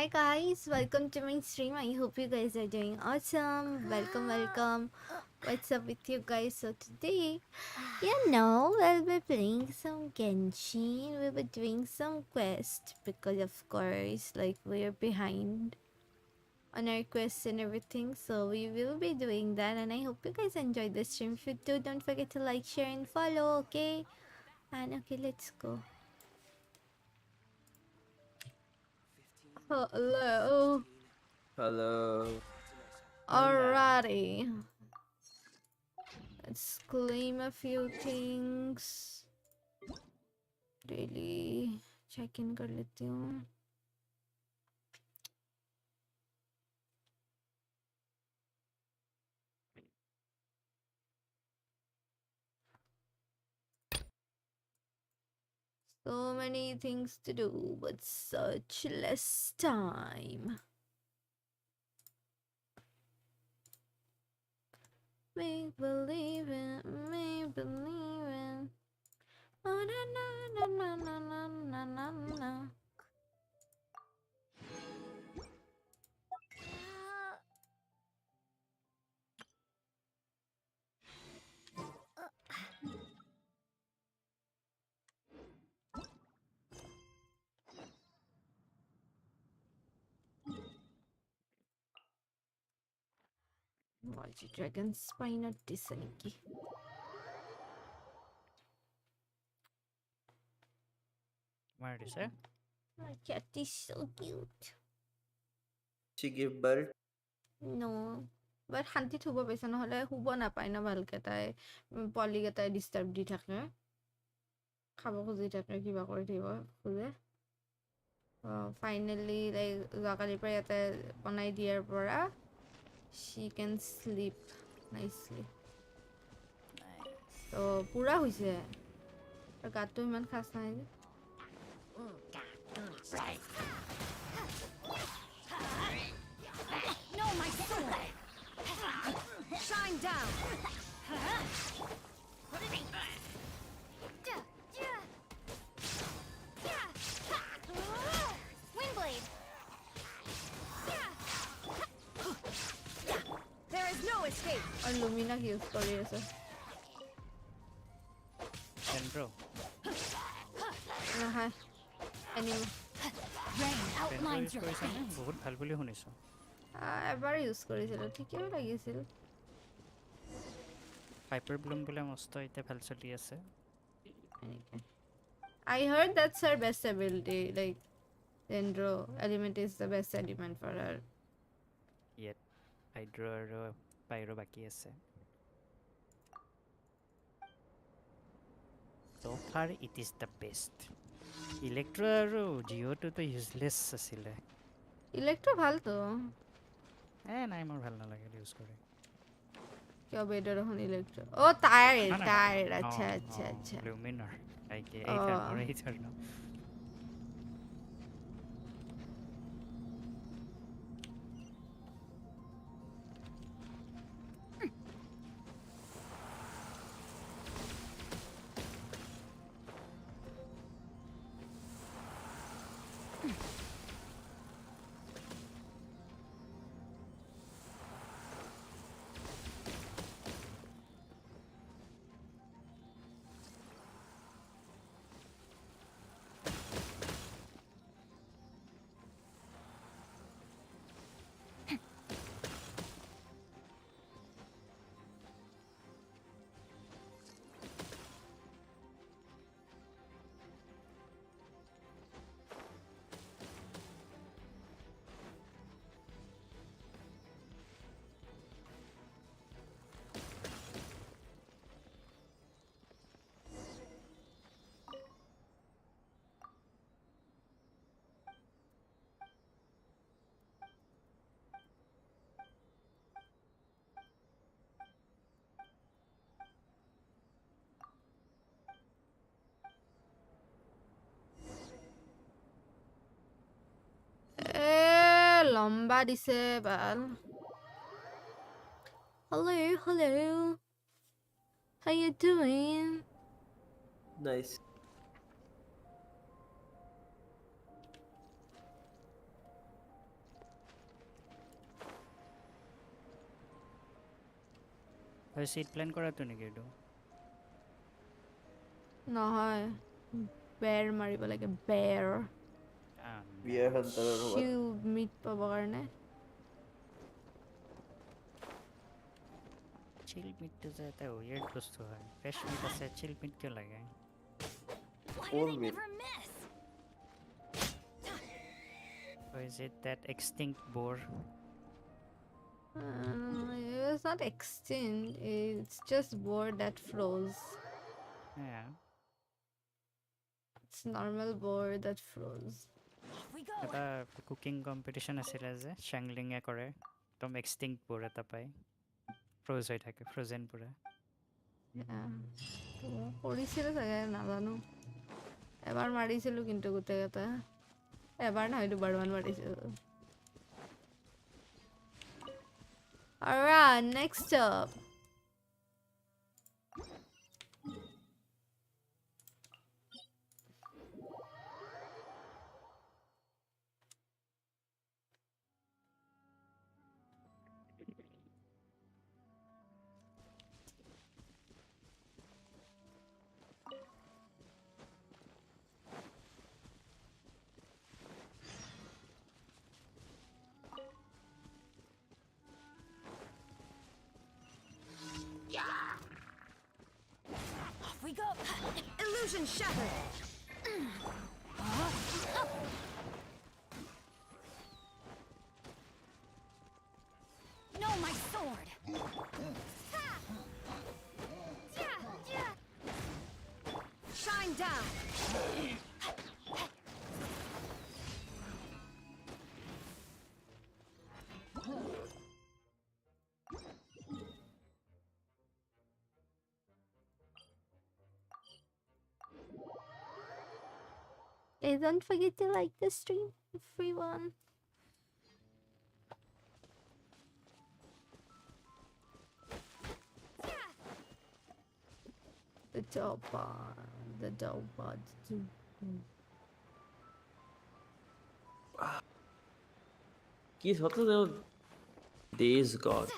Hi guys, welcome to my stream. I hope you guys are doing awesome. Welcome. What's up with you guys? So today, we'll be playing some Genshin. We'll be doing some quest because of course, like we're behind on our quests and everything. So we will be doing that, and I hope you guys enjoyed the stream. If you do, don't forget to like, share, and follow. Okay? And okay, let's go. Hello. Hello. Alrighty. Let's claim a few things. Really check in कर लेती हूँ. So many things to do, but such less time. Make believe it, make believe it. Oh, na, na, na, na, na, na, na, na. Multi dragon spine at Disney. What did you say? My cat is so cute. She give birth. No. But শান্তি থব পাইছে নহলে শুব নাপায় না ভালকে তাই পলিকেইটাই disturb দি থাকে খাব খুজি থাকে কিবা কৰি থাকিব খোজে ফাইনেলি লাইক যোৱাকালিৰ পৰা ইয়াতে বনাই দিয়াৰ পৰা she can sleep nicely তো পুৰা হৈছে আৰু গাটো ইমান খাস নাই No, my sword! Shine down! Windblade! There is no escape! আৰু লুমিনাক ইউজ কৰি আছে Sandro. নহয় anime Rain Sandro outlines use your কৰিছা নে? fate! বহুত ভাল বুলি শুনিছোঁ। এবাৰ ইউজ কৰিছিলোঁ ঠিকেই লাগিছিল Hyper Bloom বোলে মস্ত এতিয়া ভাল চলি আছে। I heard that's her best ability like Dendro element is the best element for her Yet Hydro আৰু Pyro বাকী আছে। So far it is the best. Electro আৰু Geoটো useless আছিলে। Electro ভাল তো নাই মোৰ ভাল নালাগে ইউজ কৰি। কিয় বেডৰ এখন ইলেক্ট্ৰো ও তাইৰ আচ্ছা আচ্ছা আচ্ছা Luminar like এই ধৰণৰ ন। লম্বা দিছে বাল hello how you doing Nice. চিট প্লেন কৰাটো নেকি এইটো নহয় বেৰ মাৰিব লাগে বেৰ বিয়াৰ হান্তাৰৰ হোৱাত শিল্ড মিট পাবৰ কাৰণে চিল মিটটো যে এটা উইয়াৰ্ড বস্তু হয় ফ্ৰেছ মিট আছে চিল মিট কিয় লাগে Why do Old they meat. never miss? or is it that extinct boar it's not extinct it's just board that froze yeah it's normal board that froze Off we go. এটা cooking competition আছিলে যে চেংলিঙে কৰে একদম extinct বোৰ এটা পায় ফ্ৰ'জ হৈ থাকে ফ্ৰ'জেন পুৰা কৰিছিলে চাগে নাজানো এবাৰ মাৰিছিলোঁ কিন্তু গোটেইকেইটা এবাৰ নহয় দুবাৰমান মাৰিছিলোঁ Alright, next up. Off we go. Illusion shattered. No, my sword. Shine down. Hey, don't forget to like the stream, everyone. The dog pod. কি হতো যেন days gone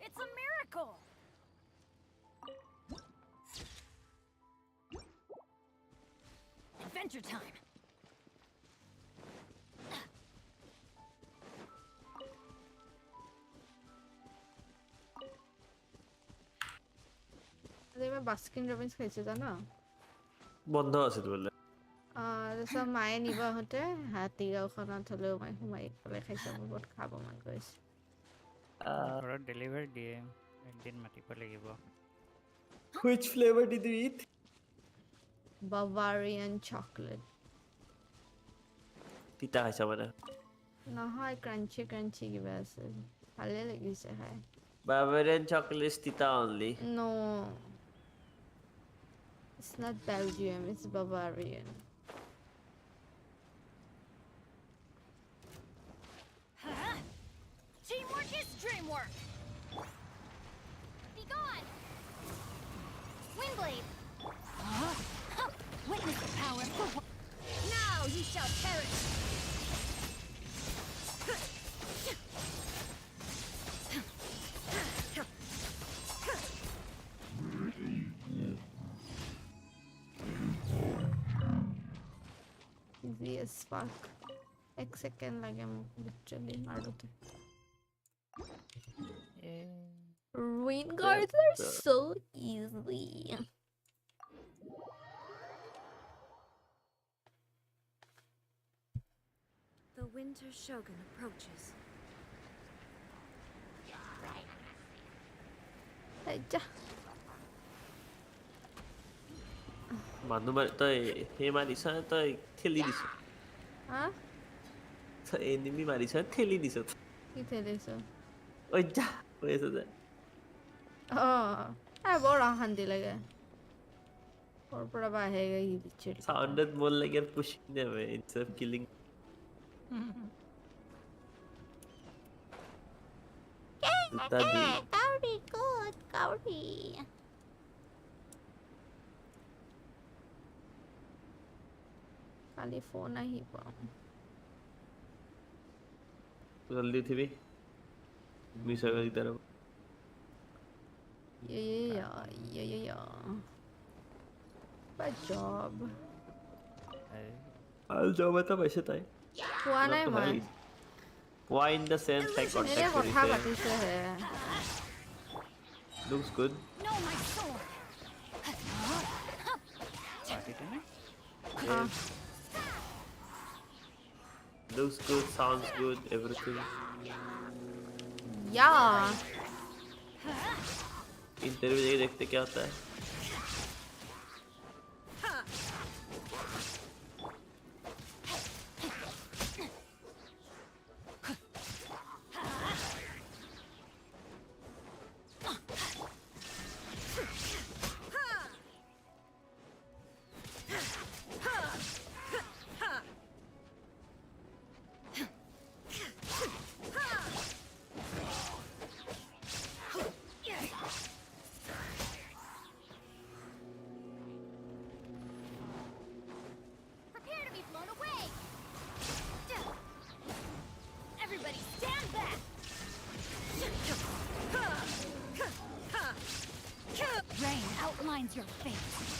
It's a miracle. Adventure time. মই Baskin Robins খাইছো জানো বন্ধ আছিল বোলে তাৰপিছত মায়ে নিব আহোঁতে হাতীগাঁওখনত হ'লেও মই সোমাই পেলাই খাইছোঁ মোৰ বহুত খাব মন গৈছে ঘৰত ডেলিভাৰ দিয়ে একদিন মাতিব লাগিব which flavor did you eat Bavarian chocolate তিতা খাইছা মানে নহয় ক্ৰাঞ্চি ক্ৰাঞ্চি কিবা আছে ভালে লাগিছে খাই Bavarian chocolate is tita only No, it's not Belgium, it's Bavarian. Teamwork is dreamwork. Be gone. Windblade. Witness the power. Now you shall perish. Easy as fuck. Ek second lage মোক literally মাৰোতে Ruin guards are so easy. The Winter Shogun approaches. আচ্ছা মানুহ মাৰি তই সেই মাৰিছ তই ঠেলি দিছ হা তই এনিমি মাৰিছ ঠেলি দিছ কি থেলিছো ঐ যা হৈ আছে যে বৰ অশান্তি লাগে ক'ৰ পৰা বা আহেগৈ C literally. sounded more like you're pushing them away instead of killing দুটা দুই Kaori, good. Kaori. Kali phone আহিব जल्दी थी भी मिस हो गई तरफ yeah. Bad job. I'll job at the बसे ताई পোৱা নাই not to মই hell why in the sense like এনে contact কথা करी পাতিছে হে looks good No, my sword. পাৰ্টিটো নে yes. Looks good sounds good everything या इंटरव्यू जाके देखते क्या होता है Prepare to be blown away. Everybody stand back. Rain outlines your fate.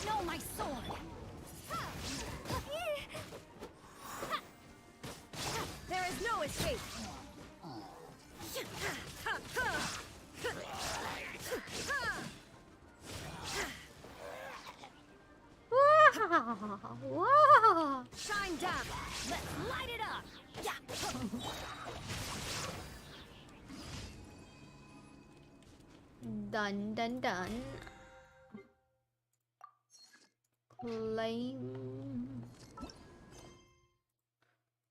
Know my sword. There is no escape. wow Shine down. Let's light it up. Yeah. done claim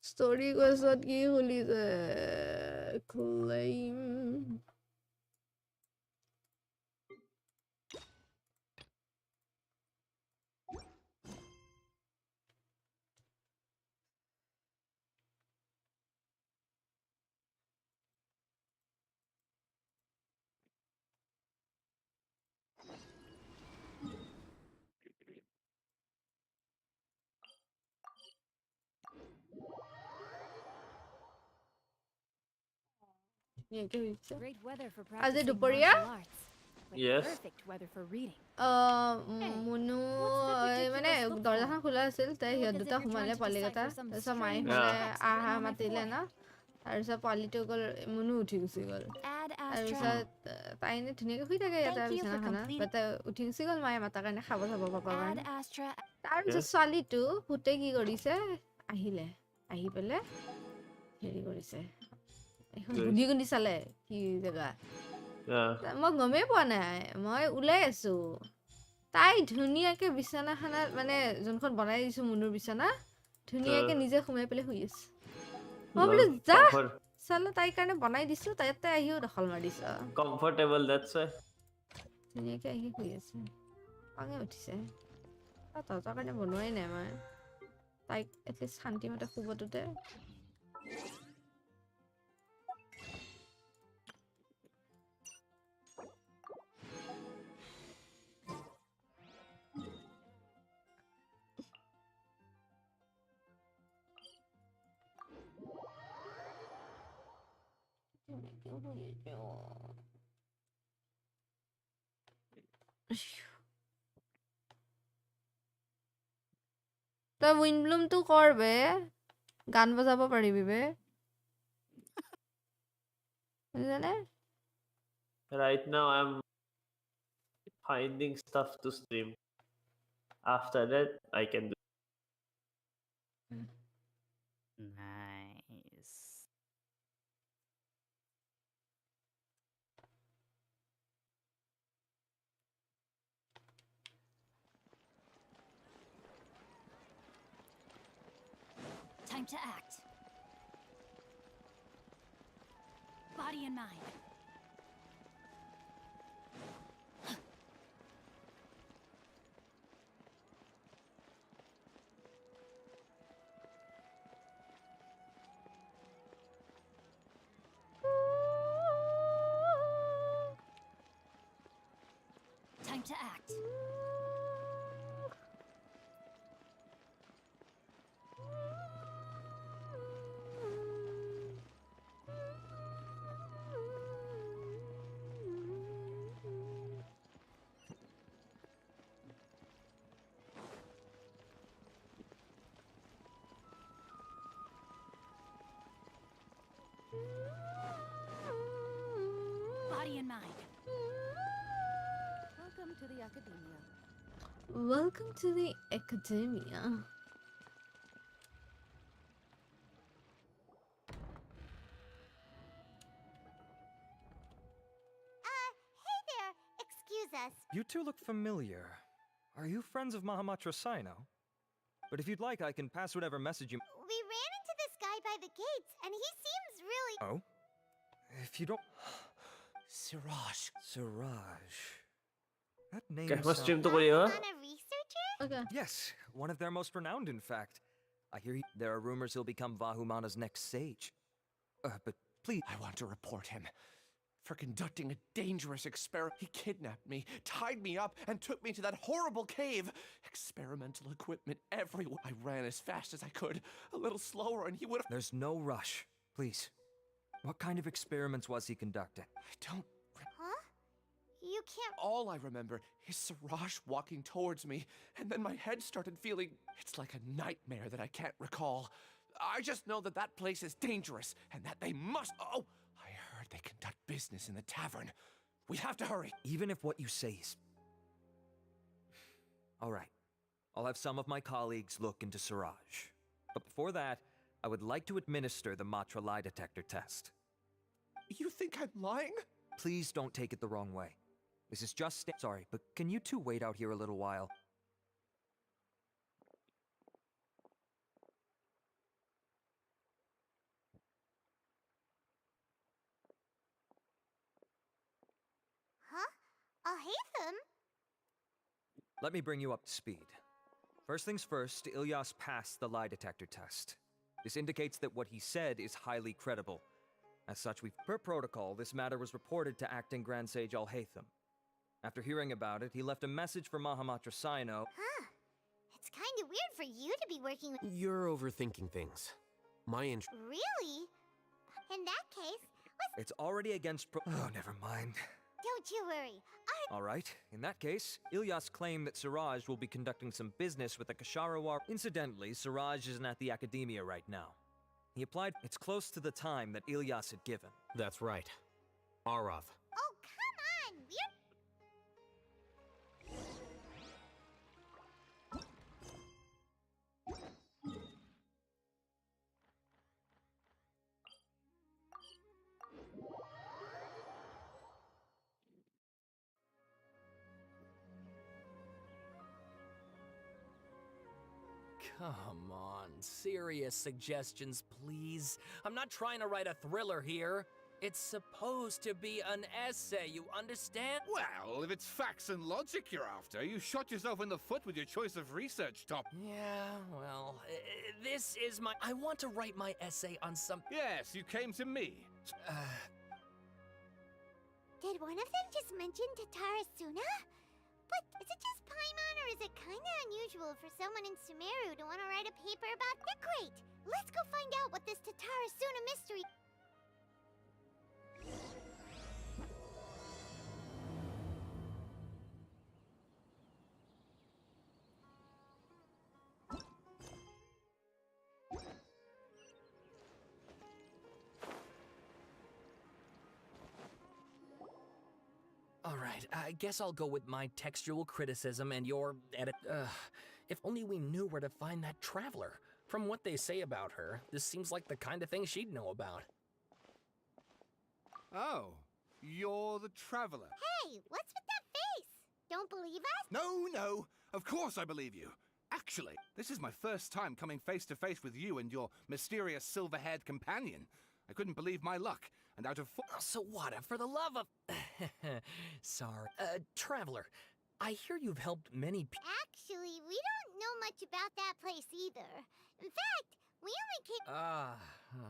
story কোৱাছত কি খুলিছে claim Great weather for আজি practicing দুপৰীয়া martial arts. But Yes. perfect weather for reading. Munu what's the মানে ridiculous look দৰ্জাখন for? খোলা আছিল তাই You সিহঁত look as দুটা if you're সোমালে trying to পোৱালিকেইটা decipher some তাৰপিছত মায়ে strange সোমালে text written আহা on my মাতিলে ন forehead. তাৰপিছত পোৱালিটো গ'ল মুনু উঠি গুচি গ'ল Ad Astra. তাৰপিছত তাই এনেই ধুনীয়াকৈ শুই থাকে ইয়াতে Thank you for বিচনাখনত completing- বাট উঠি গুচি গ'ল মায়ে মাতাৰ কাৰণে খাব চাব পাপাৰ Ad কাৰণে Astra. তাৰপিছত ছোৱালীটো ভূতে কি কৰিছে আহিলে আহি পেলাই হেৰি কৰিছে এখন গুন্ধি গুন্ধি চালে কি জেগা মই গমেই পোৱা নাই মই ওলাই আছো তাই ধুনীয়াকে বিচনাখনত মানে যোনখন বনাই দিছো মুনুৰ বিচনা ধুনীয়াকে নিজে সোমাই পেলাই শুই আছে মই বোলো যা চালা তাইৰ কাৰণে বনাই দিছো তাইতে আহিও দখল মাৰিছ comfortable that's why ধুনীয়াকে আহি শুই আছে খঙে উঠিছে তহঁতৰ কাৰণে বনোৱাই নাই মই তাইক এটলিষ্ট শান্তিমতে শুবটোতে তই উইনব্লুমটো কৰ বে গান বজাব পাৰিবি বে বুজিছানে right now I'm finding stuff to stream after that I can do nice Time to act. Body and mind. to act. Body and mind. Welcome to the academia. Welcome to the academia. Hey there! Excuse us. You two look familiar. Are you friends of Mahamatra Sino? But if you'd like, I can pass whatever message you... We ran into this guy by the gates, and he seems really... Oh? If you don't... Siraj. Siraj... That name Okay, mas sounds... stream to ko yun. On a researcher? Okay. Yes, one of their most renowned, in fact. I hear there are rumors he'll become Vahumana's next sage. But please... I want to report him for conducting a dangerous experiment. He kidnapped me, tied me up, and took me to that horrible cave. Experimental equipment everywhere. I ran as fast as I could, a little slower, and he would have... There's no rush. Please. What kind of experiments was he conducting? I don't... Huh? You can't... All I remember is Siraj walking towards me, and then my head started feeling... It's like a nightmare that I can't recall. I just know that that place is dangerous, and that they must... Oh, I heard they conduct business in the tavern. We have to hurry. Even if what you say is... All right. I'll have some of my colleagues look into Siraj. But before that, I would like to administer the Matra lie detector test. You think I'm lying? Please don't take it the wrong way. This is just... Sorry, but can you two wait out here a little while? Huh? I'll hate them. Let me bring you up to speed. First things first, Ilyas passed the lie detector test. This indicates that what he said is highly credible. As such, per protocol, this matter was reported to Acting Grand Sage Al-Haytham. After hearing about it, he left a message for Mahamatra Sino. Huh. It's kind of weird for you to be working with... You're overthinking things. Really? In that case, It's already against Oh, never mind. don't you worry. All right, in that case, Ilyas claimed that Siraj will be conducting some business with the Kasharawar. Incidentally, Siraj isn't at the academia right now. He applied. It's close to the time that Ilyas had given. That's right. Arav. Oh, come on! We're... Come on, serious suggestions, please. I'm not trying to write a thriller here. It's supposed to be an essay, you understand? Well, if it's facts and logic you're after, you shot yourself in the foot with your choice of research topic. Yeah, well, this is my... I want to write my essay on some... Yes, you came to me. Did one of them just mention Tatarasuna? But is it just Paimon, or is it kinda unusual for someone in Sumeru to want to write a paper about... Great! Let's go find out what this Tatarasuna mystery... All right, I guess I'll go with my textual criticism and your edit. If only we knew where to find that traveler. From what they say about her, this seems like the kind of thing she'd know about. Oh, you're the traveler. Hey, what's with that face? Don't believe us? No, of course I believe you. Actually, this is my first time coming face to face with you and your mysterious silver-haired companion. I couldn't believe my luck, and out of So what, for the love of... Sorry. Traveler, I hear you've helped many people. Actually, we don't know much about that place either. In fact, we only came...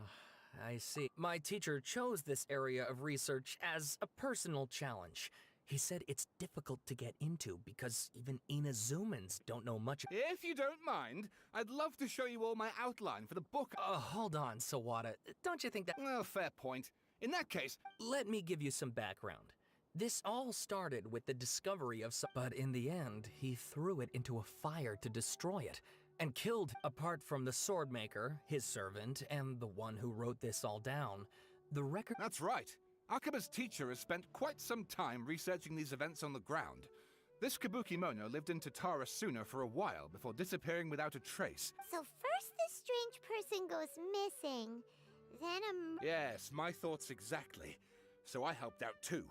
I see. My teacher chose this area of research as a personal challenge. He said it's difficult to get into because even Inazumans don't know much. If you don't mind, I'd love to show you all my outline for the book. Hold on, Sawada. Don't you think that... Well, fair point. In that case, Let me give you some background. This all started with the discovery of but in the end, he threw it into a fire to destroy it, and killed, apart from the sword maker, his servant, and the one who wrote this all down, the record... that's right. Akaba's teacher has spent quite some time researching these events on the ground. This Kabuki Mono lived in Tatara Suna for a while before disappearing without a trace. So first this strange person goes missing, then Yes, my thoughts exactly. So I helped out too.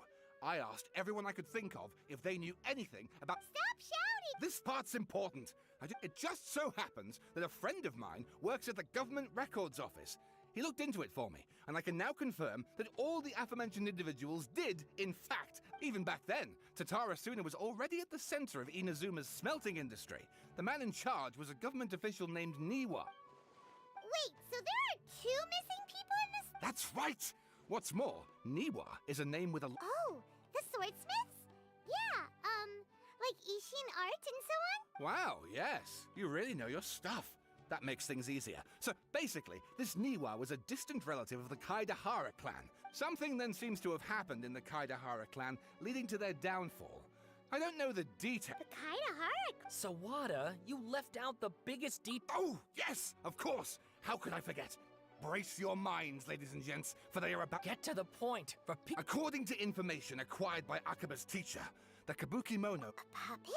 I asked everyone I could think of if they knew anything about... Stop shouting! This part's important. It just so happens that a friend of mine works at the government records office. He looked into it for me, and I can now confirm that all the aforementioned individuals did, in fact. Even back then, Tatara Suna was already at the center of Inazuma's smelting industry. The man in charge was a government official named Niwa. Wait, so there are 2 missing people in this? That's right! What's more, Niwa is a name with a... Oh, the swordsmiths? Yeah, like Ishin art and so on? Wow, yes. You really know your stuff. That makes things easier. So basically, this Niwa was a distant relative of the Kaidahara clan. Something then seems to have happened in the Kaidahara clan, leading to their downfall. I don't know the detail. The Kaidahara? Sawada, you left out the biggest Oh, yes, of course. How could I forget? Brace your minds, ladies and gents, for they are about... Get to the point. According to information acquired by Akaba's teacher, the Kabuki Mono... A puppet?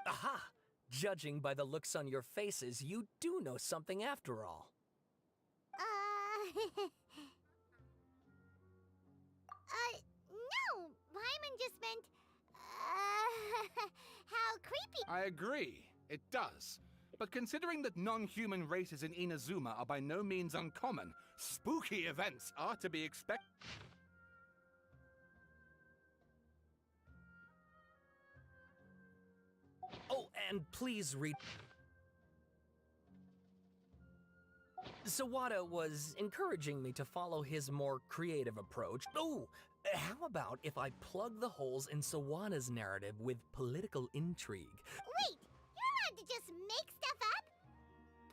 Aha! Judging by the looks on your faces, you do know something after all. No! Paimon just meant, how creepy. I agree, it does. But considering that non-human races in Inazuma are by no means uncommon, spooky events are to be expected. Oh, and please read... Sawada was encouraging me to follow his more creative approach. Oh, how about if I plug the holes in Sawada's narrative with political intrigue? Wait, you're allowed to just make stuff up?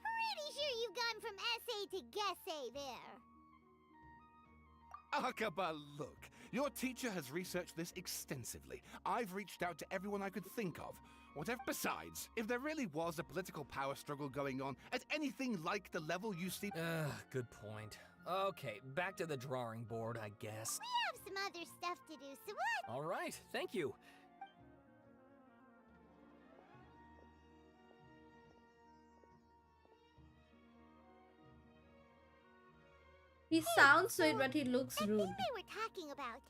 Pretty sure you've gone from essay to guessay there. Akaba, look. Your teacher has researched this extensively. I've reached out to everyone I could think of. Whatever. Besides, if there really was a political power struggle going on at anything like the level you see... Good point. Okay, back to the drawing board, I guess. We have some other stuff to do, so what? All right, thank you. He sounds sweet, but he looks That rude. thing they were talking about,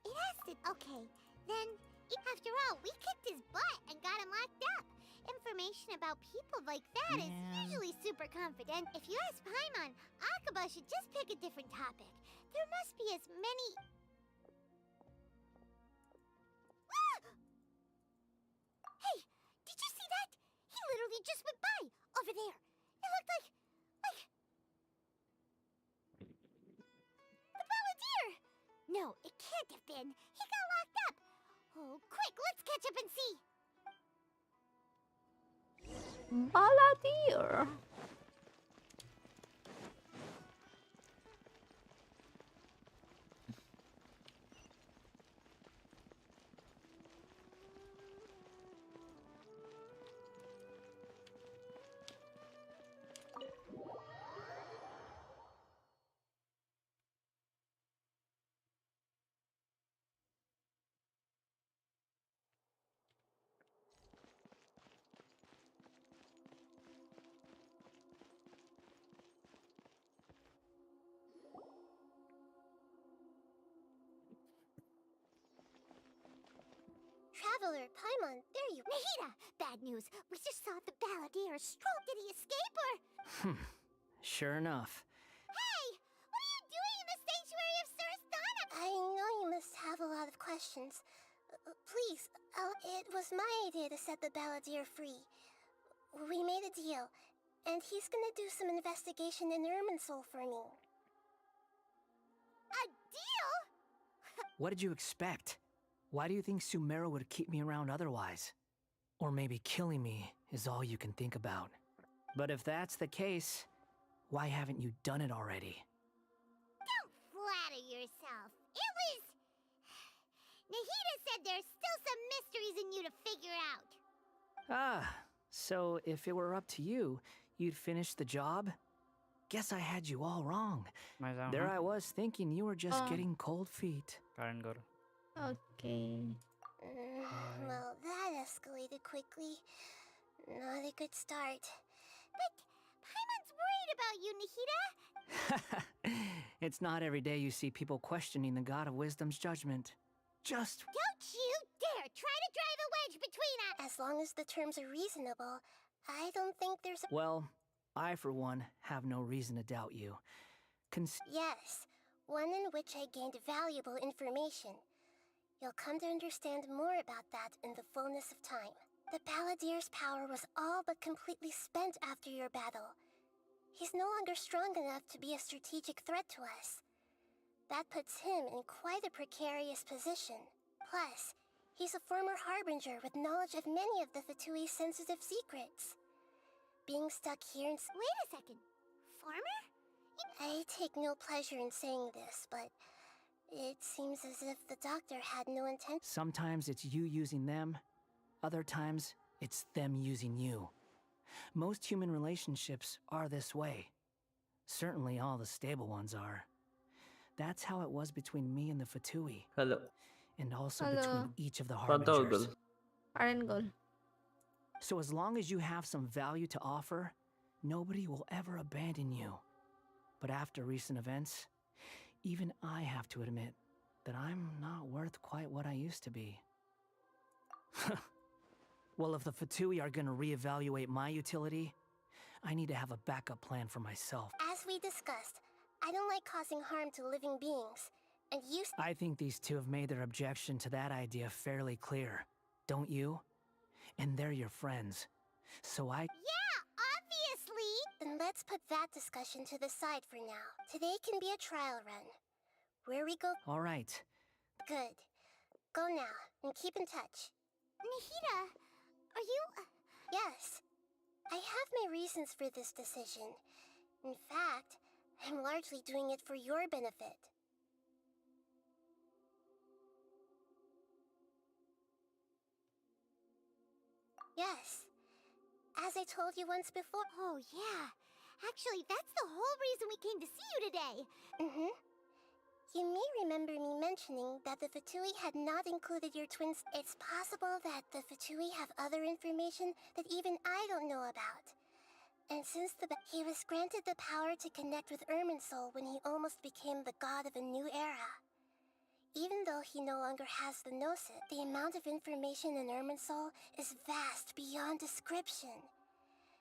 it has to... Okay, then, after all, we kicked his butt and got him locked up. Information about people like that is usually super confident. If you ask Paimon, Akaba should just pick a different topic. There must be as many... Ah! Hey, did you see that? He literally just went by, over there. It looked like... The Balladeer! No, it can't have been. He got locked up. Oh, quick, let's catch up and see. Balladeer. Traveler, Paimon, there you... Nahida! Bad news. We just saw the Balladeer stroll. Did he escape or... Sure enough. Hey! What are you doing in the sanctuary of Surasthana? I know you must have a lot of questions. Please, it was my idea to set the Balladeer free. We made a deal, and he's gonna do some investigation in Irminsul for me. A deal? What did you expect? Why do you think Sumeru would keep me around otherwise? Or maybe killing me is all you can think about. But if that's the case, why haven't you done it already? Don't flatter yourself. It was... Nahida said there's still some mysteries in you to figure out. Ah, so if it were up to you, you'd finish the job? Guess I had you all wrong. There I was thinking you were just getting cold feet. Current goal. Okay. Well, that escalated quickly. Not a good start. But Paimon's worried about you, Nahida. It's not every day you see people questioning the God of Wisdom's judgment. Just... Don't you dare try to drive a wedge between us! As long as the terms are reasonable, I don't think there's a... Well, I, for one, have no reason to doubt you. Yes, one in which I gained valuable information. You'll come to understand more about that in the fullness of time. The Balladeer's power was all but completely spent after your battle. He's no longer strong enough to be a strategic threat to us. That puts him in quite a precarious position. Plus, he's a former Harbinger with knowledge of many of the Fatui's sensitive secrets. Being stuck here and... Wait a second. Farmer? I take no pleasure in saying this, but it seems as if the doctor had no intent... Sometimes it's you using them, other times it's them using you. Most human relationships are this way. Certainly all the stable ones are. That's how it was between me and the Fatui. Hello. And also Hello. between each of the Pantau Harbingers. girl. Current goal. So as long as you have some value to offer, nobody will ever abandon you. But after recent events, even I have to admit that I'm not worth quite what I used to be. Well, if the Fatui are gonna reevaluate my utility, I need to have a backup plan for myself. As we discussed, I don't like causing harm to living beings, and you... I think these two have made their objection to that idea fairly clear, don't you? And they're your friends. So Yeah, obviously! Then let's put that discussion to the side for now. Today can be a trial run. Where we go... All right. Good. Go now, and keep in touch. Nahida, are you... Yes. I have my reasons for this decision. In fact, I'm largely doing it for your benefit. Yes. As I told you once before... Oh, yeah. Actually, that's the whole reason we came to see you today. Mm-hmm. You may remember me mentioning that the Fatui had not included your twins. It's possible that the Fatui have other information that even I don't know about. And since he was granted the power to connect with Irminsul when he almost became the god of a new era. Even though he no longer has the Gnosis, the amount of information in Irminsul is vast beyond description.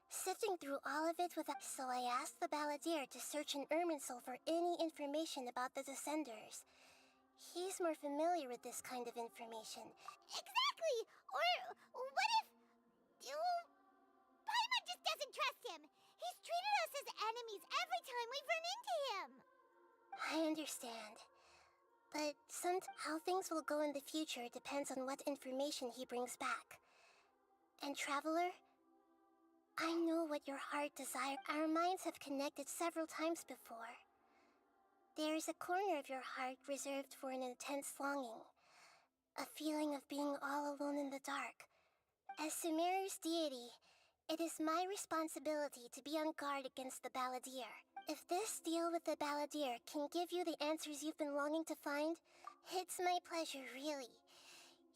Sifting through all of it so I asked the Balladeer to search in Irminsul for any information about the Descenders. He's more familiar with this kind of information. Exactly! Or what if... Paimon just doesn't trust him! He's treated us as enemies every time we've run into him! I understand. But how things will go in the future depends on what information he brings back. And Traveler, I know what your heart desires. Our minds have connected several times before. There is a corner of your heart reserved for an intense longing. A feeling of being all alone in the dark. As Sumeru's deity, it is my responsibility to be on guard against the Balladeer. If this deal with the Balladeer can give you the answers you've been longing to find, it's my pleasure, really.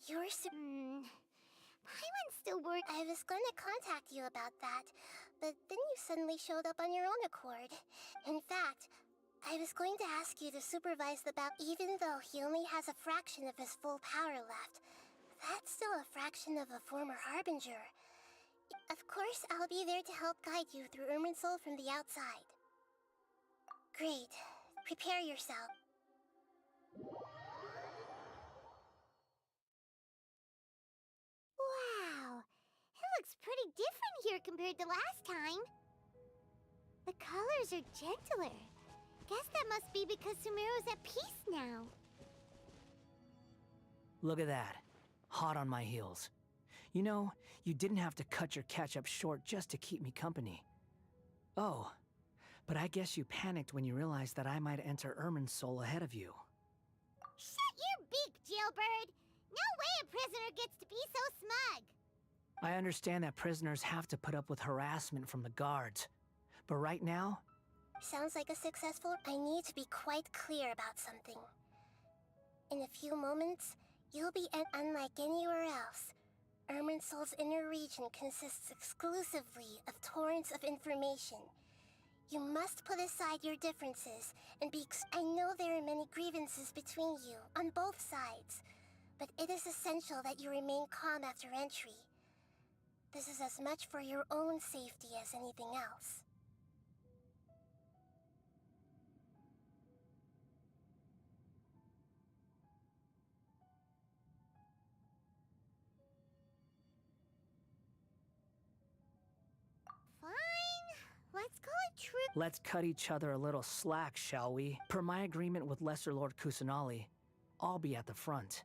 You're Paimon's still worried. I was gonna contact you about that, but then you suddenly showed up on your own accord. In fact, I was going to ask you to supervise the even though he only has a fraction of his full power left. That's still a fraction of a former Harbinger. Of course, I'll be there to help guide you through Irminsul from the outside. Great. Prepare yourself. Wow. It looks pretty different here compared to last time. The colors are gentler. Guess that must be because Sumeru's at peace now. Look at that. Hot on my heels. You know, you didn't have to cut your catch-up short just to keep me company. Oh, but I guess you panicked when you realized that I might enter Irminsul ahead of you. Shut your beak, jailbird! No way a prisoner gets to be so smug! I understand that prisoners have to put up with harassment from the guards. But right now, Sounds like a successful. I need to be quite clear about something. In a few moments, you'll be unlike anywhere else. Irminsul's inner region consists exclusively of torrents of information. You must put aside your differences and be. I know there are many grievances between you on both sides, but it is essential that you remain calm after entry. This is as much for your own safety as anything else. Fine. Let's call it true. let's cut each other a little slack, shall we? Per my agreement with Lesser Lord Kusanali, I'll be at the front.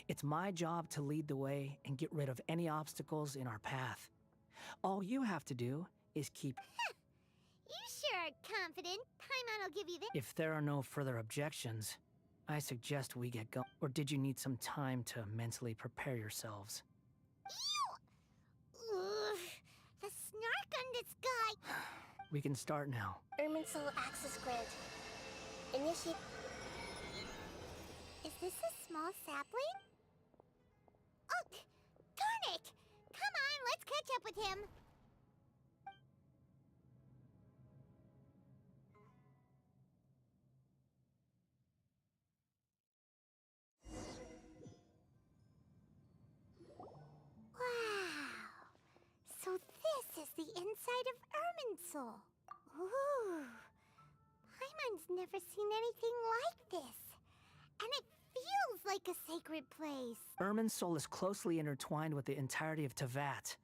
It's my job to lead the way and get rid of any obstacles in our path. All you have to do is keep... You sure are confident. Paimon will give you this. If there are no further objections, I suggest we get going. Or did you need some time to mentally prepare yourselves? Ew! Ugh, the snark on this guy. We can start now. Irminsul access granted. Initiate. Is this a small sapling? Oh, darn it! Come on, let's catch up with him. Wow. So this is the inside of Irminsul. Ooh. Paimon's never seen anything like this. And it feels like a sacred place. Irminsul is closely intertwined with the entirety of Tevat.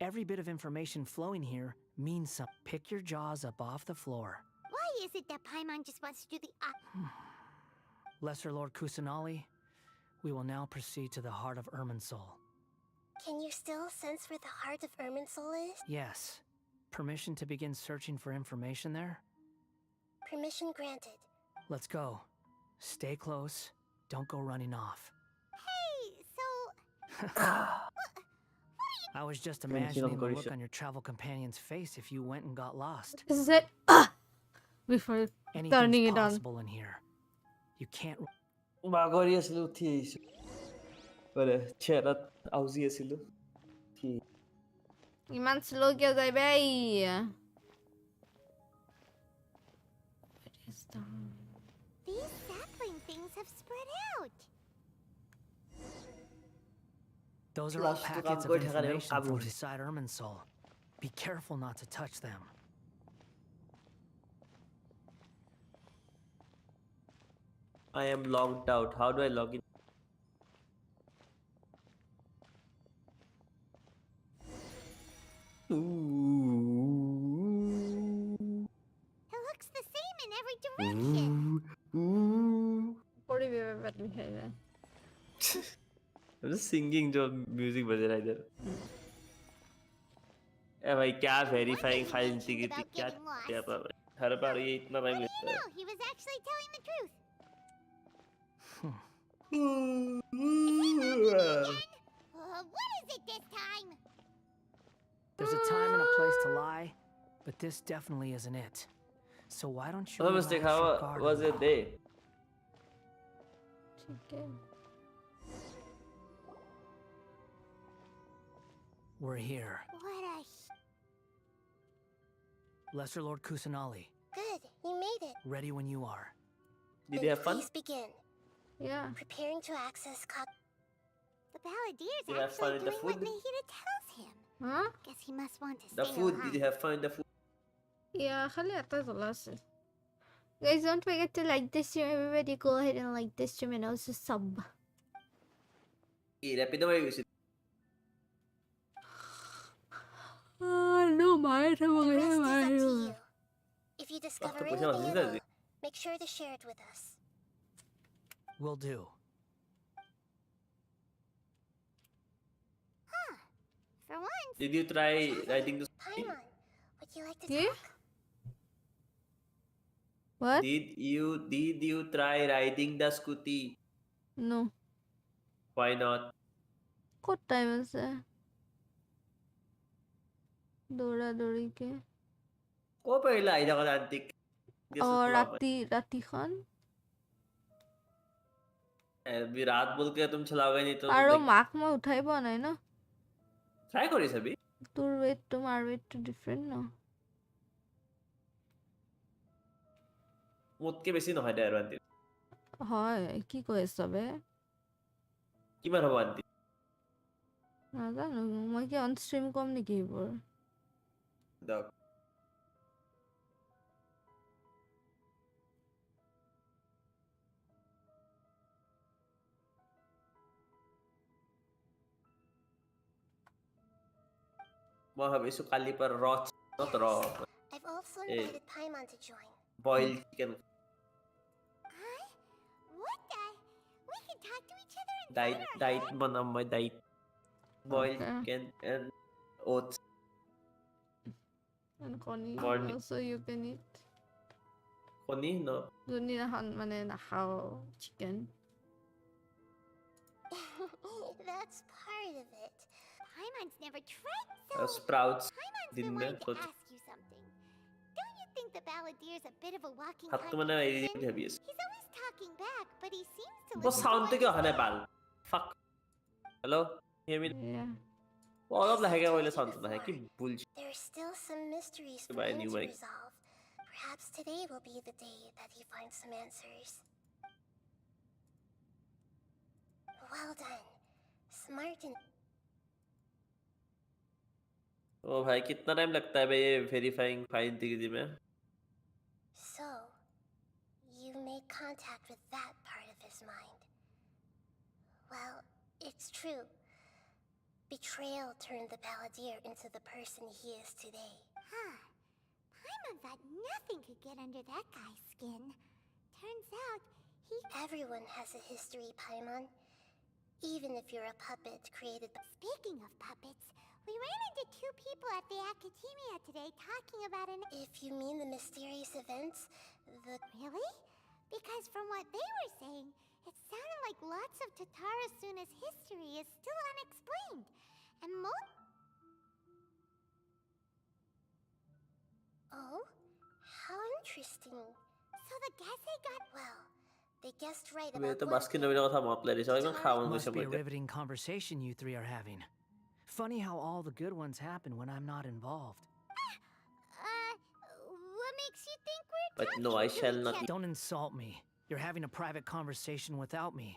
Every bit of information flowing here means something. Pick your jaws up off the floor. Why is it that Paimon just wants to do the Lesser Lord Kusanali, we will now proceed to the heart of Irminsul. Can you still sense where the heart of Irminsul is? Yes. Permission to begin searching for information there? Permission granted. Let's go. Stay close. Don't go running off. Hey, so... I was just Thank you, imagining the look Gorisha. on your travel companion's face if you went and got lost. Is it? Before turning Anything's it on. possible in here. You can't... Bagori asilu thi. Bare cherat auzi asilu thi. Iman slow kya gaya bhai? What is that? These sapling things have spread out. Those are all Last packets of time, God, information from Kabul. inside Irminsul. Be careful not to touch them. I am logged out. How do I log in? It looks the same in every direction. थोड़ी भी बात नहीं है यार. I'm just singing जो music बज रहा है इधर. ए भाई क्या verifying file integrity क्या क्या पर हर बार ये इतना टाइम What do लेता you है. know? He was actually telling the truth. What is it this time? There's a time and a place to lie, but this definitely isn't it. So why don't you Other mistake, relax your how guard a was little? it day? ठीक है. We're here. What a... Lesser Lord Kusanali, Good, you made it. ready when you are. Did Then you have fun? Please begin. Yeah. Preparing to access The Balladeer's Did you have fun actually with the doing what food? Nahida tells him. Huh? Guess he must want to The stay food. alive. Did you have fun with the food? Yeah, خلي أعطيه خلاص. Guys, don't forget to like this stream. Everybody go ahead and like this stream and also sub. Rapido mo yung kemarin sama The kayak rest is up kemarin. to you. If you discover Waktu anything masih at ada all, sih. make sure to share it with us. Will do. For once, Did you try riding the scooty? Paimon, would you like to Yeah? talk? What? Did you try riding the scooty? No. Why not? Kok time আছে? দৌৰা-দৌৰি কে। Kung পাৰিলা আহিলা ka antik. ৰাতিখন अभी रात बोल के तुम चलाओगे नहीं तो আৰু like মাক মই উঠাই পোৱা নাই ন। try কৰি চাবি। তোৰ weight তোমাৰ weight different ন। মোতকে বেছি নহয় দে আৰু আন্টি। হয় কি কৈ আছ বে? কিমান হ'ব আন্টি? নাজানো মই কি অন ষ্ট্ৰীম কম নেকি এইবোৰ? দক মই ভাবিছো কালিৰ পৰা not raw I've also Eh. invited Paimon to join. boiled chicken what the? We can talk to each other and diet manam my diet boiled Okay. chicken and oats and কণী Morning. also you can eat. কণী no যোনদিনাখন মানে নাখাওঁ chicken. That's part of it. Paimon's never tried, so sprouts Paimon's din been na wanting to ask you something. Don't you think the balladeer's a bit of a walking হাতটো মানে এৰি contradiction? ভাবি আছো He's always talking back, but he seems to boss listen to সাউন্ডটো what কিয় you অহা নাই say. পাল fuck hello hear me Yeah. অলপ লাহেকে কৰিলে সাউন্ডটো নাহে কি বুল There are still some mysteries for Goodbye, him new to mic. resolve. Perhaps today will be the day that he finds some answers. Well done. Smart and ओ भाई कितना time लगता है भाई ये वेरीफाइंग फाइन डिग्री में so you made contact with that part of his mind. Well, it's true. Betrayal turned the balladeer into the person he is today. Huh. Paimon thought nothing could get under that guy's skin. Turns out, Everyone has a history, Paimon. Even if you're a puppet created by... Speaking of puppets, we ran into two people at the academia today talking about an... If you mean the mysterious events, the... Really? Because from what they were saying, it sounded like lots of Tatara Suna's history is still unexplained. And Oh? How interesting. So the Gase got... Well, they guessed right मैं about तो one बस की thing. नवीन কথা মত লাই দিছো ইমান খাওন গৈছে Must be a মই riveting conversation you three are having. Funny how all the good ones happen when I'm not involved. What makes you think we're but talking no I to shall each not other? Don't insult me. You're having a private conversation without me.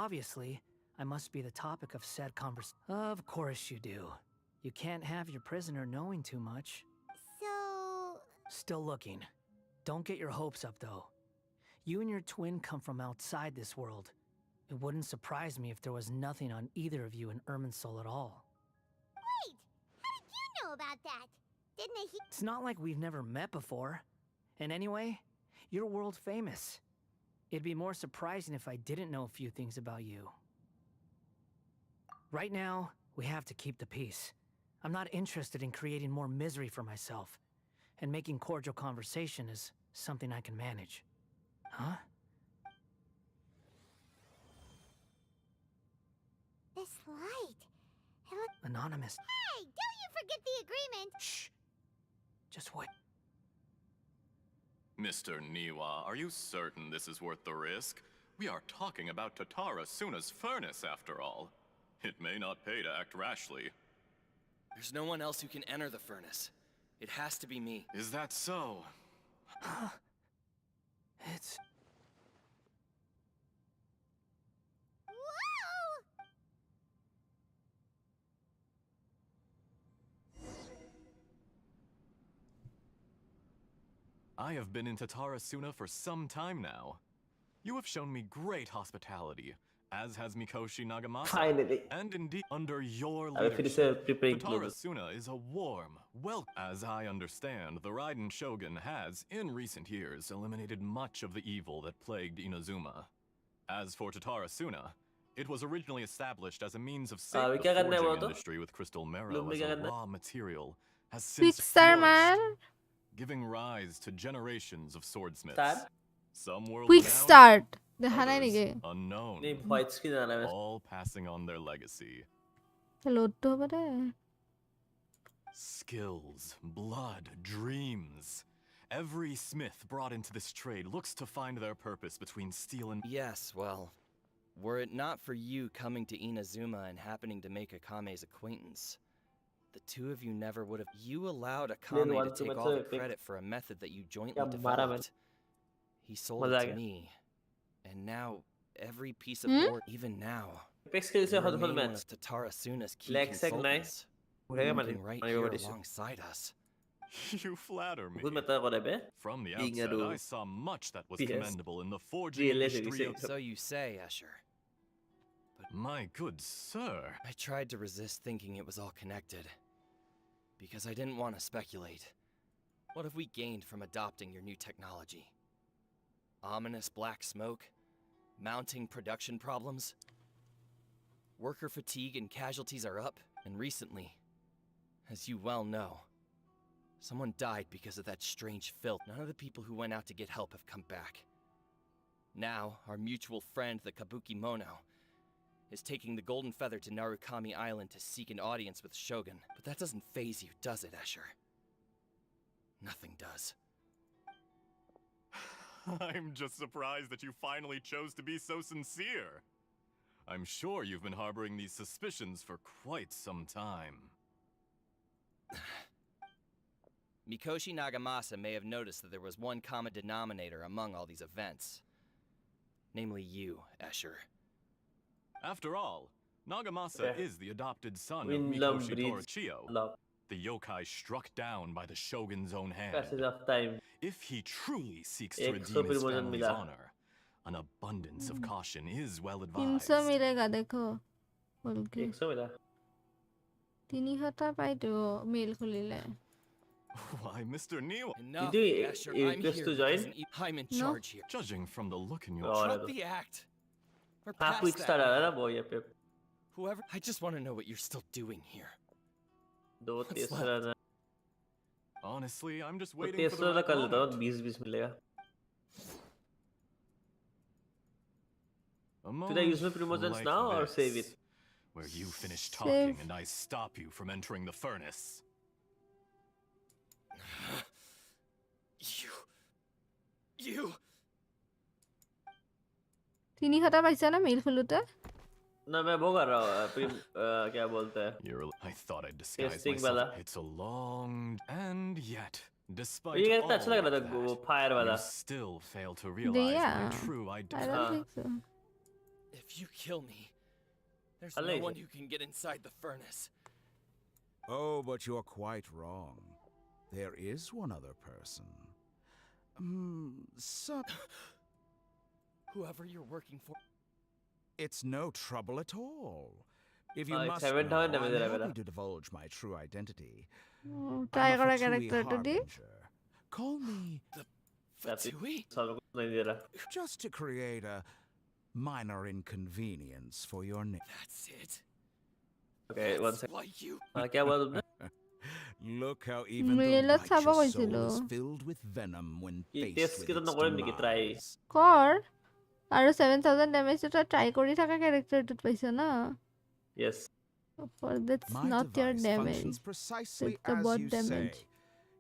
Obviously, I must be the topic of said conversation. Of course you do. You can't have your prisoner knowing too much. So... Still looking. Don't get your hopes up, though. You and your twin come from outside this world. It wouldn't surprise me if there was nothing on either of you in Irminsul at all. Wait! How did you know about that? Didn't they... It's not like we've never met before. And anyway, you're world famous. It'd be more surprising if I didn't know a few things about you. Right now, we have to keep the peace. I'm not interested in creating more misery for myself. And making cordial conversation is something I can manage. Huh? This light... It look... Anonymous. Hey! Don't you forget the agreement! Shh. Just wait. Mr. Niwa, are you certain this is worth the risk? We are talking about Tatara Suna's furnace, after all. It may not pay to act rashly. There's no one else who can enter the furnace. It has to be me. Is that so? It's... Whoa! I have been in Tatara Suna for some time now. You have shown me great hospitality, as has Mikoshi Nagamasa. Finally. And indeed, under your I will finish leadership, preparing Tatara clothes. Suna is a warm, as I understand, the Raiden Shogun has, in recent years, eliminated much of the evil that plagued Inazuma. As for Tatara Suna, it was originally established as a means of saving the forging industry with crystal marrow as a raw material, has since Quickstar flourished, man. giving rise to generations of swordsmiths. Start? Some world Quick renowned, start. দেখা নাই others নেকি? unknown, नहीं white screen आ रहा है all passing on their legacy. লোডটো হ'ব দে। Skills, blood, dreams. Every smith brought into this trade looks to find their purpose between steel and... Yes, well, were it not for you coming to Inazuma and happening to make Akame's acquaintance, the two of you never would have... You allowed Akame to take all the credit for a method that you jointly developed. He sold it to me. And now, every piece of ore, even now, you remain one of Tatara Suna's key consultants, working right here alongside us. You flatter me. From the outset, I saw much that was commendable in the forging industry. So you say, Escher. But my good sir... I tried to resist thinking it was all connected. Because I didn't want to speculate. What have we gained from adopting your new technology? Ominous black smoke? Mounting production problems? Worker fatigue and casualties are up, and recently, as you well know, someone died because of that strange filth. None of the people who went out to get help have come back. Now, our mutual friend, the Kabuki Mono, is taking the Golden Feather to Narukami Island to seek an audience with Shogun. But that doesn't faze you, does it, Escher? Nothing does. I'm just surprised that you finally chose to be so sincere. I'm sure you've been harboring these suspicions for quite some time. Mikoshi Nagamasa may have noticed that there was one common denominator among all these events. Namely you, Escher. After all, Nagamasa is the adopted son of Mikoshi Torichio, the yokai struck down by the Shogun's own hand. If he truly seeks to redeem his family's honor, an abundance of caution is well advised. 300 मिलेगा देखो बोल के 100 मिला 300 পাই তো mail খুলিলে Why, Mr. Neal? Enough, Did you Escher, I'm request here to join? because I'm in charge here. Judging from the look in your Drop the act. We're हाँ past quick that start आ रहा है now. ना वो ये पे Whoever, I just want to know what you're still doing here. 2 What's तेसरा left? ना Honestly, I'm just तो waiting for the तेसरा right कर लेता हूँ moment. 20 मिलेगा A Should I use my moment promotions like now or this, save it? where you finish talking and I stop you from entering the furnace. You. 300 পাইছা না mail খুলোতে ना मैं वो कर रहा हूँ क्या बोलते हैं I thought I'd disguise Testing myself. वाला It's a long and yet, despite ये all कितना अच्छा लग रहा था of वो that, फायर वाला you still fail to realize yeah my true I identity. don't think so If you kill me, there's I'll no leave one it. who can get inside the furnace. Oh, but you're quite wrong. There is one other person. Whoever you're working for. It's no trouble at all. If you it's must 7,000 know, damage I'm है मेरा happy to divulge my true identity. try I'm a করা Fatui ক্যারেক্টারটা দি harbinger. Call me Fatui? नहीं दे रहा just to create a minor inconvenience for your name. That's it. okay one That's second why you. हाँ क्या बोला तुमने Look how even the মেলত চাব righteous কৈছিলো soul is filled with venom when ये faced टेस्ट with की तो its नकल नहीं की ट्राई demise. কৰ আৰু 7000 ড্যামেজ তো ট্রাই কৰি থাকা ক্যারেক্টারটোত পাইছা না yes for that's My not your device damage functions precisely it's the as bot you damage say.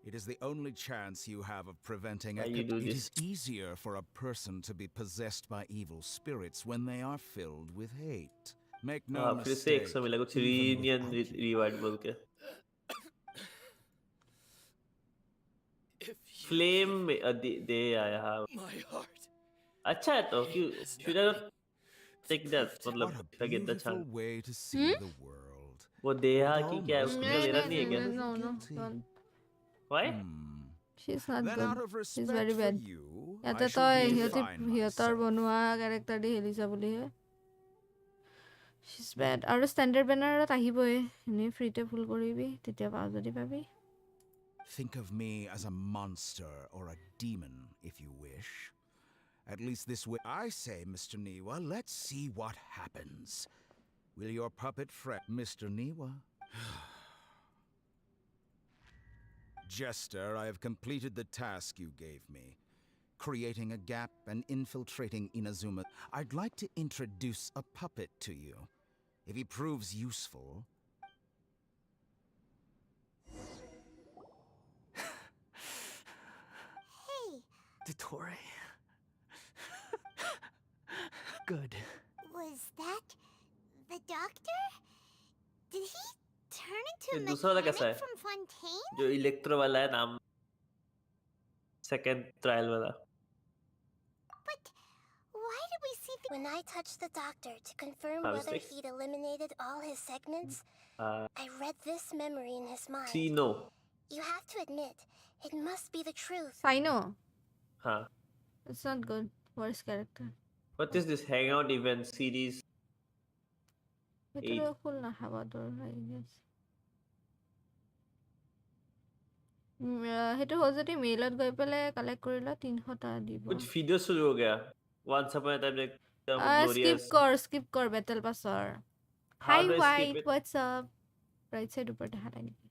It is the only chance you have of preventing Why you do It this? is easier for a person to be possessed by evil spirits when they are filled with hate. Make no हाँ फिर से mistake. 100 मिला कुछ even reunion without you. reward बोल के If you. flame दे आया हाँ My heart. अच्छा है तो क्यों should I not take that मतलब What a if I get the beautiful chance way to see the world. वो देहा It की क्या है almost उसको makes लेना me नहीं है क्या feel no no guilty. don't why she's not Then out good of she's respect very for bad you, I ইয়াতে shall তই সিহঁতে redefine সিহঁতৰ myself. বনোৱা ক্যাৰেক্টাৰ দি হেলিছা বুলিহে She's bad. আৰু standard banner আহিবই এনে ফ্ৰীতে ফুল কৰিবি তেতিয়া পাও যদি পাবি Think of me as a monster or a demon, if you wish. At least this way. I say, Mr. Niwa, let's see what happens. Will your puppet fret, Mr. Niwa? Jester, I have completed the task you gave me. Creating a gap and infiltrating Inazuma. I'd like to introduce a puppet to you. If he proves useful... Hey! Dottore. Good. Was that the doctor? Did he turn into a ये दूसरा वाला कैसा mechanic है from Fontaine? जो electro वाला है नाम second trial वाला But why did we see the... When I touched the doctor to confirm How is whether this? he'd eliminated all his segments, I read this memory in his mind. See no You have to admit, it must be the truth. I know हाँ it's not good worst character what is this hangout event series সেইটো ফুল নাখাবা তোৰ I guess সেইটো হ'ল যদি মেইলত গৈ পেলাই collect কৰিলা 300 টা দিব कुछ वीडियो शुरू हो गया once upon a time like skip কৰ battle passer How hi do I skip white it? what's up right side upar দেখা নাই নেকি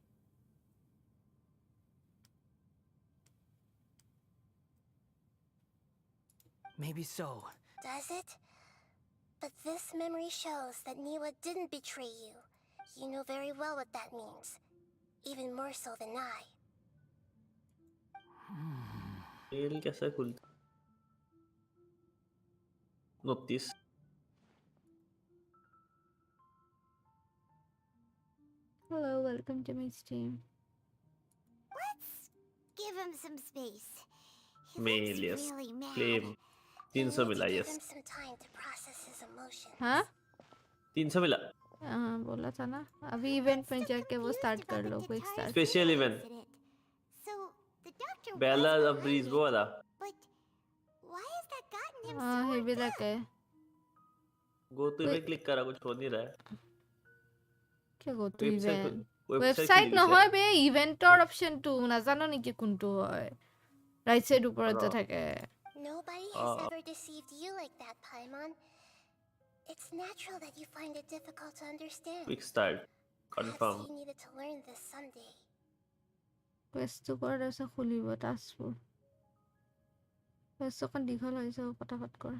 Maybe so. Does it? But this memory shows that Niwa didn't betray you. You know very well what that means. Even more so than I. Mail कैसा खुलता notice hello welcome to my stream Let's give him some space. He mail looks yes really mad. claim You 300 need मिला to give yes him some time to process his emotions. हाँ 300 मिला बोला था ना अभी event में जाके वो स्टार्ट कर लो quick start special event So the doctor बेला was अब ब्रीज behind वो it, वाला but why has that gotten him हाँ so ये भी worked up? रखे गो तो इवेंट क्लिक करा कुछ हो नहीं रहा है क्या go to Website event website website খুলি নহয় দিছে। বে ইভেন্টৰ অপচনটো নাজানো নেকি কোনটো হয় ৰাইট সাইড ওপৰত যে থাকে Nobody has ever deceived you like that, Paimon. It's natural that you find it difficult to understand. quick start Perhaps confirm you needed to learn this someday. কুৱেষ্টটো কৰা আছে খুলিব টাস্কবোৰ কুৱেষ্টখন দীঘল হৈছে পটাপট কৰ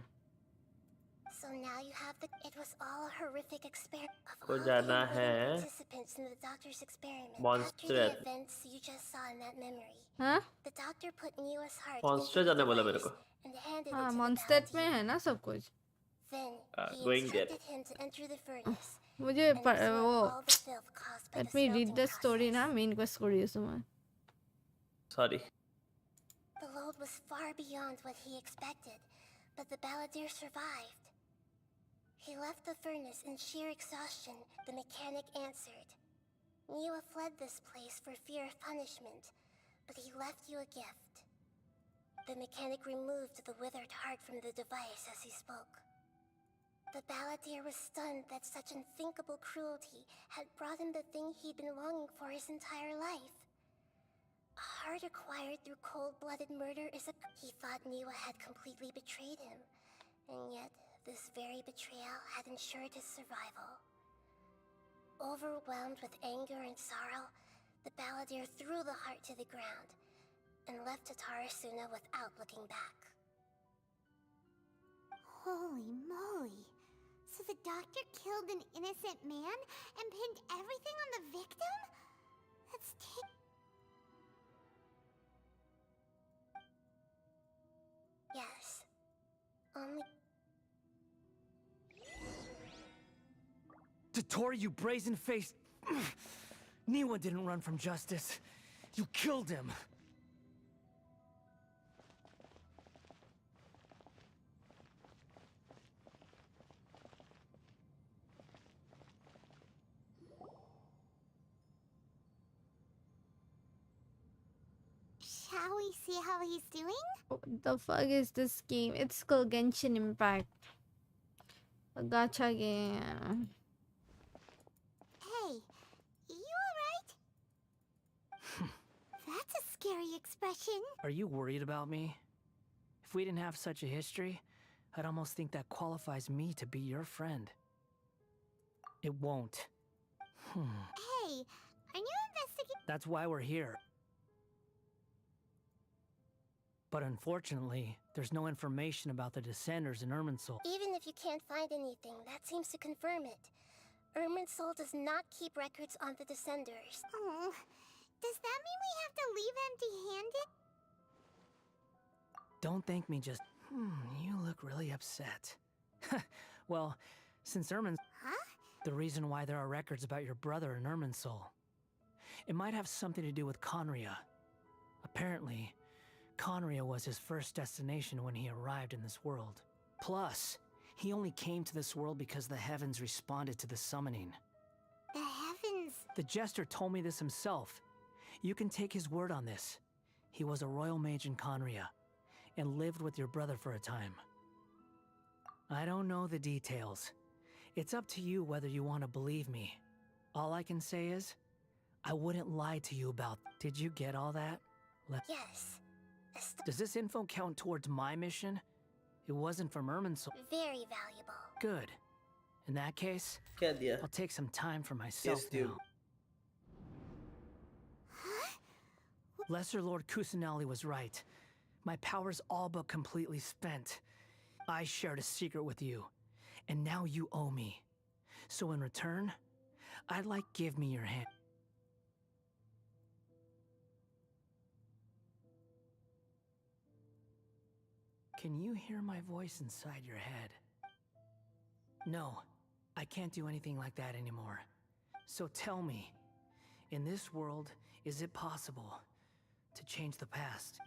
So now you have the... It was all a horrific experiment. Of को all the जाना unwilling है participants in the doctor's experiment, after Monster. the events you just saw in that memory, हाँ the doctor put Niwa's heart Monster into the जाने बोला मेरे device को and handed it हाँ to the मॉन्स्टेट में paladin. है ना सब कुछ Then he going there. instructed him to enter the furnace मुझे and absorb वो all the filth caused by let the me read smelting the story process. ना main quest কৰি আছো মই sorry The load was far beyond what he expected, but the balladeer survived. He left the furnace in sheer exhaustion, the mechanic answered. Niwa fled this place for fear of punishment, but he left you a gift. The mechanic removed the withered heart from the device as he spoke. The balladeer was stunned that such unthinkable cruelty had brought him the thing he'd been longing for his entire life. A heart acquired through cold-blooded murder is a... He thought Niwa had completely betrayed him, and yet this very betrayal had ensured his survival. Overwhelmed with anger and sorrow, the balladeer threw the heart to the ground and left Tatarasuna without looking back. Holy moly. So the doctor killed an innocent man and pinned everything on the victim? That's Yes. Only... Dottore, you brazen-faced... Niwa didn't run from justice. You killed him. Shall we see how he's doing? What the fuck is this game? It's called Genshin Impact. A gacha game. expression. Are you worried about me? If we didn't have such a history, I'd almost think that qualifies me to be your friend. It won't. Hey, are you investigating? That's why we're here. But unfortunately, there's no information about the Descenders in Irminsul. Even if you can't find anything, that seems to confirm it. Irminsul does not keep records on the Descenders. Oh, does that mean we have to leave empty-handed? Don't thank me, just... you look really upset. Well, since Huh? the reason why there are records about your brother in Irminsul. It might have something to do with Conria. Apparently, Conria was his first destination when he arrived in this world. Plus, he only came to this world because the heavens responded to the summoning. The heavens. The Jester told me this himself. You can take his word on this. He was a royal mage in Conria, and lived with your brother for a time. I don't know the details. It's up to you whether you want to believe me. All I can say is, I wouldn't lie to you about... Did you get all that? Yes. Does this info count towards my mission? It wasn't from Irminsul. Very valuable. Good. In that case, Kya diya? I'll take some time for myself Yes, dude. now. Lesser Lord Kusanali was right. My power's all but completely spent. I shared a secret with you, and now you owe me. So in return, I'd like give me your hand. Can you hear my voice inside your head? No, I can't do anything like that anymore. So tell me, in this world, is it possible to change the past?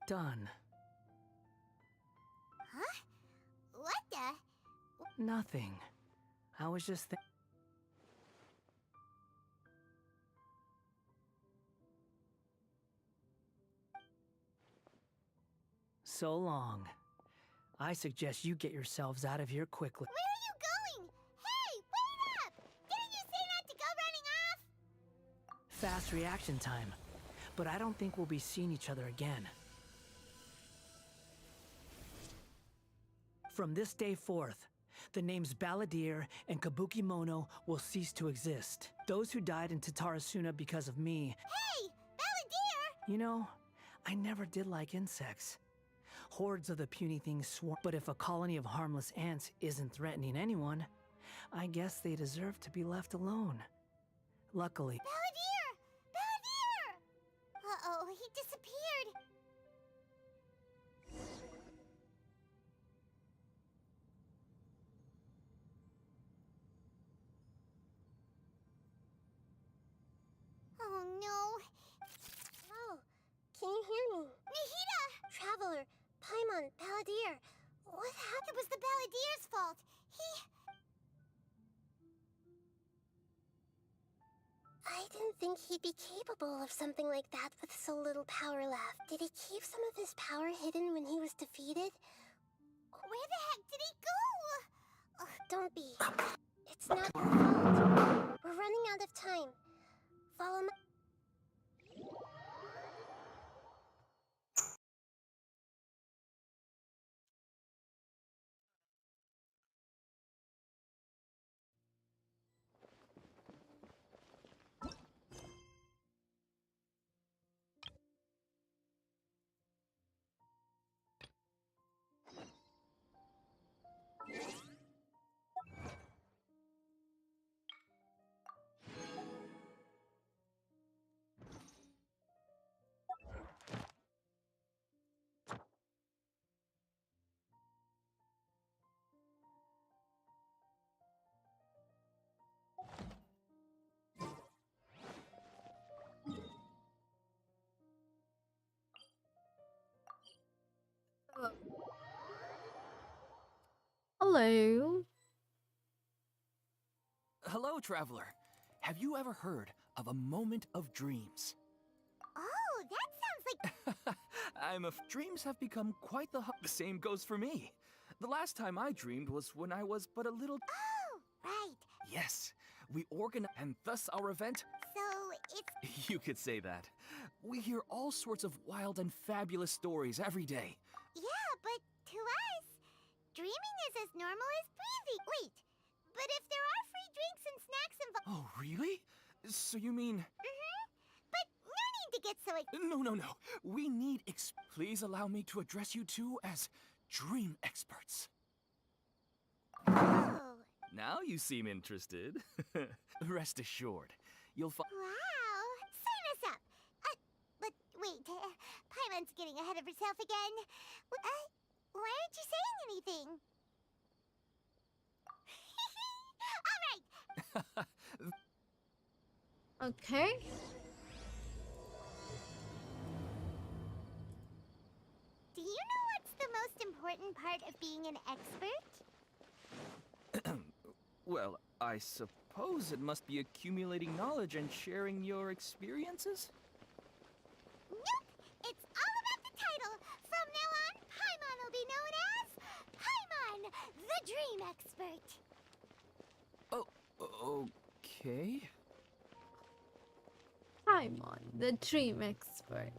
Done. Huh? What the? Nothing. I was just So long. I suggest you get yourselves out of here quickly. Where are you going? Hey, wait up! Didn't you say not to go running off? Fast reaction time. But I don't think we'll be seeing each other again. From this day forth, the names Balladeer and Kabuki Mono will cease to exist. Those who died in Tatarasuna because of me... Hey, Balladeer! You know, I never did like insects. Hordes of the puny things swarm, but if a colony of harmless ants isn't threatening anyone, I guess they deserve to be left alone. Luckily... Balladeer! Balladeer! Uh-oh, he disappeared. Oh no. Oh, can you hear me? Nahida! Traveler, Paimon, Balladeer, what happened? It was the Balladeer's fault. I didn't think he'd be capable of something like that with so little power left. Did he keep some of his power hidden when he was defeated? Where the heck did he go? Don't be. It's not your fault. We're running out of time. Follow my... Hello. Hello, traveler. Have you ever heard of a moment of dreams? Oh, that sounds like... Dreams have become quite the same goes for me. The last time I dreamed was when I was but a little... Oh, right. Yes, We organize, and thus our event. So it's... You could say that. We hear all sorts of wild and fabulous stories every day. Yeah, but to us, dreaming is as normal as breathing. Wait, but if there are free drinks and snacks involved... Oh, really? So you mean... But no need to get so... No. We need Please allow me to address you two as dream experts. Oh. Now you seem interested. Rest assured, you'll find... Wow, sign us up. But wait, Paimon's getting ahead of herself again. Why aren't you saying anything? All right. Okay. Do you know what's the most important part of being an expert? Well, I suppose it must be accumulating knowledge and sharing your experiences? Nope! It's all about the title. From now on, Paimon will be known as Paimon, the Dream Expert. Oh, okay. Paimon, the dream expert.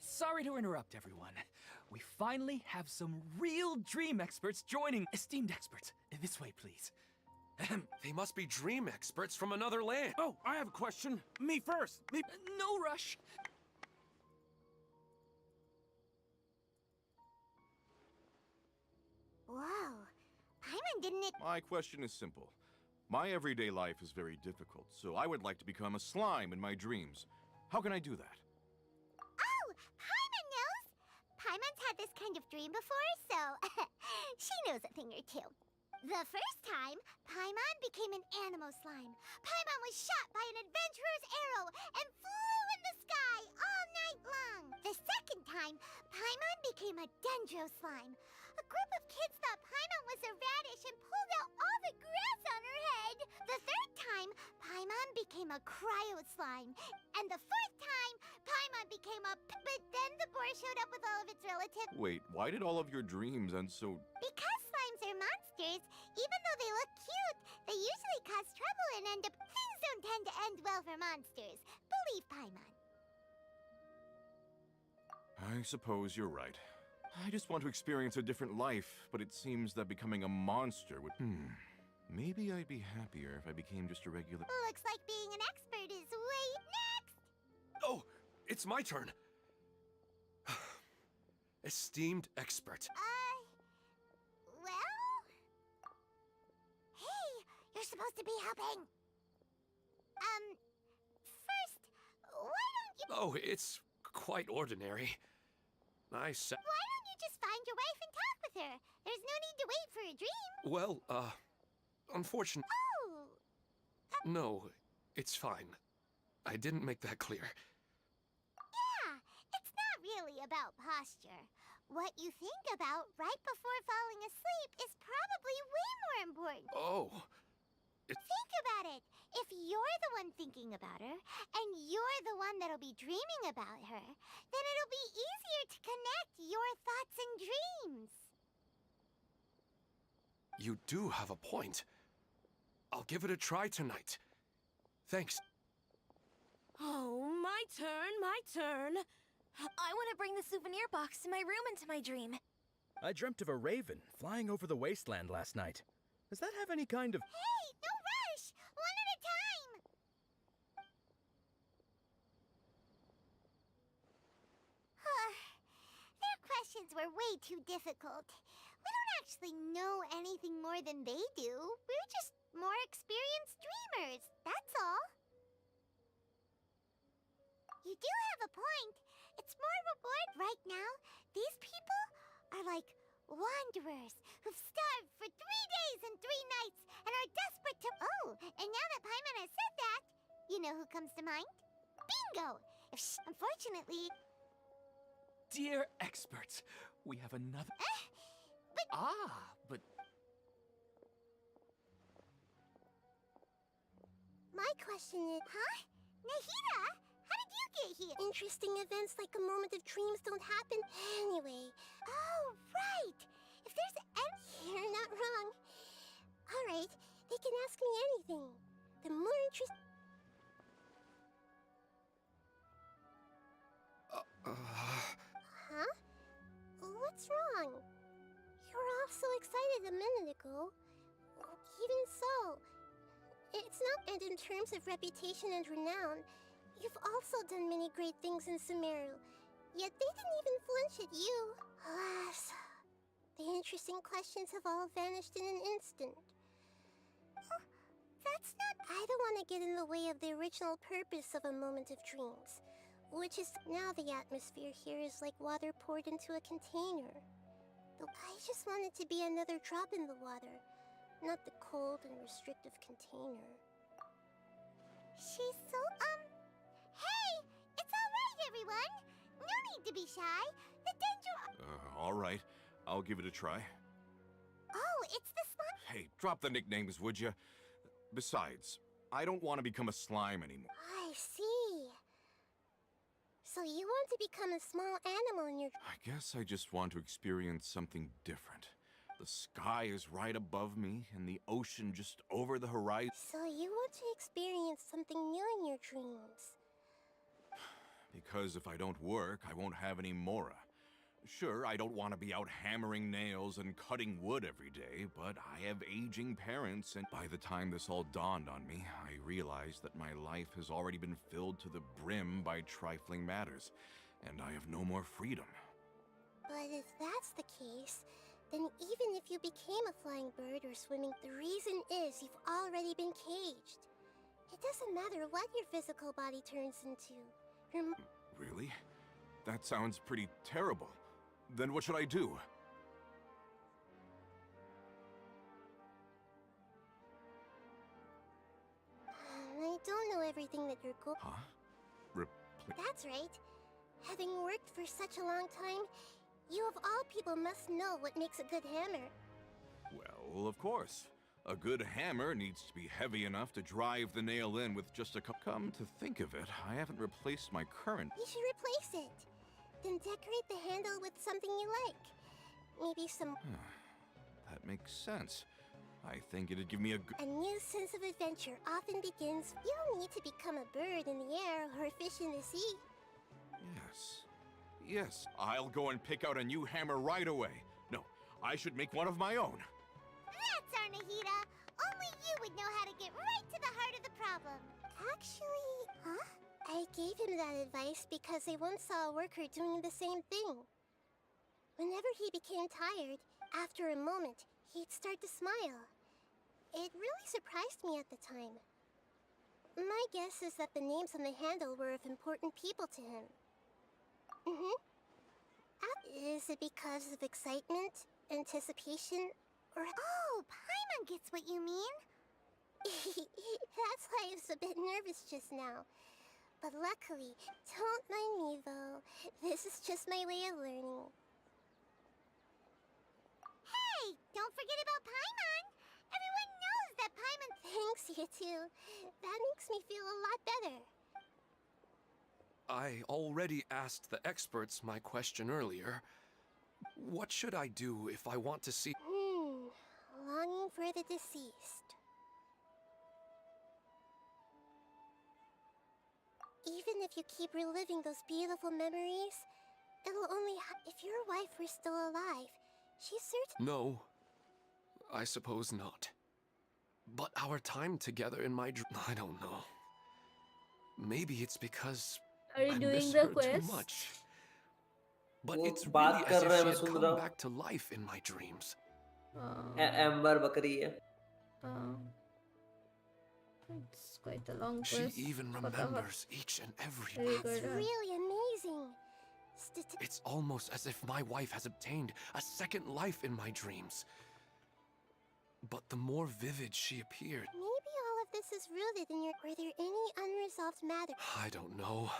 Sorry to interrupt, everyone. We finally have some real dream experts joining. Esteemed experts, this way, please. They must be dream experts from another land. Oh, I have a question. Me first. No rush. Whoa. Paimon didn't... My question is simple. My everyday life is very difficult, so I would like to become a slime in my dreams. How can I do that? Oh, Paimon knows! Paimon's had this kind of dream before, so she knows a thing or two. The first time, Paimon became an animal slime. Paimon was shot by an adventurer's arrow and flew in the sky all night long. The second time, Paimon became a dendro slime. A group of kids thought Paimon was a radish and pulled out all the grass on her head. The third time, Paimon became a cryo slime. And the fourth time, Paimon became a... But then the boar showed up with all of its relatives. Wait, why did all of your dreams end so... Because slimes are monsters, even though they look cute, they usually cause trouble and end up... Things don't tend to end well for monsters. Believe Paimon. I suppose you're right. I just want to experience a different life, but it seems that becoming a monster would... Maybe I'd be happier if I became just a regular... Looks like being an expert is way next! Oh, it's my turn. Esteemed expert. Well... Hey, you're supposed to be helping. First, why don't you... Oh, it's quite ordinary. Why don't you just find your wife and talk with her? There's no need to wait for a dream. Well, unfortunately... Oh! No, it's fine. I didn't make that clear. Yeah, it's not really about posture. What you think about right before falling asleep is probably way more important. Oh. Think about it. If you're the one thinking about her, and you're the one that'll be dreaming about her, then it'll be easier to connect your thoughts and dreams. You do have a point. I'll give it a try tonight. Thanks. Oh, my turn. I want to bring the souvenir box to my room into my dream. I dreamt of a raven flying over the wasteland last night. Does that have any kind of... Hey, no rush! One at a time! Their questions were way too difficult. We don't actually know anything more than they do. We're just more experienced dreamers, that's all. You do have a point. It's more reward right now. These people are like wanderers who've starved for 3 days and 3 nights and are desperate to... Oh, and now that Paimon has said that, you know who comes to mind? Bingo! Unfortunately... Dear experts, we have another... but... My question is... Huh? Nahida? How did you get here? Interesting events like a moment of dreams don't happen anyway. Oh, right! so excited a minute ago. Even so, it's not. And in terms of reputation and renown, you've also done many great things in Sumeru. Yet they didn't even flinch at you. Alas, the interesting questions have all vanished in an instant. That's not. I don't want to get in the way of the original purpose of a moment of dreams, which is now the atmosphere here is like water poured into a container. Though I just want it to be another drop in the water, not the cold and restrictive container. She's so, hey! It's alright, everyone! No need to be shy. The danger... All right. I'll give it a try. Oh, it's the slime... Hey, drop the nicknames, would you? Besides, I don't want to become a slime anymore. I see. So you want to become a small animal in your... I guess I just want to experience something different. The sky is right above me, and the ocean just over the horizon. So you want to experience something new in your dreams. Because if I don't work, I won't have any Mora. Sure, I don't want to be out hammering nails and cutting wood every day, but I have aging parents, and by the time this all dawned on me, I realized that my life has already been filled to the brim by trifling matters, and I have no more freedom. But if that's the case, then even if you became a flying bird or swimming, the reason is you've already been caged. It doesn't matter what your physical body turns into. Really? That sounds pretty terrible. Then what should I do? I don't know everything that you're going... Huh? That's right. Having worked for such a long time, you of all people must know what makes a good hammer. Well, of course. A good hammer needs to be heavy enough to drive the nail in with just a Come to think of it, I haven't replaced my current... You should replace it. Then decorate the handle with something you like. Maybe some... That makes sense. I think it'd give me A new sense of adventure often begins... You don't need to become a bird in the air or a fish in the sea. Yes, I'll go and pick out a new hammer right away. No, I should make one of my own. That's Arnahita! Only you would know how to get right to the heart of the problem. Actually, I gave him that advice because I once saw a worker doing the same thing. Whenever he became tired, after a moment, he'd start to smile. It really surprised me at the time. My guess is that the names on the handle were of important people to him. Is it because of excitement, anticipation, or... Oh, Paimon gets what you mean. That's why I was a bit nervous just now. But luckily, don't mind me though. This is just my way of learning. Hey, don't forget about Paimon. Everyone knows that Paimon... Thanks, you two. That makes me feel a lot better. I already asked the experts my question earlier. What should I do if I want to see... Longing for the deceased. Even if you keep reliving those beautiful memories, it'll only if your wife were still alive, she's certain... No, I suppose not. But our time together in my I don't know. Maybe it's because Are you I doing miss the her quest? too much. But वो it's बात really कर as रहा है if she had Vasundhara. come back to life in my dreams. Amber बकरी है। It's quite a long She quest. even remembers each and every Very detail. good. really amazing. It's almost as if my wife has obtained a second life in my dreams. But the more vivid she appeared... Maybe all of this is rooted in your... Were there any unresolved matters? I don't know.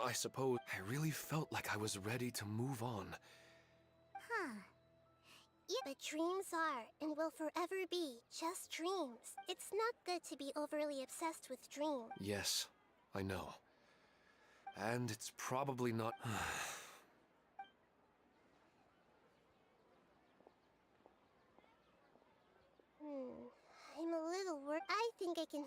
I suppose I really felt like I was ready to move on. But dreams are, and will forever be, just dreams. It's not good to be overly obsessed with dreams. Yes, I know. And it's probably not... I'm a little worried. I think I can...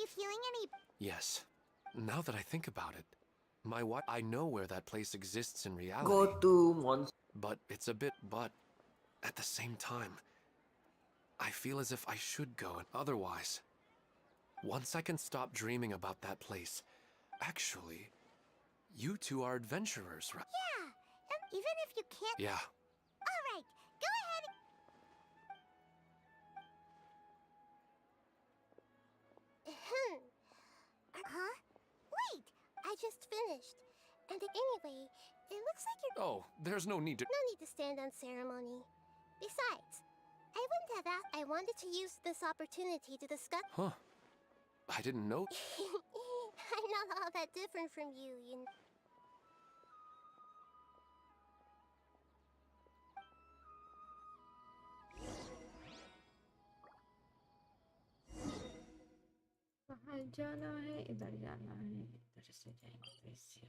you feeling any... Yes. Now that I think about it, I know where that place exists in reality. Go to Monster. But it's a bit... But at the same time, I feel as if I should go, and otherwise, once I can stop dreaming about that place, actually, you two are adventurers, right? Yeah, even if you can't... Yeah. Alright, go ahead. Huh? Wait, I just finished. And anyway, it looks like you're... Oh, there's no need to... No need to stand on ceremony. Besides, I wouldn't have asked. I wanted to use this opportunity to discuss... Huh. I didn't know... I'm not all that different from you, you know. बाहर जाना है, इधर जाना है, इधर से जाएंगे तो इससे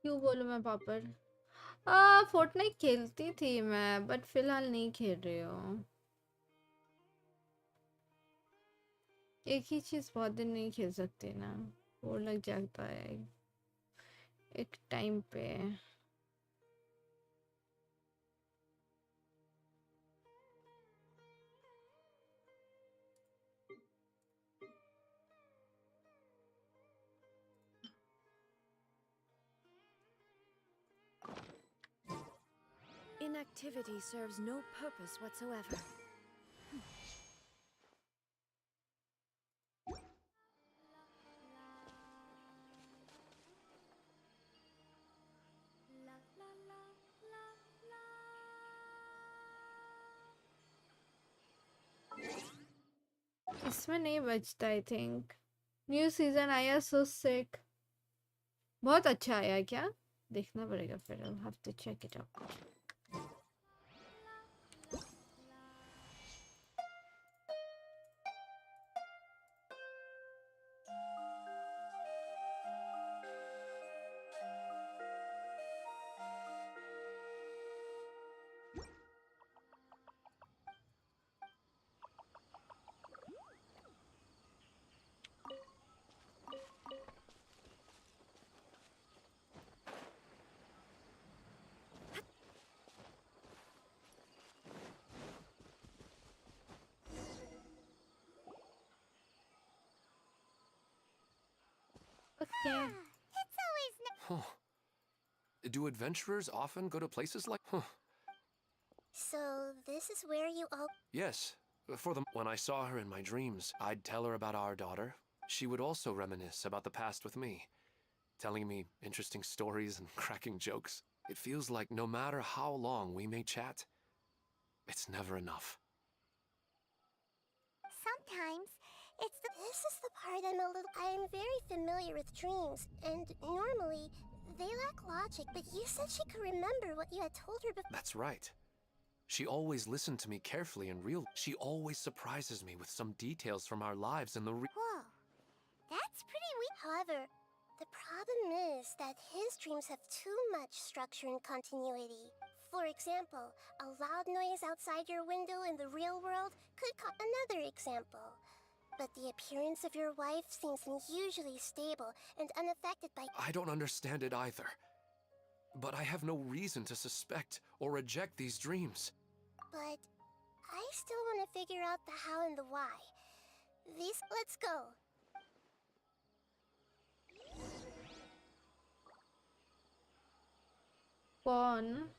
क्यों बोलूं मैं पापड़? फोर्टनाइट खेलती थी मैं, बट फिलहाल नहीं खेल रही हूँ। एक ही चीज बहुत दिन नहीं खेल सकती ना, वो लग जाता है एक टाइम पे। Inactivity serves no purpose whatsoever. इसमें नहीं बचता आई थिंक। न्यू सीजन आया, सो सिक। बहुत अच्छा आया क्या? देखना पड़ेगा फिर। I'll have to check it out. Okay. It's always... Huh. Do adventurers often go to places like... Huh. So, this is where you all... Yes. When I saw her in my dreams, I'd tell her about our daughter. She would also reminisce about the past with me, telling me interesting stories and cracking jokes. It feels like no matter how long we may chat, it's never enough. Sometimes, This is the part I am very familiar with dreams, and normally, they lack logic, but you said she could remember what you had told her before. That's right. She always listened to me carefully and she always surprises me with some details from our lives in the Whoa. That's pretty weird. However, the problem is that his dreams have too much structure and continuity. For example, a loud noise outside your window in the real world could cause another example. But the appearance of your wife seems unusually stable and unaffected by... I don't understand it either. But I have no reason to suspect or reject these dreams. But I still want to figure out the how and the why. Let's go. Fun.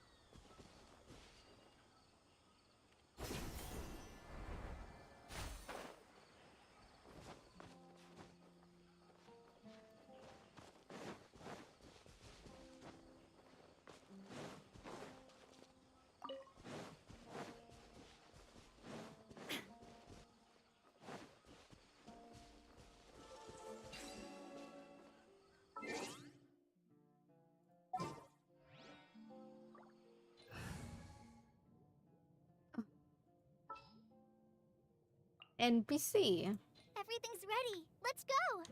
NPC. Everything's ready. Let's go.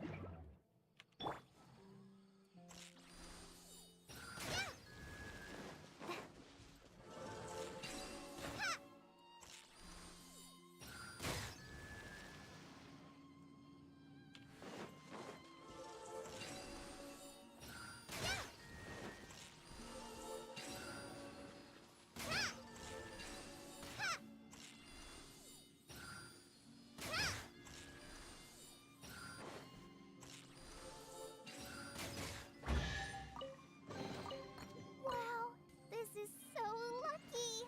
Wow, this is so lucky.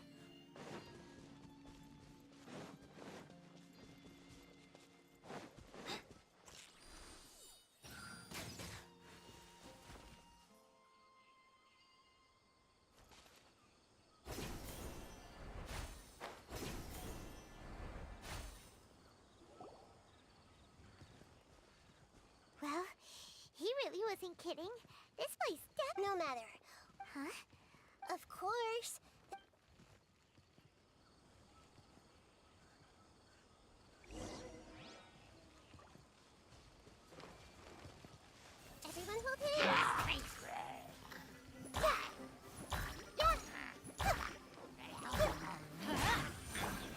Well, he really wasn't kidding. This place No matter. Huh? Of course. Everyone hold hands.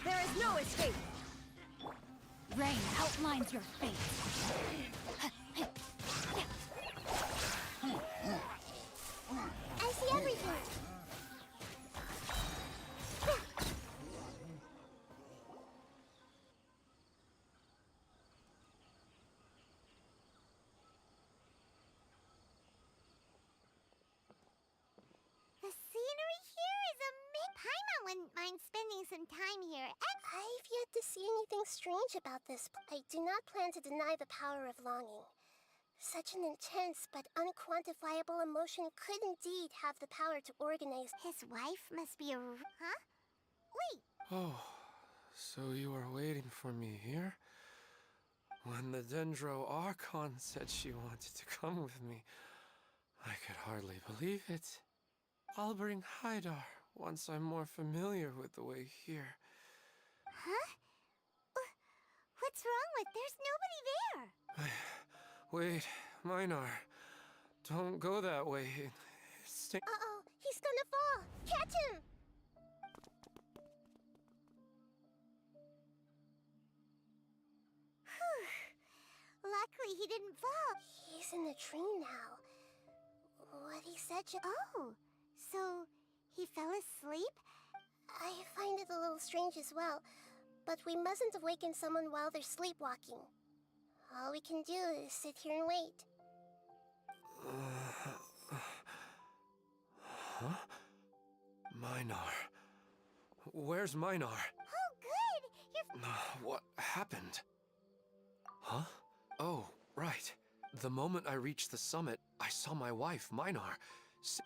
There is no escape! Rain outlines your fate. I see everything. The scenery here is amazing. Paimon wouldn't mind spending some time here. I've yet to see anything strange about this. I do not plan to deny the power of longing. Such an intense but unquantifiable emotion could indeed have the power to organize. His wife must be a... Huh? Wait, Oh, so you were waiting for me here? When the Dendro Archon said she wanted to come with me, I could hardly believe it. I'll bring Haidar once I'm more familiar with the way here. huh? What's wrong with... There's nobody there. Wait, Minar. Don't go that way. Uh-oh, he's gonna fall. Catch him! Luckily, he didn't fall. He's in a dream now. What he said just... Oh, so he fell asleep? I find it a little strange as well, but we mustn't awaken someone while they're sleepwalking. All we can do is sit here and wait. Huh? Minar. Where's Minar? Oh, good! You're... What happened? Huh? Oh, right. The moment I reached the summit, I saw my wife, Minar.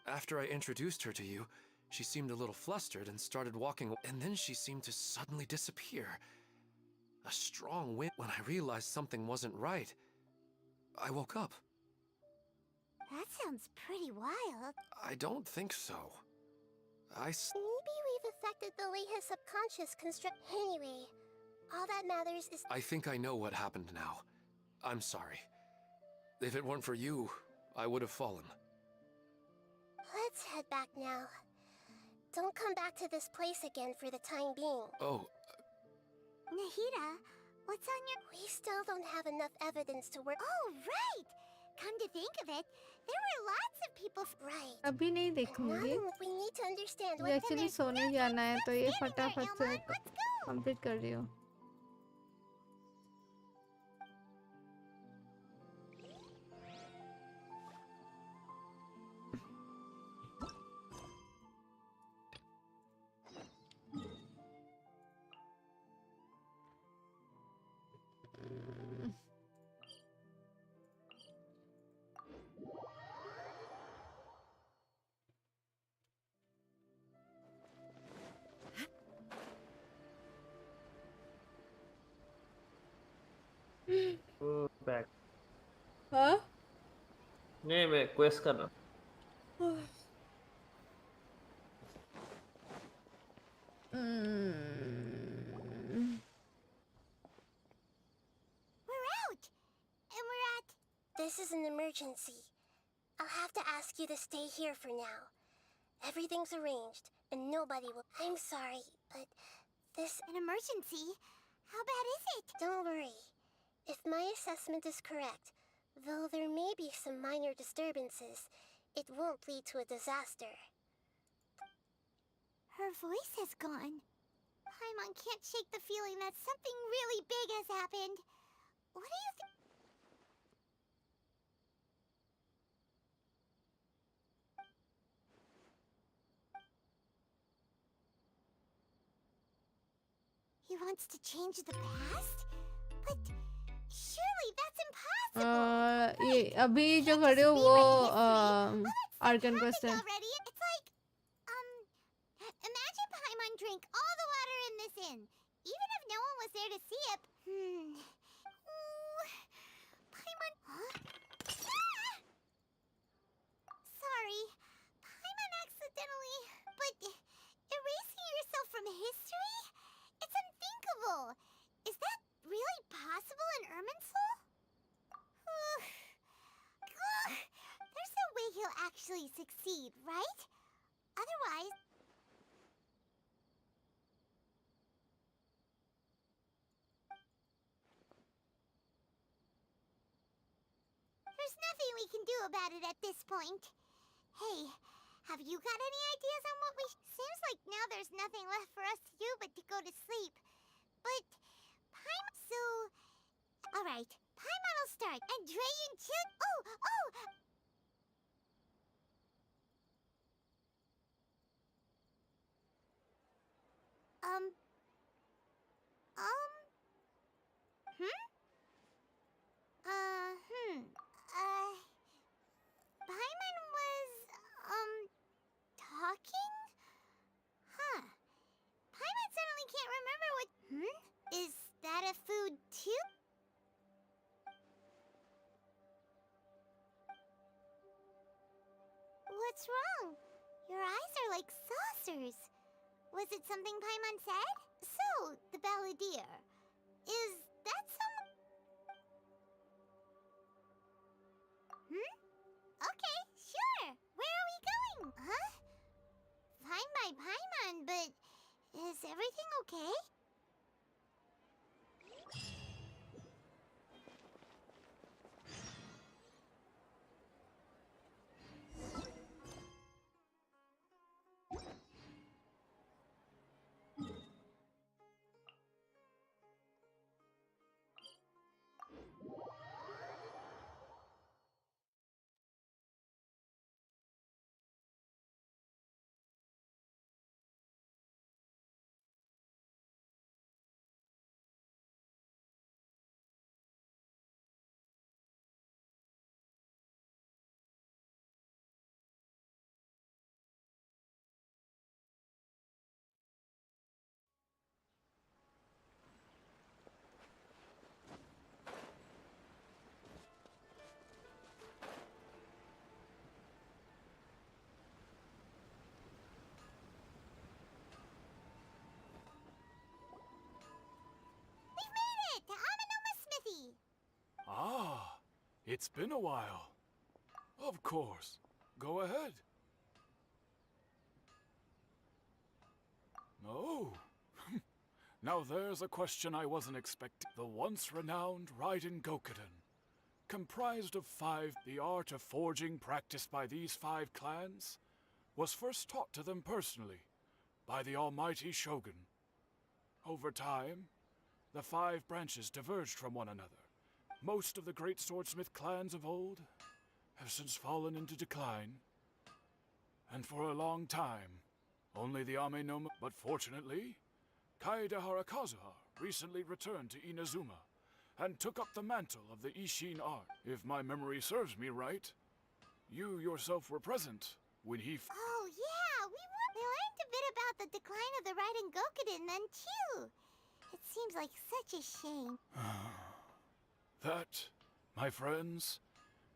After I introduced her to you, she seemed a little flustered and started walking, and then she seemed to suddenly disappear. A strong wind. When I realized something wasn't right, I woke up. That sounds pretty wild. I don't think so. Maybe we've affected the way his subconscious construct. Anyway, all that matters is... I think I know what happened now. I'm sorry. If it weren't for you, I would have fallen. Let's head back now. Don't come back to this place again for the time being. Oh. Nahida, what's on your... We still don't have enough evidence to work... Oh, right! Come to think of it, there were lots of people. Right. अभी नहीं Now देखूंगी. then, we need to understand मुझे what actually सोने जाना है तो ये फटाफट से Let's go. कंप्लीट कर रही हूँ. Back. हाँ? नहीं मैं quest कर रहा हूँ. We're out, and we're at. This is an emergency. I'll have to ask you to stay here for now. Everything's arranged, and nobody will. I'm sorry, but this. An emergency? How bad is it? Don't worry. If my assessment is correct, though there may be some minor disturbances, it won't lead to a disaster. Her voice has gone. Paimon can't shake the feeling that something really big has happened. What do you think? He wants to change the past? But surely that's impossible. ये अभी जो खड़े हो वो Arkan quest है. Already, it's like, imagine Paimon drank all the water in this inn, even if no one was there to see it. Ooh, Paimon. Huh? Ah! Sorry, Paimon accidentally. But erasing yourself from history? It's unthinkable. Is that really possible in Irminsul? There's no way he'll actually succeed, right? Otherwise... There's nothing we can do about it at this point. Hey, have you got any ideas on what we... Seems like now there's nothing left for us to do but to go to sleep. But... Paimon... So... Alright, Paimon will start, and Drayan too... Oh! Paimon was, talking? Huh. Paimon suddenly can't remember what... Is that a food, too? What's wrong? Your eyes are like saucers. Was it something Paimon said? So, the balladeer. Is that some... Okay, sure. Where are we going? Huh? Fine by Paimon, but... Is everything okay? Ah, it's been a while. Of course. Go ahead. Oh. Now there's a question I wasn't expecting. The once renowned Raiden Gokuden. comprised of 5. The art of forging practiced by these 5 clans was first taught to them personally by the almighty Shogun. Over time, the 5 branches diverged from one another. Most of the great swordsmith clans of old have since fallen into decline, and for a long time, only the Amenoma. But fortunately, Kaedehara Kazuha recently returned to Inazuma and took up the mantle of the Ishin art. If my memory serves me right, you yourself were present when he Oh, yeah, we learned a bit about the decline of the Raiden Gokuden then, too. It seems like such a shame. That, my friends,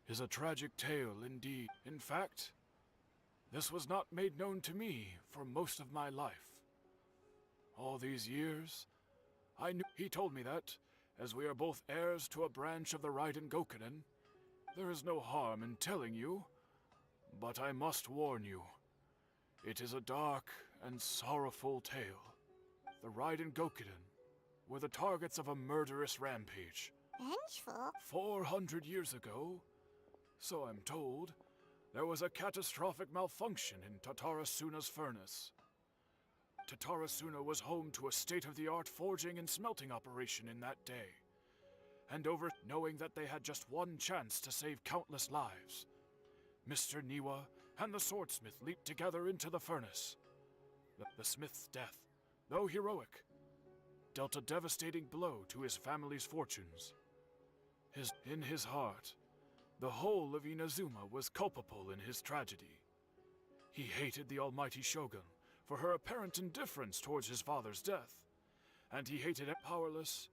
is a tragic tale indeed. In fact, this was not made known to me for most of my life. All these years, I knew. He told me that, as we are both heirs to a branch of the Raiden Gokuden, there is no harm in telling you, but I must warn you. It is a dark and sorrowful tale. The Raiden Gokuden were the targets of a murderous rampage. Vengeful? 400 years ago, so I'm told, there was a catastrophic malfunction in Tatarasuna's furnace. Tatarasuna was home to a state-of-the-art forging and smelting operation in that day. And knowing that they had just one chance to save countless lives, Mr. Niwa and the swordsmith leaped together into the furnace. The smith's death, though heroic, dealt a devastating blow to his family's fortunes. In his heart, the whole of Inazuma was culpable in his tragedy. He hated the almighty Shogun for her apparent indifference towards his father's death, and he hated it powerless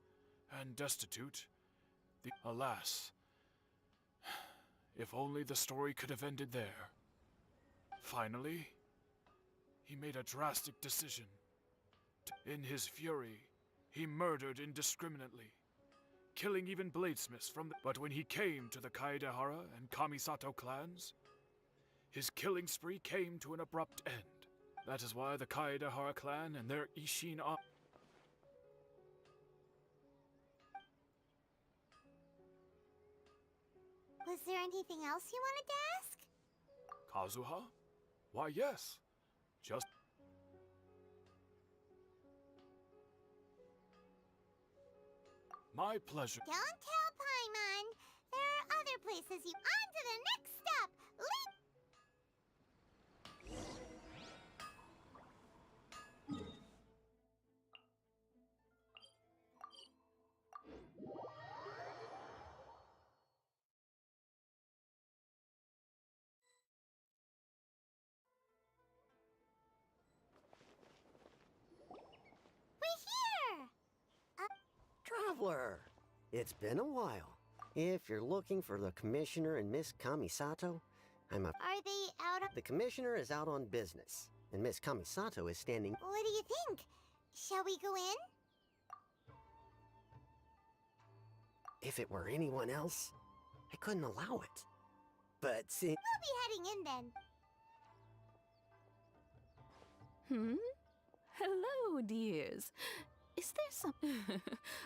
and destitute. Alas, if only the story could have ended there. Finally, he made a drastic decision. In his fury, he murdered indiscriminately, killing even bladesmiths But when he came to the Kaedehara and Kamisato clans, his killing spree came to an abrupt end. That is why the Kaedehara clan and their Ishin are... Was there anything else you wanted to ask? Kazuha? Why, yes. Just... My pleasure. Don't tell Paimon. There are other places you... On to the next step! Leap! We're here! Traveler! It's been a while. If you're looking for the Commissioner and Miss Kamisato, I'm a... Are they out of... The Commissioner is out on business, and Miss Kamisato is standing... What do you think? Shall we go in? If it were anyone else, I couldn't allow it. But see... We'll be heading in then. Hello, dears. Is there some...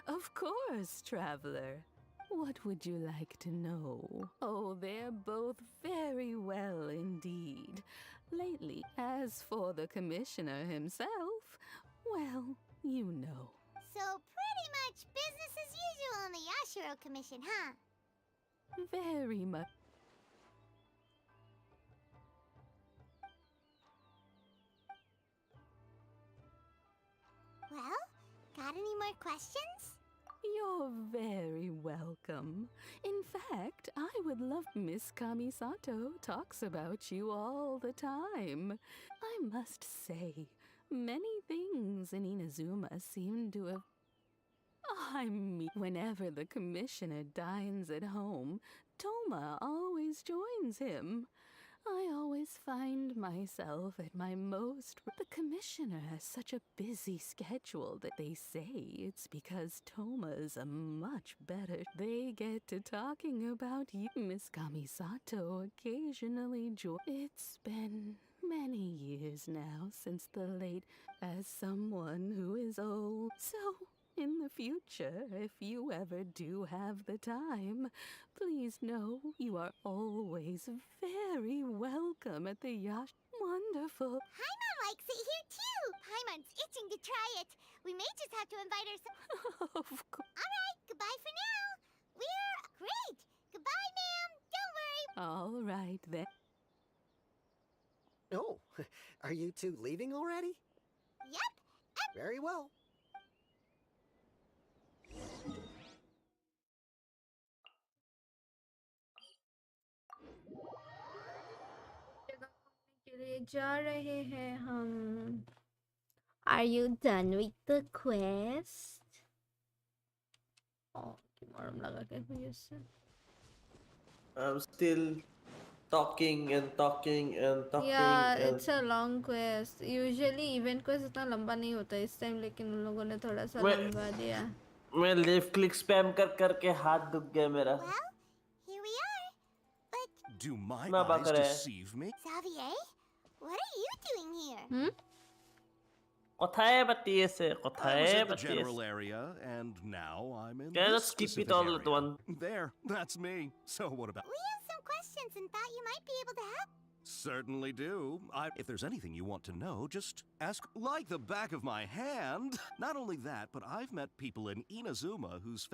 Of course, traveler. What would you like to know? Oh, they're both very well indeed. Lately, as for the commissioner himself, well, you know. So pretty much business as usual on the Yashiro Commission, huh? Very much. Well, got any more questions? You're very welcome. In fact, I would love... Miss Kamisato talks about you all the time. I must say, many things in Inazuma seem to have... I mean, whenever the commissioner dines at home, Toma always joins him. I always find myself at my most... The commissioner has such a busy schedule that they say it's because Toma's a much better... They get to talking about you. Miss Kamisato occasionally It's been many years now since the late... As someone who is old... So, In the future, if you ever do have the time, please know you are always very welcome at the yacht. Wonderful. Paimon likes it here too. Paimon's itching to try it. We may just have to invite her some. Of course. All right, goodbye for now. We're great. Goodbye, ma'am. Don't worry. All right then. Oh, are you two leaving already? Yep. Very well. के लिए जा रहे हैं हम. Are you done with the quest? Oh, की मरम लगा के हुई इससे. I'm still talking and talking and talking. Yeah, and it's a long quest. Usually event quest इतना लंबा नहीं होता इस टाइम, लेकिन उन लोगों ने थोड़ा सा मैं- लंबा दिया. मैं लेफ्ट क्लिक स्पैम कर करके हाथ दुख गया मेरा. Here we are. Do my ना eyes बाकर है. deceive me? Xavier, what are you doing here? কোথায় বাতিয়েছে I was কোথায় in the বাতিয়েছে. general area, and now I'm in Can I this skip it specific all at area. once? There, that's me. So what about? We have some questions and thought you might be able to help. Certainly do. If there's anything you want to know, just ask. Like the back of my hand. Not only that, but I've met people in Inazuma whose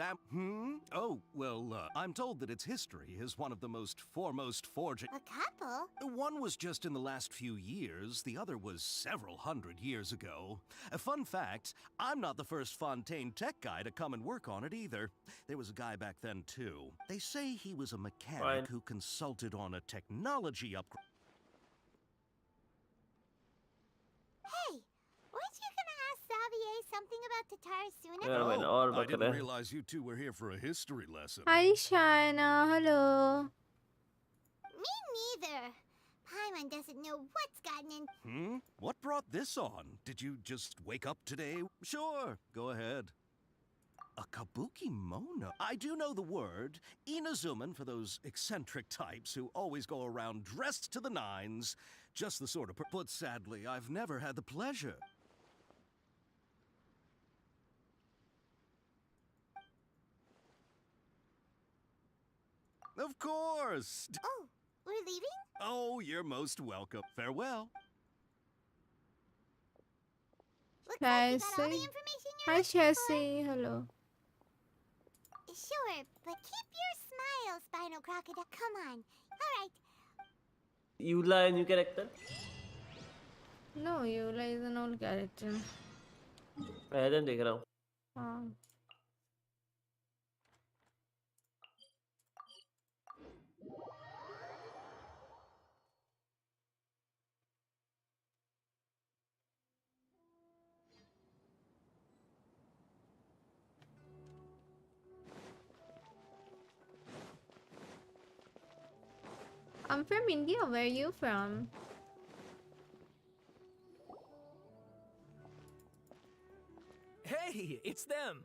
Oh, well, I'm told that its history is one of the most foremost forging. A couple? One was just in the last few years. The other was several hundred years ago. A fun fact, I'm not the first Fontaine tech guy to come and work on it either. There was a guy back then, too. They say he was a mechanic Fine. who consulted on a technology upgrade. Hey, weren't you gonna ask Xavier something about Tatara Suna? Yeah, wait, और I Baqar didn't है. realize you two were here for a history lesson. Hi Shaina, hello. Me neither. Paimon doesn't know what's gotten in. What brought this on? Did you just wake up today? Sure, go ahead. A kabuki mono. I do know the word. Inazuman for those eccentric types who always go around dressed to the nines. Just the sort of but sadly, I've never had the pleasure. Of course. Oh, we're leaving? Oh, you're most welcome. Farewell. Looks like you got all the Chelsea. information you're Hi looking for. Chelsea, hello. Sure, but keep your smile, Spinal Crocodile. Come on. All right. Yula a new character. No, Yula is an old character. पहले देख रहा हूँ. हाँ. I'm from India. Where are you from? Hey, it's them.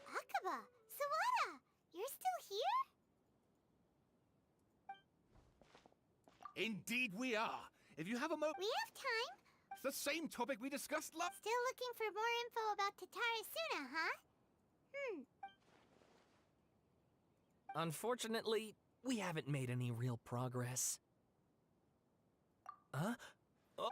Akaba, Sawada, you're still here? Indeed we are. If you have a We have time. It's the same topic we discussed last. Still looking for more info about Tatara Suna, huh? Unfortunately, we haven't made any real progress. Huh? Oh.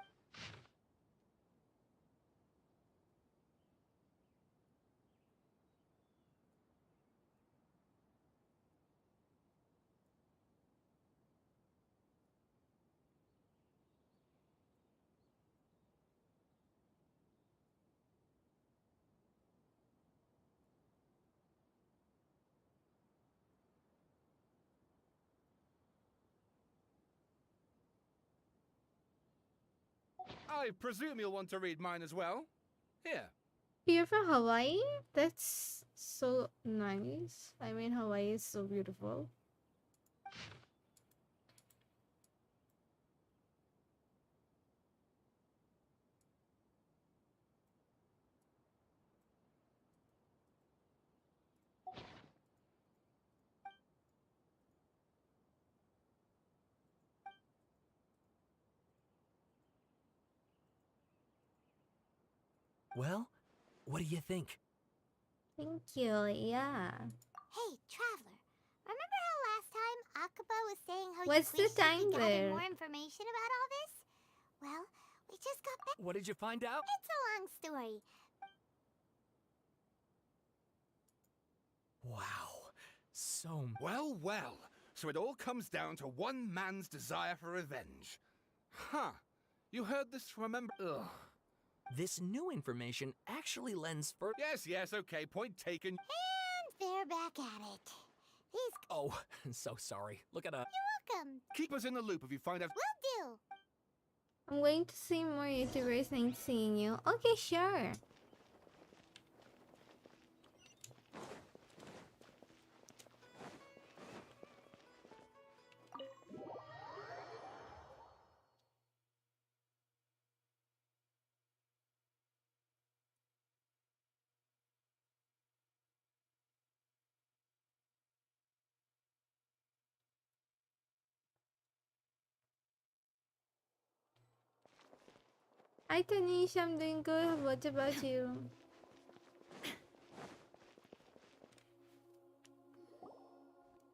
I presume you'll want to read mine as well. Here. You're from Hawaii? That's so nice. I mean, Hawaii is so beautiful. Well, what do you think? Thank you, yeah. Hey, Traveler. Remember how last time Akaba was saying how What's you the wished you time could gather there? more information about all this? Well, we just got back. What did you find out? It's a long story. Wow. So Well, well. So it all comes down to one man's desire for revenge. Huh. You heard this from a member. Ugh. This new information actually lends for. Yes, okay. Point taken. And they're back at it. These. Oh, so sorry. Look at You're welcome. Keep us in the loop if you find out. Will do. I'm going to see more YouTubers. Nice seeing you. Okay, sure. Hi Tanish, I'm doing good. What about you?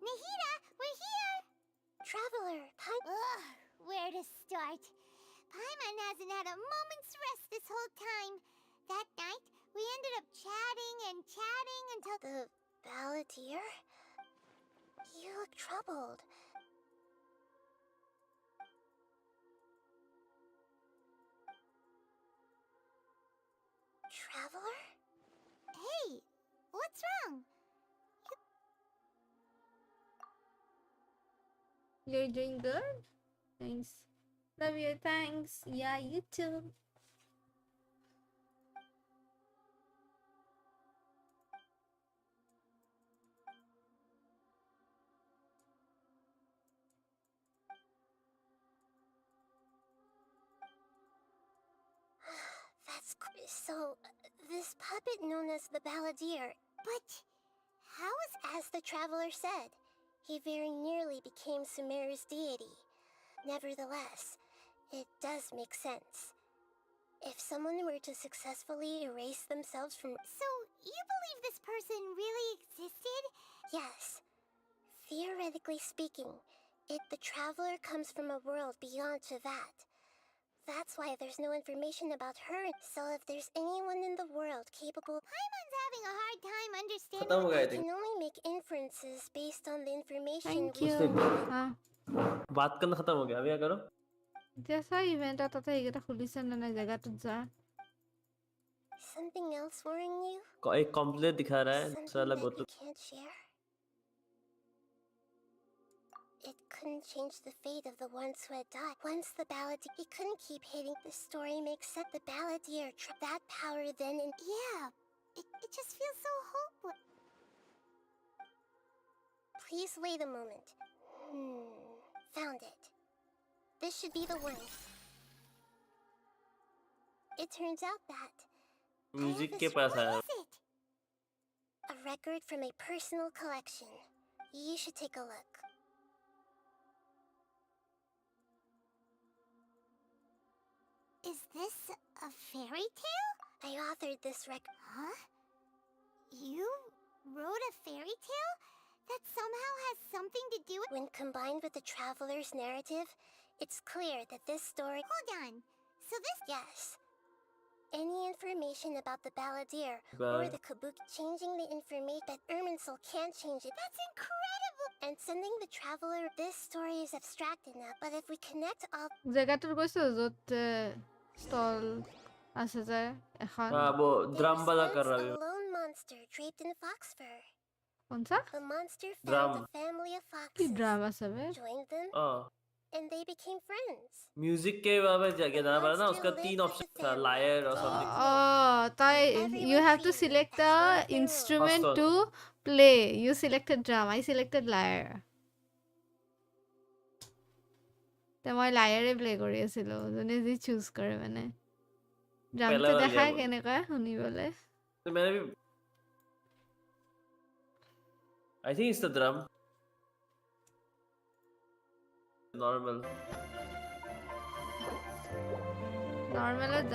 Nahida, we're here. Traveler, Ugh, where to start? Paimon hasn't had a moment's rest this whole time. That night, we ended up chatting and chatting until the balladeer? You look troubled. Traveler? Hey, what's wrong? You're doing good? Thanks. Love you, thanks. Yeah, you too. So, this puppet known as the balladeer. But how is... As the traveler said, he very nearly became Sumeru's deity. Nevertheless, it does make sense. If someone were to successfully erase themselves from... So, you believe this person really existed? Yes. Theoretically speaking, the traveler comes from a world beyond to that. That's why there's no information about her. So if there's anyone in the world capable... Paimon's having a hard time understanding... खत्म हो गया I I think. can only make inferences based on the information Thank we... you. हाँ. बात करना खत्म हो गया अभी क्या करो जैसा इवेंट आता था एक खुली से नया जगह तो जा. Something else worrying you? एक कॉम्प्लेट दिखा रहा है Something साला that गोतु we can't share? It couldn't change the fate of the ones who had died. Once the balladeer... He couldn't keep hitting. The story makes sense. The balladeer that power then in... Yeah, it just feels so hopeless. Please wait a moment. Found it. This should be the one. It turns out that... music के पास आया What is it? A record from a personal collection. You should take a look. Is this a fairy tale? I authored this record. Huh? You wrote a fairy tale? That somehow has something to do with... When combined with the traveler's narrative, it's clear that this story... Hold on. So this... Yes. Any information about the balladeer Well- or the kabuki, changing the information, but Irminsul can't change it. That's incredible! And sending the traveler... This story is abstract enough, but if we connect all... জেগাটোৰ গৈছো য'ত stall আছে যে এখন. हाँ वो drum बजा कर Once रहा a है lone monster draped in fox fur. কোনসা? The monster Drum. found a family of কি foxes, ড্রাম আছে বে? joined them, हाँ and they became friends. Music के बारे में जगह जाना पड़ा ना उसका 3 ऑप्शन था लायर और समथिंग তাই you have to select the instrument to play. You selected drum. I selected lyre. তো মই লায়াৰে প্লে কৰি আছিলো যোনে যি চুজ কৰে মানে ড্ৰামটো পেলাব দেখা লাগিব। কেনেকুৱা শুনিবলে तो मैंने भी I think it's the drum normal নৰ্মেলত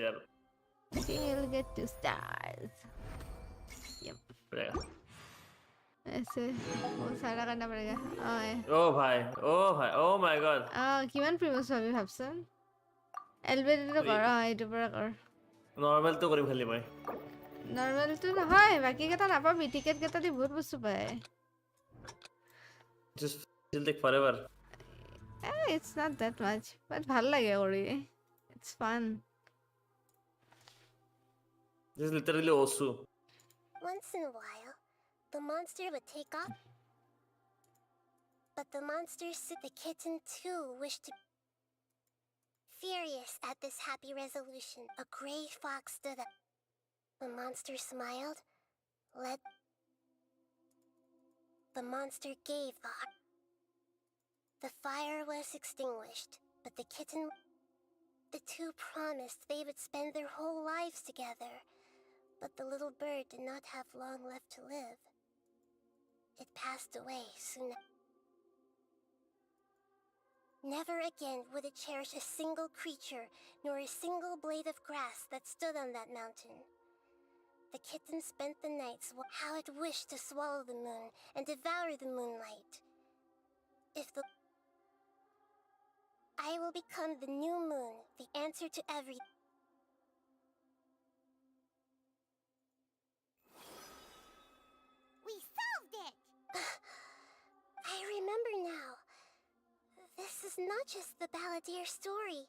Yeah. I think you'll get 2 stars. Yep. Yeah. ऐसे वो सारा करना पड़ेगा Oh bhai, oh my god. কিমান প্ৰিমিয়াছ ভাবি ভাবচোন এলবেটো কৰ এইটো পৰা কৰ নৰ্মেল তো কৰিম খালি মই নৰ্মেলটো নহয় বাকি কেইটা নাপাবি টিকেট কেইটা দি বহুত বস্তু পায় just will take forever it's not that much but ভাল লাগে কৰি it's fun this is literally osu Once in a while, the monster would take off. But the monster said the kitten too wished to. Furious at this happy resolution, a gray fox stood up. The monster smiled, led. The monster gave the heart. The fire was extinguished, but the kitten. The two promised they would spend their whole lives together. But the little bird did not have long left to live. It passed away soon. Never again would it cherish a single creature, nor a single blade of grass that stood on that mountain. The kitten spent the nights how it wished to swallow the moon and devour the moonlight. If the I will become the new moon, the answer to every. We solved it! I remember now. This is not just the balladeer story.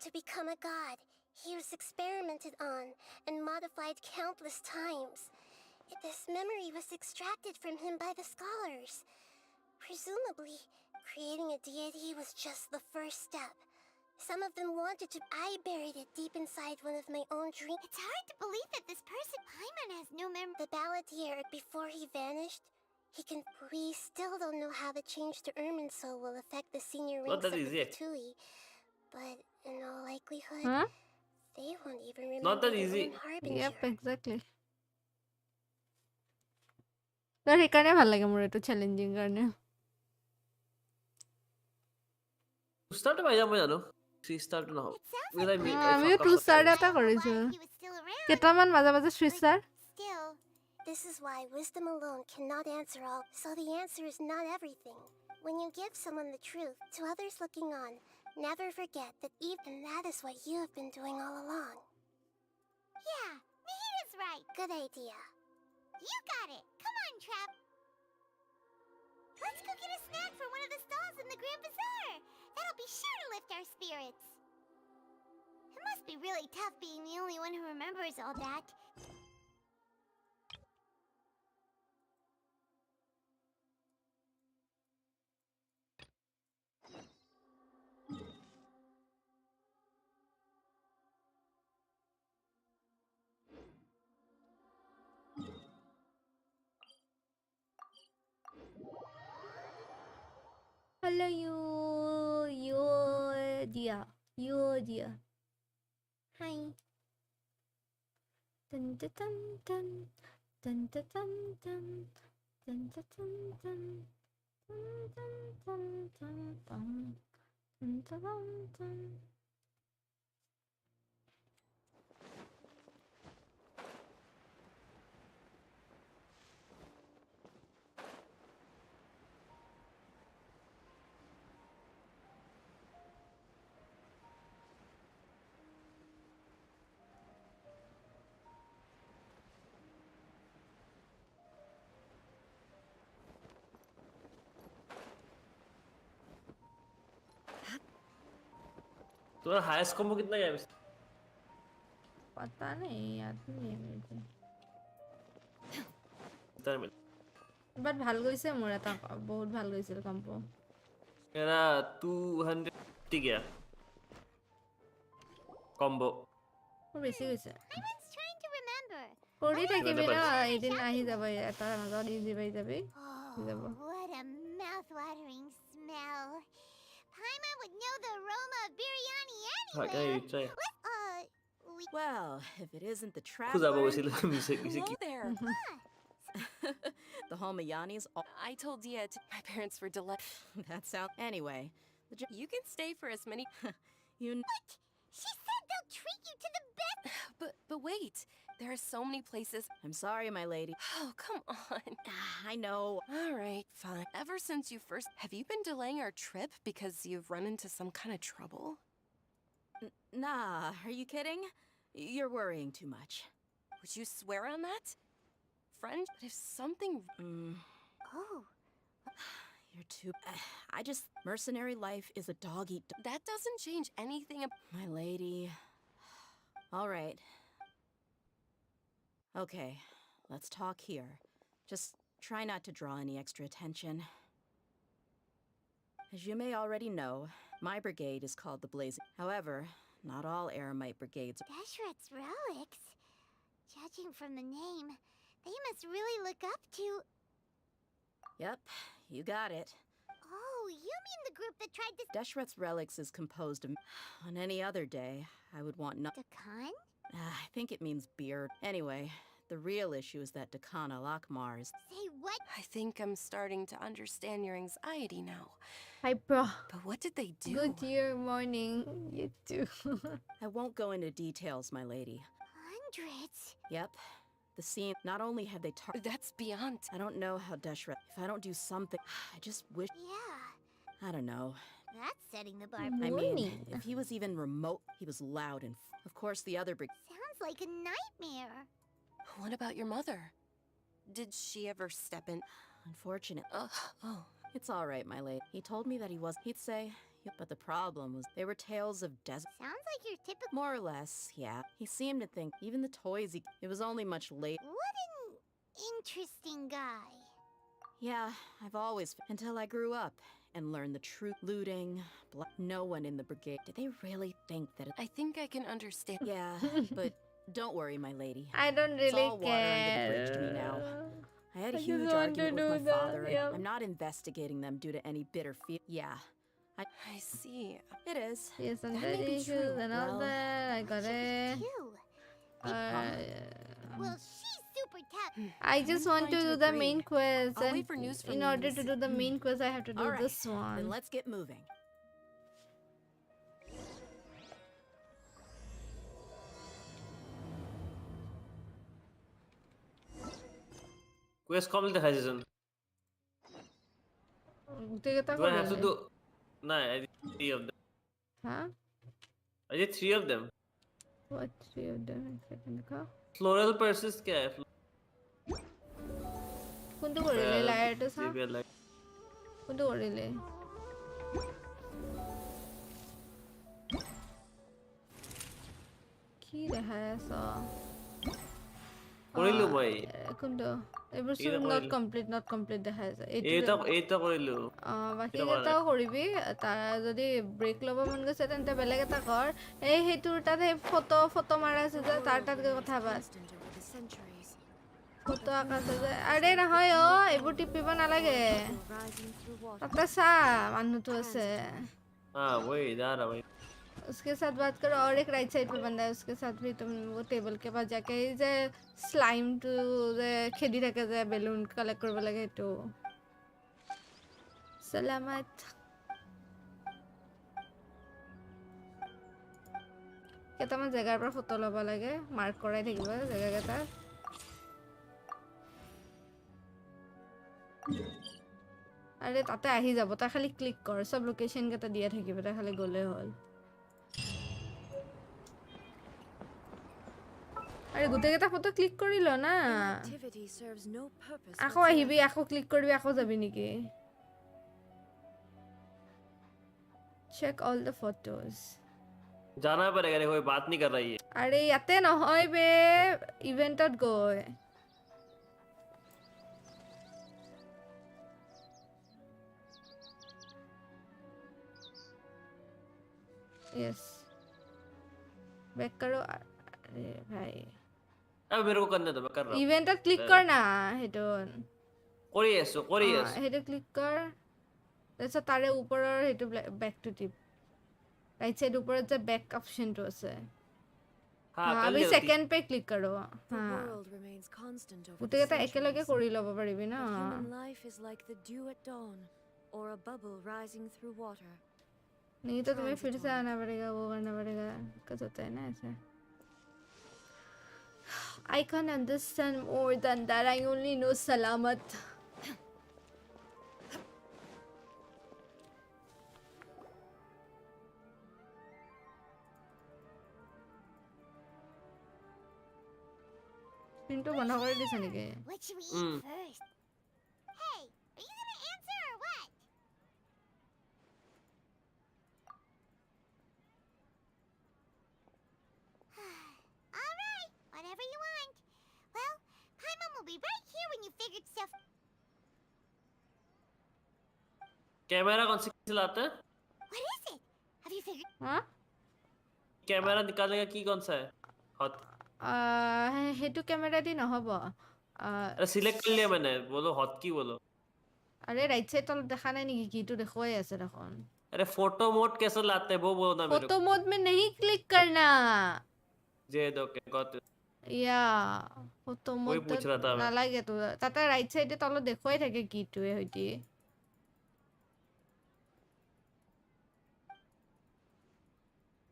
To become a god, he was experimented on and modified countless times. This memory was extracted from him by the scholars. Presumably, creating a deity was just the first step. Some of them wanted to. I buried it deep inside one of my own dreams. It's hard to believe that this person, Paimon, has no memory. The balladeer, before he vanished, he can. We still don't know how the change to Irminsul will affect the senior ranks of the Tui, but in all likelihood, they won't even remember Not that their easy. own harbinger. Yep, exactly. তো সেইকাৰণে ভাল লাগে মোৰ এইটো challenging কাৰণে start পাই যাম মই জানো 3 star to নহব because I mean আমিও 2 star এটা কৰিছো কেইটামান মাজে মাজে 3 star Still, this is why wisdom alone cannot answer all. So the answer is not everything. When you give someone the truth, to others looking on, never forget that even that is what you have been doing all along. Yeah, Nahita's right. Good idea. You got it. Come on, Trap. Let's go get a snack from one of the stalls in the Grand Bazaar. That'll be sure to lift our spirits. It must be really tough being the only one who remembers all that. hello you dear hi dun dun dun dun dun dun dun dun dun dun dun dun dun dun dun dun dun dun dun तुम्हारा highest combo कितना गया है पता नहीं याद नहीं है मेरे को कितना मिला বাট ভাল গৈছে মোৰ এটা বহুত ভাল গৈছিল কম্পো मेरा 250 गया कॉम्बो মোৰ বেছি গৈছে Paimon's trying to remember. কৰি থাকিবি ন এদিন আহি যাব এটা মাজত ইজি পাই যাবি যাব What a mouth-watering smell. Paimon would know the aroma of biryani anywhere. Well, if it isn't the খুজা traveler. গৈছিল মিছে Hello there. The Homayanis. I told Dia my parents were delighted. That sounds. Anyway, you can stay for as many. You. What? She said they'll treat you to the best. But wait, there are so many places. I'm sorry, my lady. Oh, come on. I know. All right, fine. Ever since you first, have you been delaying our trip because you've run into some kind of trouble? Nah, are you kidding? You're worrying too much. Would you swear on that? Friend, but if something... Oh. You're too... I just... Mercenary life is a dog-eat... That doesn't change anything My lady... All right. Okay, let's talk here. Just try not to draw any extra attention. As you may already know, my brigade is called the Blazing. However, not all Eremite brigades... Deshret's relics? Judging from the name, they must really look up to... Yep, you got it. Oh, you mean the group that tried to... Deshret's relics is composed of... On any other day, I would want no... Dakan? I think it means beard. Anyway, the real issue is that Dakan Alakmar is... Say what? I think I'm starting to understand your anxiety now. Hi, bro. But what did they do? Good year morning. You too. I won't go into details, my lady. Hundreds? Yep. The scene, not only have they That's beyond. I don't know how Deshret... If I don't do something, I just wish... Yeah. I don't know. That's setting the bar. I mean, if he was even remote, he was loud and... Of course, the other Sounds like a nightmare. What about your mother? Did she ever step in? Unfortunate. Oh. It's all right, my lady. He told me that he was... He'd say... But the problem was, they were tales of desert... Sounds like your typical... More or less, yeah. He seemed to think even the toys he... It was only much late... What an interesting guy. Yeah, I've always... Until I grew up and learned the truth. Looting... No one in the brigade... Did they really think that I think I can understand... Yeah, but don't worry, my lady. I don't It's really all water under the bridge to me now. I had a I just huge want to argument do with my that, father. yeah. I'm not investigating them due to any bitter feel. Yeah. I see. It is. Yes, and That may daddy be issues true. and all Well, that. I got it. Well, she's super tough. I just want to do the main quest, I'll and wait for news from in you, order to do the main quest, I have to do All right, this one. Then let's get moving. Quest complete দেখাইছেচোন গোটেইকেইটা Do I have to কৰিলে। do? No, I did 3 of them. Huh? I did 3 of them. What 3 of them? One second, देखो। Floral persist क्या है? কোনটো কৰিলে? লাইটটো চা। Xavier light. কোনটো কৰিলে? কি দেখাই আছ? কৰিলো মই। কোনটো? এইবোৰ এইকেইটা not কৰিলো। complete দেখাই আছে। এইটা কৰিলো। বাকী এইটা কৰা নাই। কেইটাও কৰিবি। তাৰ যদি ব্ৰেক ল'ব মন গৈছে তেন্তে বেলেগ এটা কৰ। সেইটোৰ তাত সেই ফটো মাৰা আছে যে তাৰ তাত গৈ কথা পাত। ফটো আঁকা আছে যে। আৰে নহয় এইবোৰ টিপিব নালাগে। তাতে চা মানুহটো আছে। हाँ वही जा रहा वही। उसके साथ बात करो और एक राइट साइड पे बंदा है उसके साथ भी तुम वो टेबल के पास जाके जे स्लाइम टू जे खेदी থাকে যে বেলুন কালেক্ট কৰিব লাগে তো সলামত কেইটামান জেগাৰ পৰা ফটো ল'ব লাগে মাৰ্ক কৰাই থাকিব জেগাকেইটা আরে তাতে আহি যাব তা খালি ক্লিক কৰ সব লোকেশন কেইটা দিয়া থাকিব তা খালি গলে হ'ল আরে গোটেইকেইটা ফটো ক্লিক কৰিল না আকৌ আহিবি আকৌ ক্লিক কৰিবি আকৌ যাবি নেকি check all the photos जाना पड़ेगा रे कोई बात नहीं कर रही है আরে ইয়াতে নহয় বে ইভেন্টত গৈ यस बैक करो अरे भाई अब मेरे को करने दो मैं कर रहा हूं इवेंट क्लिक करना हेटो কৰি আছো हेटो क्लिक कर তাৰপিছত তাৰে ওপৰৰ হেটো back to tip right side ওপৰত যে ব্যাক অপশনটো আছে हां अभी सेकंड पे क्लिक करो हां গোটেইটা একেলগে কৰি ল'ব পাৰিবি না Human life is like the dew at dawn or a bubble rising through water. नहीं तो तुम्हें फिर से आना पड़ेगा, वो करना पड़ेगा, दिक्कत होता है ना ऐसे. I can't understand more than that. I only know salamat. Pinto bana kore dise niki. What should we eat first? Hey, are you gonna answer or what? Alright, whatever you want. Well, Paimon will be right here when you figured stuff. Camera कौन सी चलाते हैं? What is it? Have you figured? हाँ? Camera निकालने का की कौन सा है? हॉट. हेतु कैमरा दी নহব. अरे सिलेक्ट कर लिया मैंने. बोलो हॉट की बोलो. अरे राइट साइड तल देखा नहीं कि कीटू देखवाई আছে দেখোন. अरे फोटो मोड कैसे लाते हैं वो बोलो ना मेरे को. फोटो मोड में नहीं क्लिक करना. जे दो के गॉट. या फोटो वही मोड पूछ रहा था मैं. নালাগে তো. তাতে রাইট সাইডে তল দেখवाई থাকে কিটুয়ে হইতি.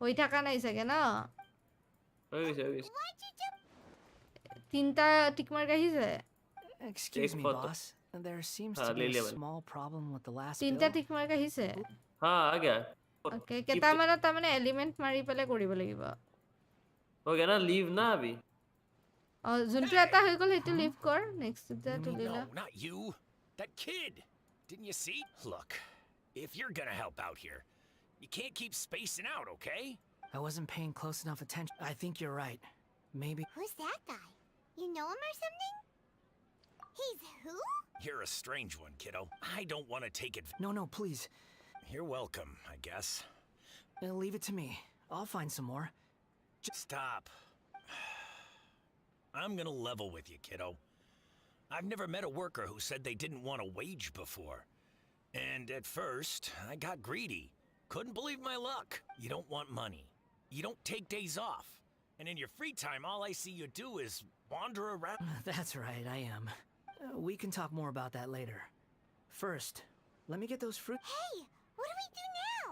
ওই টাকা নাই চাগে না? ওই তিনটা টিক মার্ক আহিছে. Excuse me, boss. There seems to be a small problem with the last তিনটা bill. টিক মার্ক আহিছে. हाँ आ गया. ओके केता माने ता माने एलिमेंट मारि पेले কৰিব লাগিব. हो गया ना लीव ना अभी. और जुनटु এটা হৈ গল হেতু লিভ কৰ. নেক্সট টা তো দিলা. No, not you. That kid. Didn't you see? Look, if you're gonna help out here, you can't keep spacing out, okay? I wasn't paying close enough attention. I think you're right. Maybe. Who's that guy? You know him or something? He's who? You're a strange one, kiddo. I don't want to take it. No, please. You're welcome, I guess. Leave it to me. I'll find some more. Stop. I'm gonna level with you, kiddo. I've never met a worker who said they didn't want a wage before. And at first, I got greedy. Couldn't believe my luck. You don't want money. You don't take days off. And in your free time, all I see you do is wander around. That's right, I am. We can talk more about that later. First, let me get those fruit. Hey, what do we do now?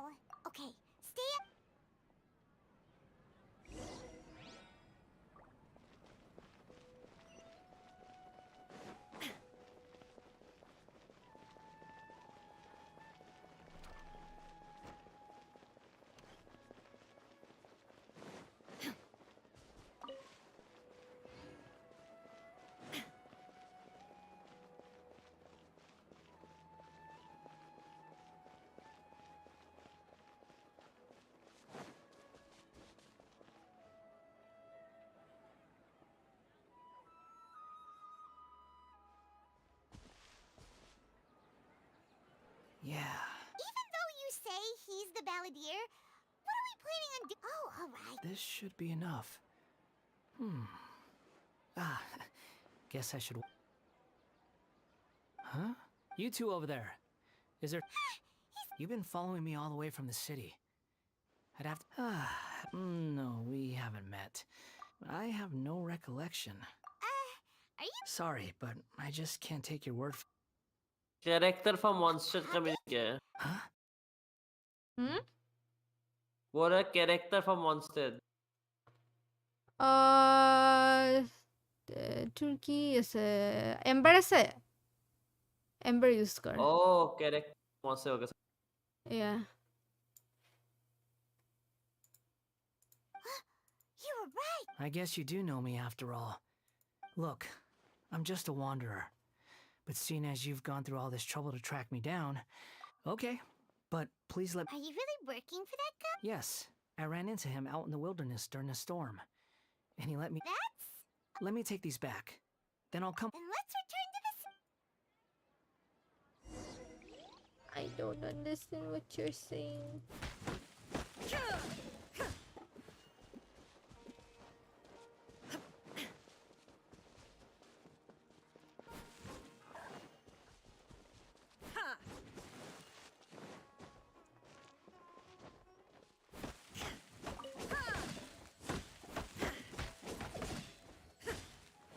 Okay, stay up. Yeah. Even though you say he's the balladeer, what are we planning on doing? Oh, alright. This should be enough. Guess I should. Huh? You two over there. Is there? You've been following me all the way from the city. I'd have to. No, we haven't met. I have no recollection. Are you? Sorry, but I just can't take your word. Character for monster का meaning क्या है? वो रहा character for monster. तुर्की আছে ember আছে. Ember use কৰ. ओ character monster हो गया. Yeah. You were right. I guess you do know me after all. Look, I'm just a wanderer. But seeing as you've gone through all this trouble to track me down, okay, but please let. Are you really working for that guy? Yes, I ran into him out in the wilderness during a storm, and he let me. That's. Let me take these back. Then I'll come. Then let's return to this. I don't understand what you're saying.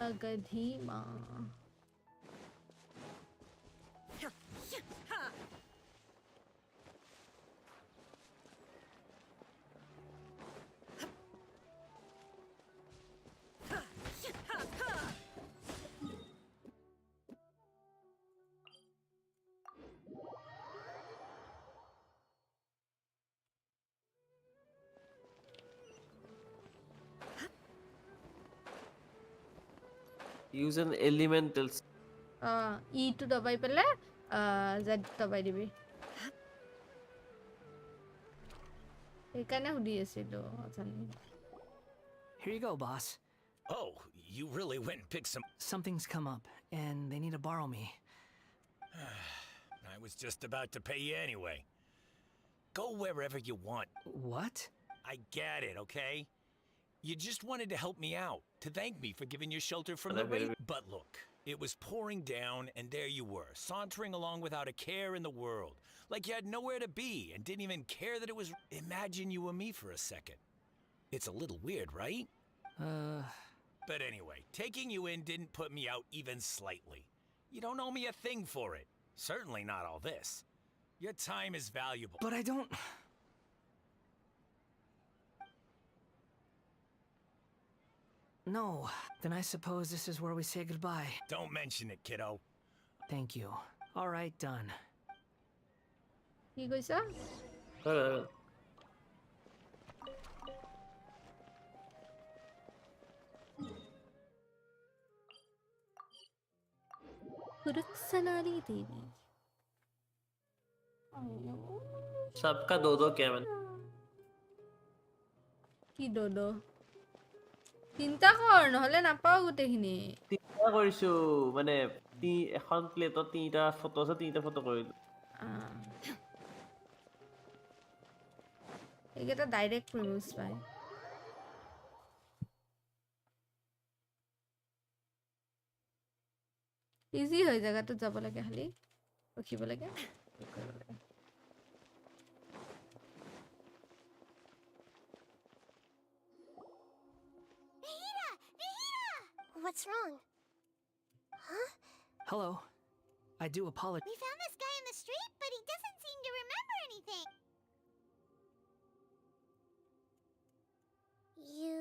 Agadhima. Use an elemental. E to দবাই পেলে Z দবাই দিবি সেইকাৰণে সুধি আছিলো অথনি Here you go, boss. Oh, you really went and picked some. Something's come up, and they need to borrow me. I was just about to pay you anyway. Go wherever you want. What? I get it, okay? You just wanted to help me out, to thank me for giving you shelter from the rain. But look, it was pouring down, and there you were, sauntering along without a care in the world, like you had nowhere to be and didn't even care that it was. Imagine you were me for a second. It's a little weird, right? But anyway, taking you in didn't put me out even slightly. You don't owe me a thing for it. Certainly not all this. Your time is valuable. But I don't... No. Then I suppose this is where we say goodbye. Don't mention it, kiddo. Thank you. All right, done. কি কৈছা Kuruksanari Devi. सबका दो क्या मैंने কি দোদো চিন্তা কৰ নহলে নাপাও গোটেইখিনি তিনিটা কৰিছো মানে এখন প্লেটত তিনিটা ফটো আছে তিনিটা ফটো কৰিলো এইকেইটা ডাইৰেক্ট প্ৰিমিউজ পায় ইজি হৈ জায়গাটো যাব লাগে খালি ৰখিব লাগে What's wrong? Huh? Hello. I do apologize. We found this guy in the street, but he doesn't seem to remember anything. You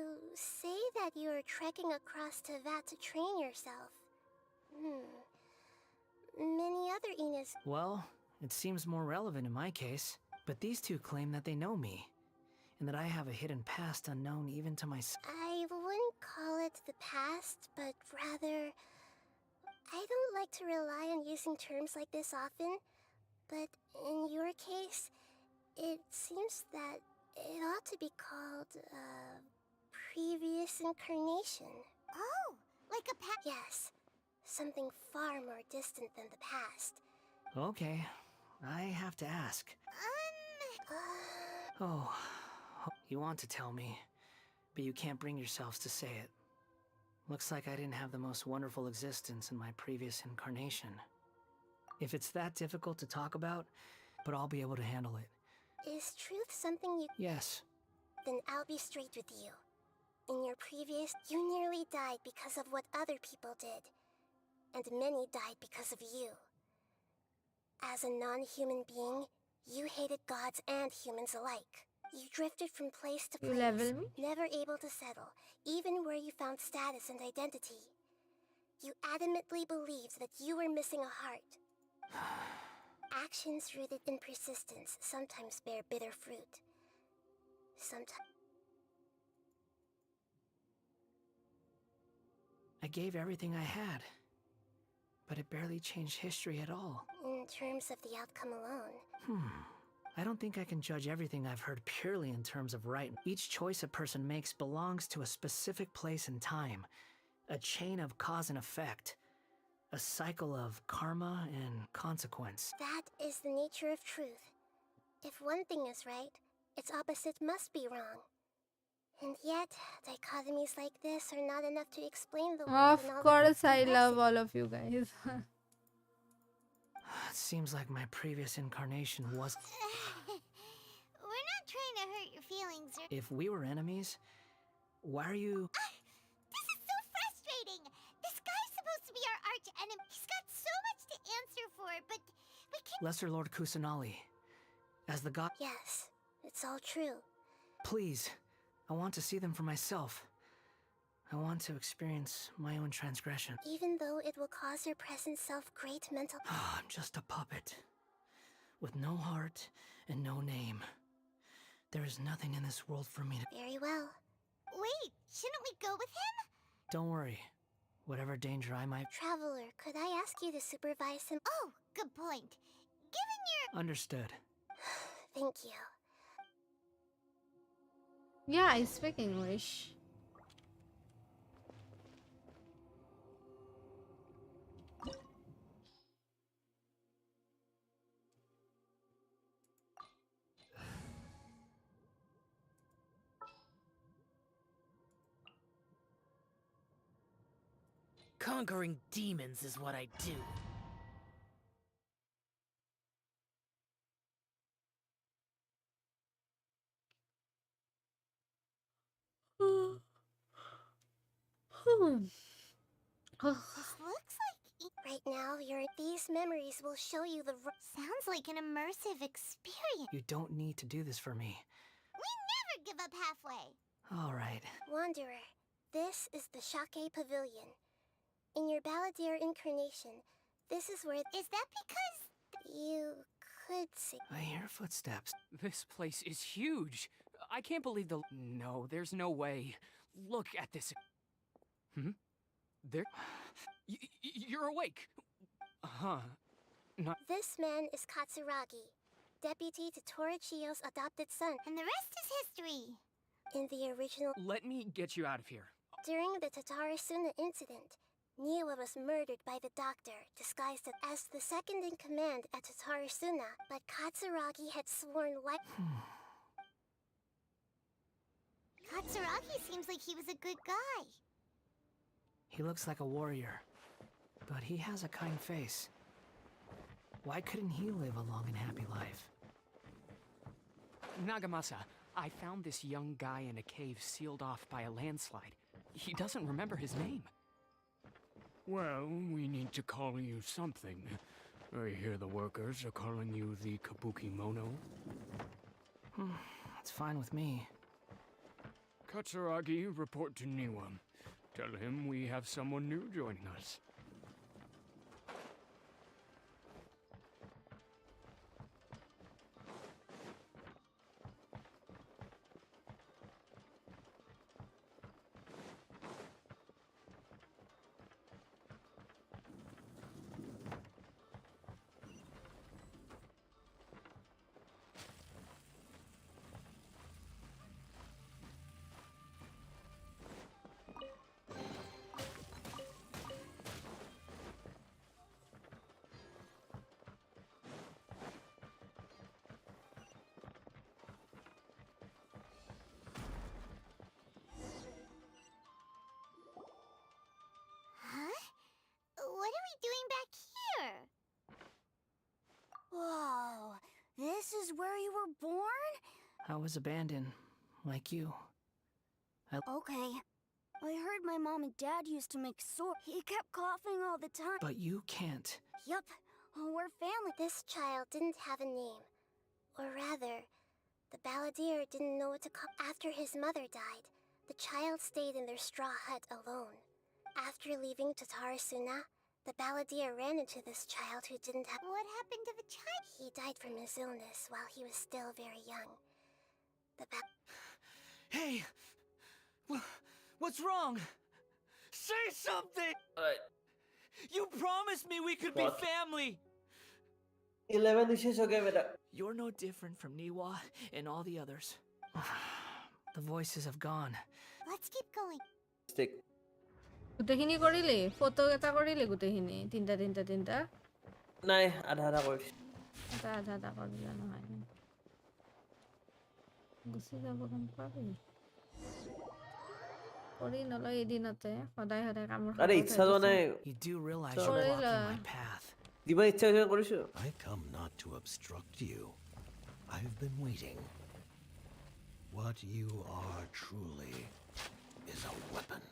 say that you are trekking across Teyvat to train yourself. Many other Inas... Well, it seems more relevant in my case. But these two claim that they know me. And that I have a hidden past unknown even to myself. I wouldn't call it the past, but rather... I don't like to rely on using terms like this often, but in your case, it seems that it ought to be called, previous incarnation. Oh, like a past? Yes, something far more distant than the past. Okay, I have to ask. Oh, you want to tell me, but you can't bring yourselves to say it. Looks like I didn't have the most wonderful existence in my previous incarnation. If it's that difficult to talk about, but I'll be able to handle it. Is truth something you... Yes. Then I'll be straight with you. In your previous, you nearly died because of what other people did. And many died because of you. As a non-human being, you hated gods and humans alike. You drifted from place to place, never able to settle, even where you found status and identity. You adamantly believed that you were missing a heart. Actions rooted in persistence sometimes bear bitter fruit. Sometimes... I gave everything I had, but it barely changed history at all. In terms of the outcome alone. I don't think I can judge everything I've heard purely in terms of right. Each choice a person makes belongs to a specific place and time. A chain of cause and effect. A cycle of karma and consequence. That is the nature of truth. If one thing is right, its opposite must be wrong. And yet, dichotomies like this are not enough to explain the world. Of course, I love all of you guys. It seems like my previous incarnation was... We're not trying to hurt your feelings or... If we were enemies, why are you... This is so frustrating! This guy's supposed to be our arch enemy. He's got so much to answer for, but we can't... Lesser Lord Kusanali, as the god... Yes, it's all true. Please, I want to see them for myself. I want to experience my own transgression. Even though it will cause your present self great mental... I'm just a puppet. With no heart and no name. There is nothing in this world for me to... Very well. Wait, shouldn't we go with him? Don't worry. Whatever danger I might... Traveler, could I ask you to supervise him? Oh, good point. Given your... Understood. Thank you. Yeah, I speak English. Conquering demons is what I do. This looks like... Right now, these memories will show you the... Sounds like an immersive experience. You don't need to do this for me. We never give up halfway. All right. Wanderer, this is the Shake Pavilion. In your Balladeer incarnation, this is where... Is that because... You could see... I hear footsteps. This place is huge. I can't believe the... No, there's no way. Look at this. There... You're awake. Huh. Not... This man is Katsuragi, deputy to Torichio's adopted son. And the rest is history. In the original... Let me get you out of here. During the Tatarasuna incident, Niwa was murdered by the doctor, disguised as the second in command at Tatarasuna, but Katsuragi had sworn like... Katsuragi seems like he was a good guy. He looks like a warrior, but he has a kind face. Why couldn't he live a long and happy life? Nagamasa, I found this young guy in a cave sealed off by a landslide. He doesn't remember his name. Well, we need to call you something. I hear the workers are calling you the Kabuki Mono. That's fine with me. Katsuragi, report to Niwa. Tell him we have someone new joining us. What are we doing back here? Whoa, this is where you were born? I was abandoned, like you. Okay. I heard my mom and dad used to make swords. He kept coughing all the time. But you can't. Yup, we're family. This child didn't have a name. Or rather, the Balladeer didn't know what to call. After his mother died, the child stayed in their straw hut alone. After leaving Tatarasuna, the Balladeer ran into this child who didn't have... What happened to the child? He died from his illness while he was still very young. Hey! What's wrong? Say something! You promised me we could What? be family! 11 is okay with that. You're no different from Niwa and all the others. The voices have gone. Let's keep going. Stick. গোটেইখিনি কৰিলি photo এটা কৰিলি গোটেইখিনি তিনটা নাই আধা আধা কৰিছ আধা কৰিলে নহয় গুচি যাব গম পাবি কৰি নলয় এদিনতে সদায় সদায় কামৰ আৰে ইচ্ছা যোৱা নাই You do realize you're blocking my path. দিবা ইচ্ছা হৈছে কৰিছো I come not to obstruct you. I've been waiting. What you are truly is a weapon.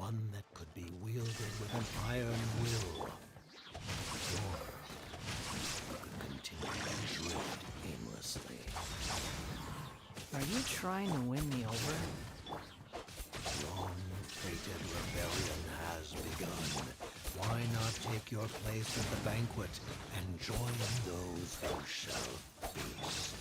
One that could be wielded with an iron will. Or could continue to drift aimlessly. Are you trying to win me over? Long-fated rebellion has begun. Why not take your place at the banquet and join those who shall feast?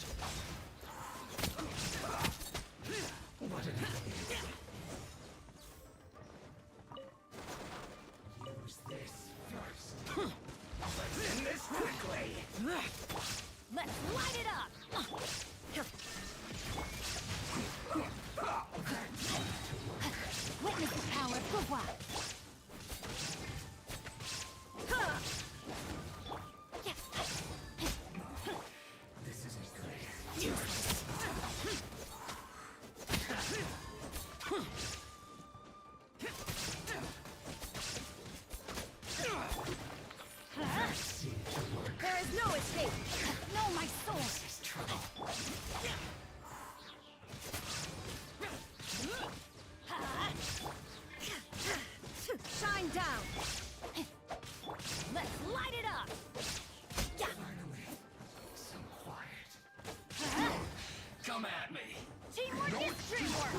this dreamwork!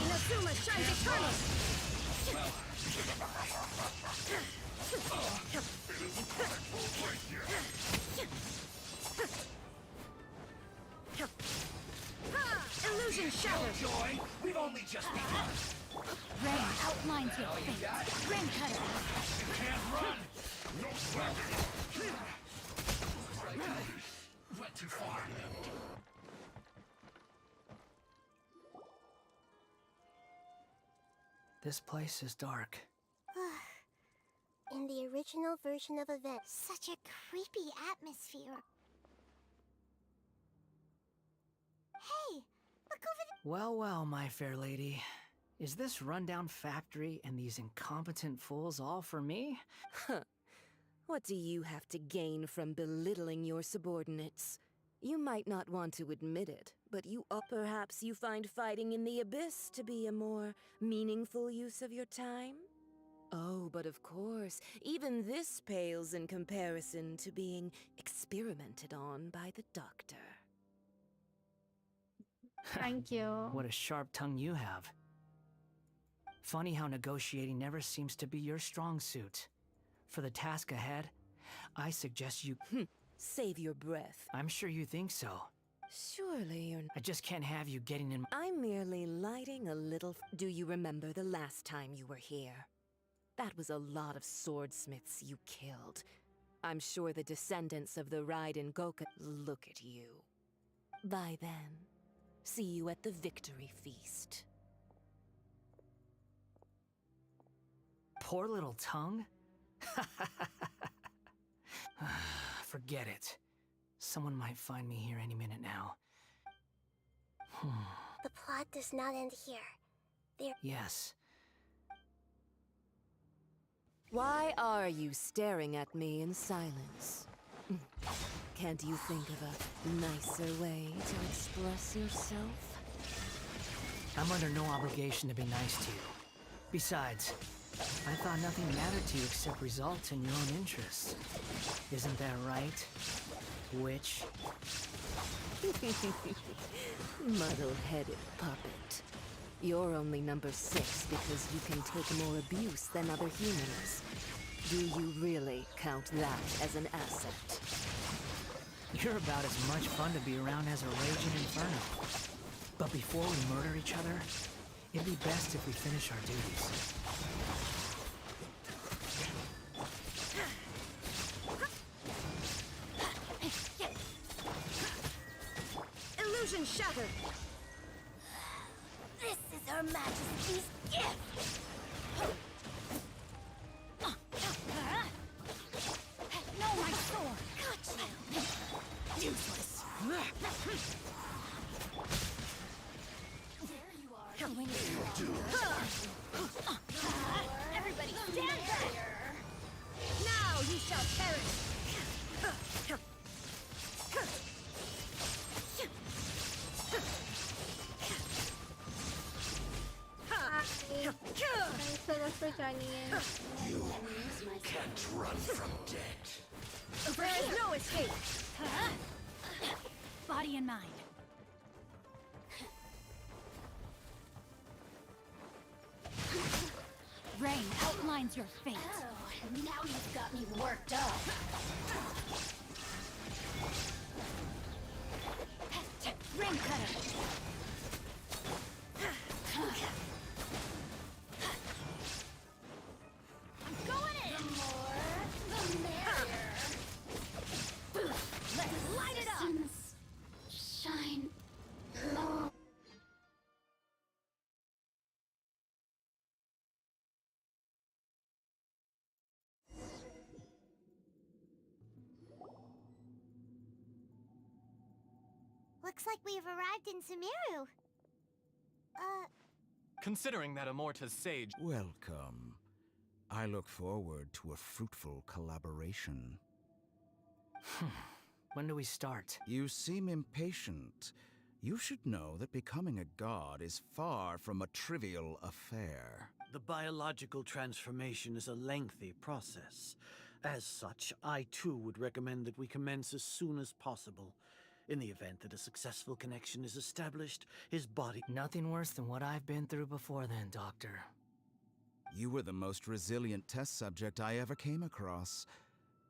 Inazuma shines eternal! Illusion shattered! Joy, we've only just begun. Rain outlines your fate. Rain cutter. Can't run. Went too far. This place is dark. In the original version of events. Such a creepy atmosphere. Hey, look over there. Well, well, my fair lady. Is this rundown factory and these incompetent fools all for me? Huh. What do you have to gain from belittling your subordinates? You might not want to admit it, but perhaps you find fighting in the abyss to be a more meaningful use of your time? Oh, but of course, even this pales in comparison to being experimented on by the doctor. Thank you. What a sharp tongue you have. Funny how negotiating never seems to be your strong suit. For the task ahead, I suggest you... Save your breath. I'm sure you think so. Surely you're... I just can't have you getting in... I'm merely lighting a little... Do you remember the last time you were here? That was a lot of swordsmiths you killed. I'm sure the descendants of the Raiden Goka... Look at you. By then, see you at the victory feast. Poor little tongue? Forget it. Someone might find me here any minute now. The plot does not end here. Yes. Why are you staring at me in silence? Can't you think of a nicer way to express yourself? I'm under no obligation to be nice to you. Besides, I thought nothing mattered to you except results in your own interests. Isn't that right, witch? Muddle-headed puppet. You're only number 6 because you can take more abuse than other humans. Do you really count that as an asset? You're about as much fun to be around as a raging inferno. But before we murder each other, it'd be best if we finish our duties. Illusion shattered! This is Her Majesty's gift! No, my sword! Got you! Useless! Everybody stand back! Now you shall perish! Thanks so much for joining in. You can't run from death. There is no escape! Body and mind. Rain outlines your fate. Oh, now you've got me worked up. Rain cutter. I'm going in. The more, the merrier. Let's light it up. Shine. Oh. Looks like we've arrived in Sumeru. Considering that Amorta's sage... Welcome. I look forward to a fruitful collaboration. When do we start? You seem impatient. You should know that becoming a god is far from a trivial affair. The biological transformation is a lengthy process. As such, I too would recommend that we commence as soon as possible. In the event that a successful connection is established, his body... Nothing worse than what I've been through before then, Doctor. You were the most resilient test subject I ever came across.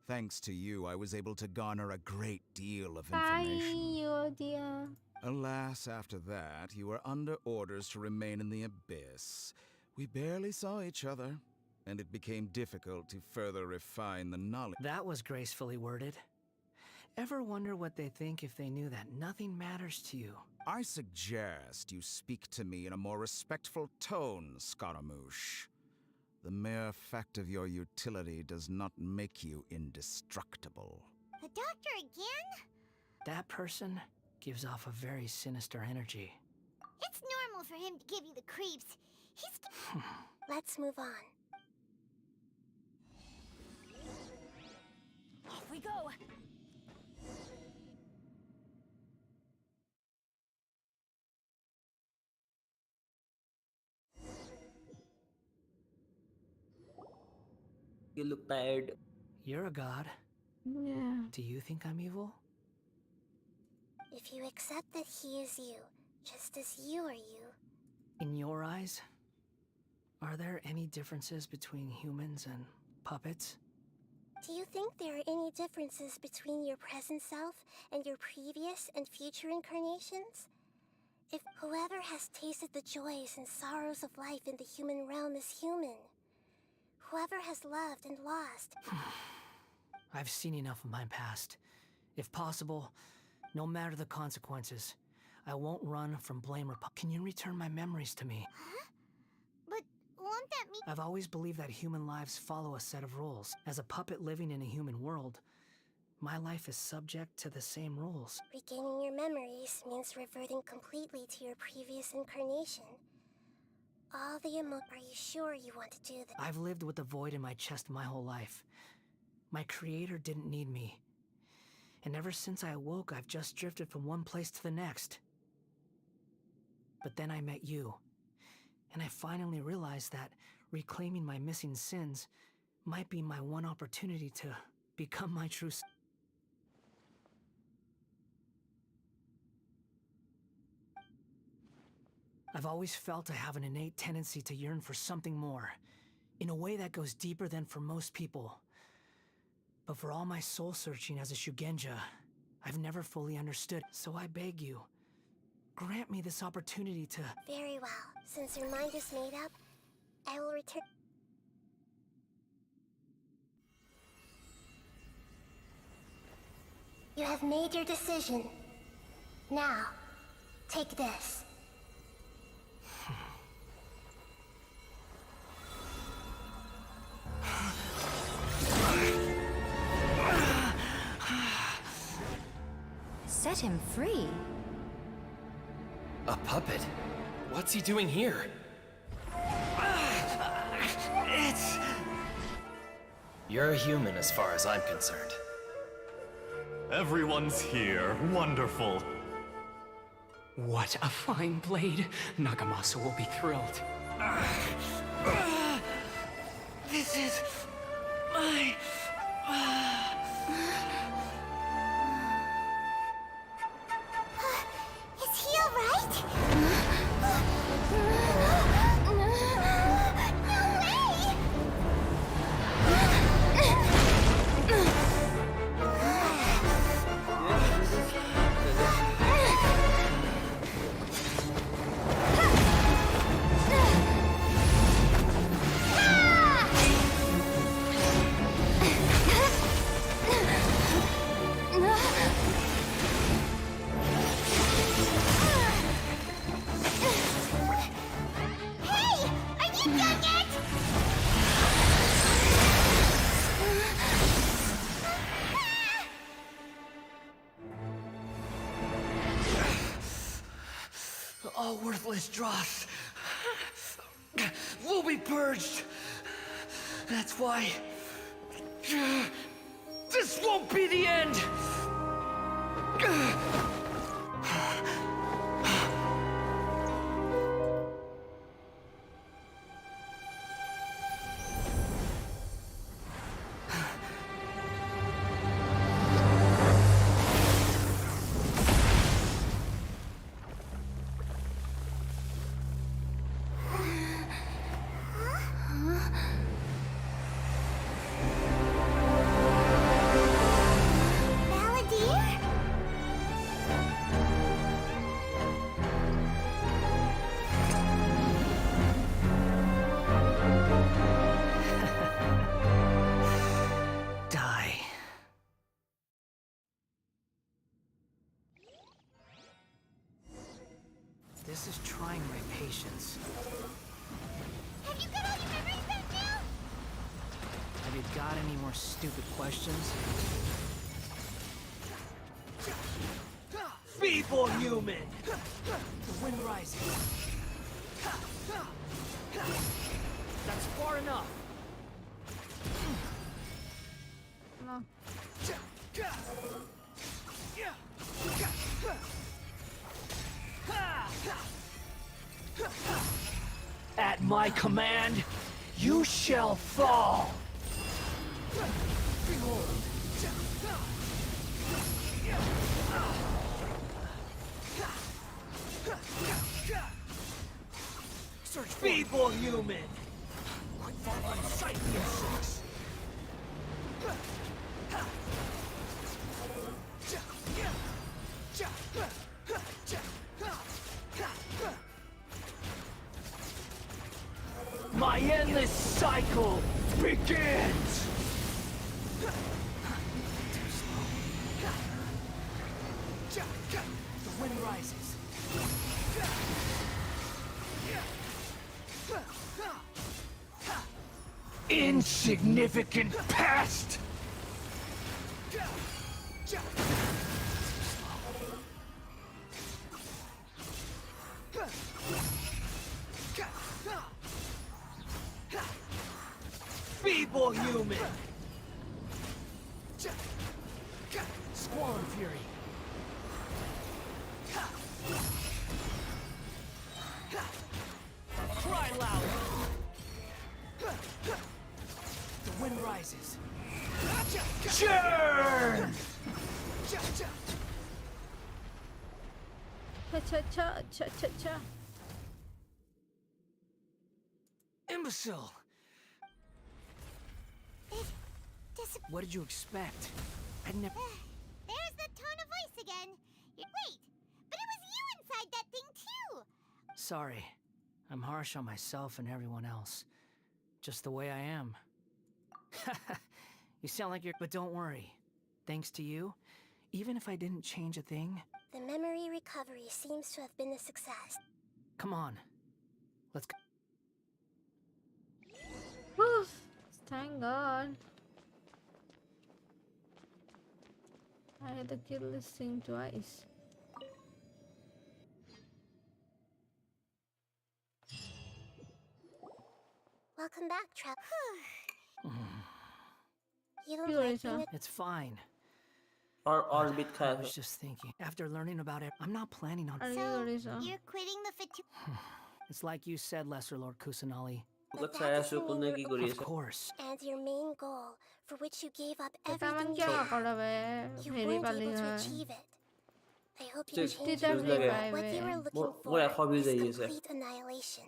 Thanks to you, I was able to garner a great deal of information. Oh dear. Alas, after that, you were under orders to remain in the abyss. We barely saw each other, and it became difficult to further refine the knowledge. That was gracefully worded. Ever wonder what they think if they knew that nothing matters to you? I suggest you speak to me in a more respectful tone, Scaramouche. The mere fact of your utility does not make you indestructible. The doctor again? That person gives off a very sinister energy. It's normal for him to give you the creeps. He's... Let's move on. Off we go! You look tired. You're a god. Yeah. Do you think I'm evil? If you accept that he is you, just as you are you... In your eyes, are there any differences between humans and puppets? Do you think there are any differences between your present self and your previous and future incarnations? If whoever has tasted the joys and sorrows of life in the human realm is human, whoever has loved and lost... I've seen enough of my past. If possible, no matter the consequences, I won't run from blame or... Can you return my memories to me? Huh? But won't that mean... I've always believed that human lives follow a set of rules. As a puppet living in a human world, my life is subject to the same rules. Regaining your memories means reverting completely to your previous incarnation. All the Are you sure you want to do that? I've lived with a void in my chest my whole life. My creator didn't need me. And ever since I awoke, I've just drifted from one place to the next. But then I met you. And I finally realized that reclaiming my missing sins might be my one opportunity to become my true self. I've always felt I have an innate tendency to yearn for something more, in a way that goes deeper than for most people. But for all my soul-searching as a Shugenja, I've never fully understood. So I beg you, grant me this opportunity to... Very well. Since your mind is made up, I will return... You have made your decision. Now, take this. Set him free. A puppet? What's he doing here? It's... You're a human as far as I'm concerned. Everyone's here. Wonderful. What a fine blade. Nagamasu will be thrilled. This is... my... Is he alright? All worthless dross will be purged. That's why this won't be the end. This is trying my patience. Have you got all your memories back now? Have you got any more stupid questions? Feeble human! The wind rises. That's far enough. No. At my command, you shall fall! Behold. Search feeble human! Quite far from sight, you insects! My endless cycle begins! The wind rises. Insignificant pest! Feeble human! Squall and fury. Cry loud! The wind rises. Churn! Cha. Imbecile! What did you expect? I'd never. There's the tone of voice again. Wait, but it was you inside that thing too. Sorry. I'm harsh on myself and everyone else. Just the way I am. You sound like you're. But don't worry. Thanks to you, even if I didn't change a thing. The memory recovery seems to have been a success. Come on. Let's go. Thank God. I had to kill this thing twice. Welcome back, Trap. You don't You like already being a It's fine. Or bit I kind was just thinking. After learning about it, I'm not planning on. You're quitting the fatigue. It's like you said, Lesser Lord Kusanali. Ba't saya suko nagiguri Of course. and your main goal, for which you gave up Taman everything kya you kara be? you Meri weren't pali able to hai. achieve it. I hope you Just- change just your lage. mind. What you were looking What I for hobby is they use it. complete annihilation.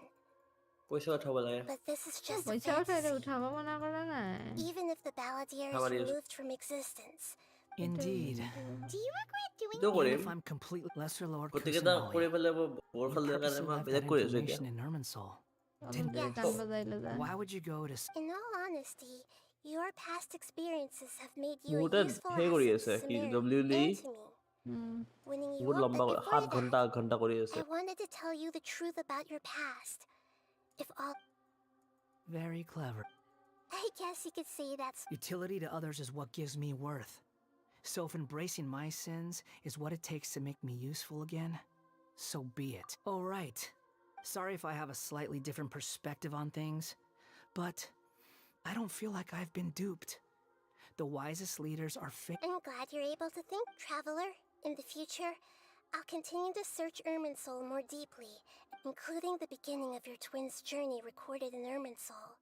पैसा उठावा लगे But this is just a पैसा उठाएर fantasy. उठावा मना गरा ना. Even if the Balladeer How is many years? removed from existence, Indeed. Do you regret doing Don't worry. Even if I'm completely Lesser Lord Kote kita Kusanali. kore pala bo bor You phal purposely lega ma left bila that kore so information kya. in Irminsul. Yes. Why would you go to in all honesty, your past experiences have made you Muda a useful he kori asset ase to ki Samira W and li to me. Winning you बहुत up, लंबा but before हाथ that, घंटा करी I ऐसे wanted to tell you the truth about your past. If all... Very clever. I guess you could say that's... Utility to others is what gives me worth. So if embracing my sins is what it takes to make me useful again, so be it. Oh, right. Sorry if I have a slightly different perspective on things, but I don't feel like I've been duped. The wisest leaders are I'm glad you're able to think, Traveler. In the future, I'll continue to search Irminsul more deeply, including the beginning of your twins' journey recorded in Irminsul.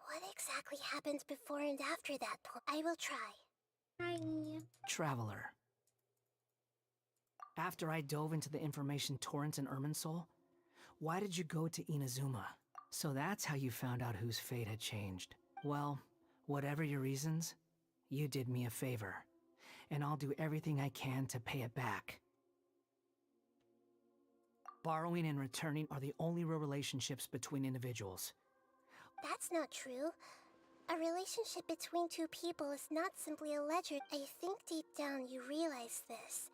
What exactly happened before and after that point? I will try. Traveler. After I dove into the information torrents in Irminsul, why did you go to Inazuma? So that's how you found out whose fate had changed. Well, whatever your reasons, you did me a favor, and I'll do everything I can to pay it back. Borrowing and returning are the only real relationships between individuals. That's not true. A relationship between two people is not simply a ledger. I think deep down you realize this.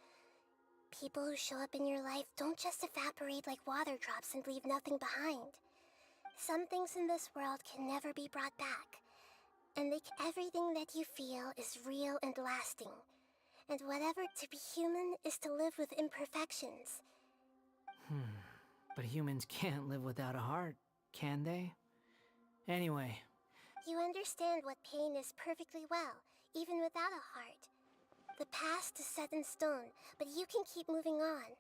People who show up in your life don't just evaporate like water drops and leave nothing behind. Some things in this world can never be brought back. And everything that you feel is real and lasting. And whatever to be human is to live with imperfections. But humans can't live without a heart, can they? Anyway. You understand what pain is perfectly well, even without a heart. The past is set in stone, but you can keep moving on.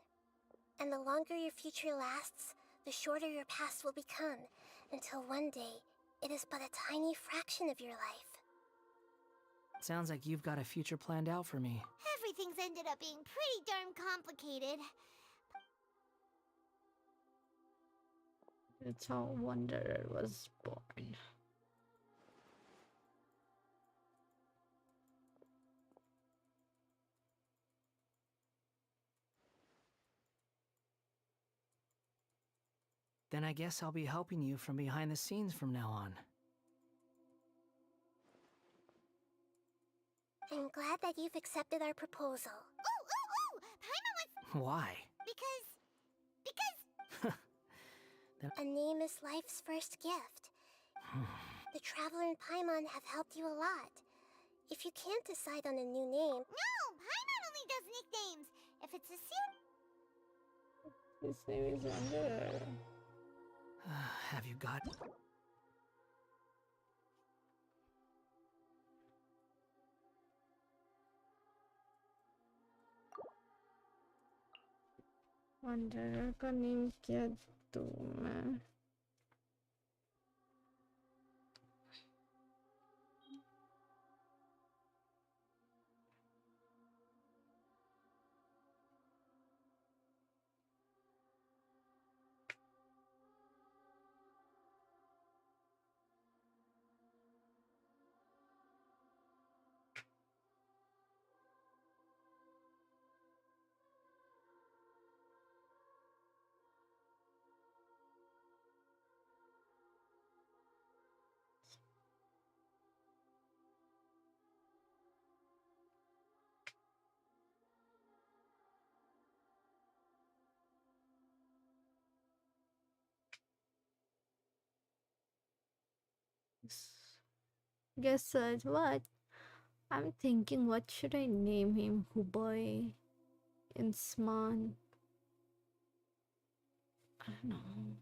And the longer your future lasts, the shorter your past will become, until one day, it is but a tiny fraction of your life. Sounds like you've got a future planned out for me. Everything's ended up being pretty darn complicated. That's how Wanderer was born. Then I guess I'll be helping you from behind the scenes from now on. I'm glad that you've accepted our proposal. Ooh! Paimon wants... Why? Because... A name is life's first gift. The Traveler and Paimon have helped you a lot. If you can't decide on a new name... No! Paimon only does nicknames! If it's a suit... His name is Wanderer. Have you got... Wanderer का name क्या दूँ मैं? Guess what? I'm thinking, what should I name him? Huboy? Insman? I don't know.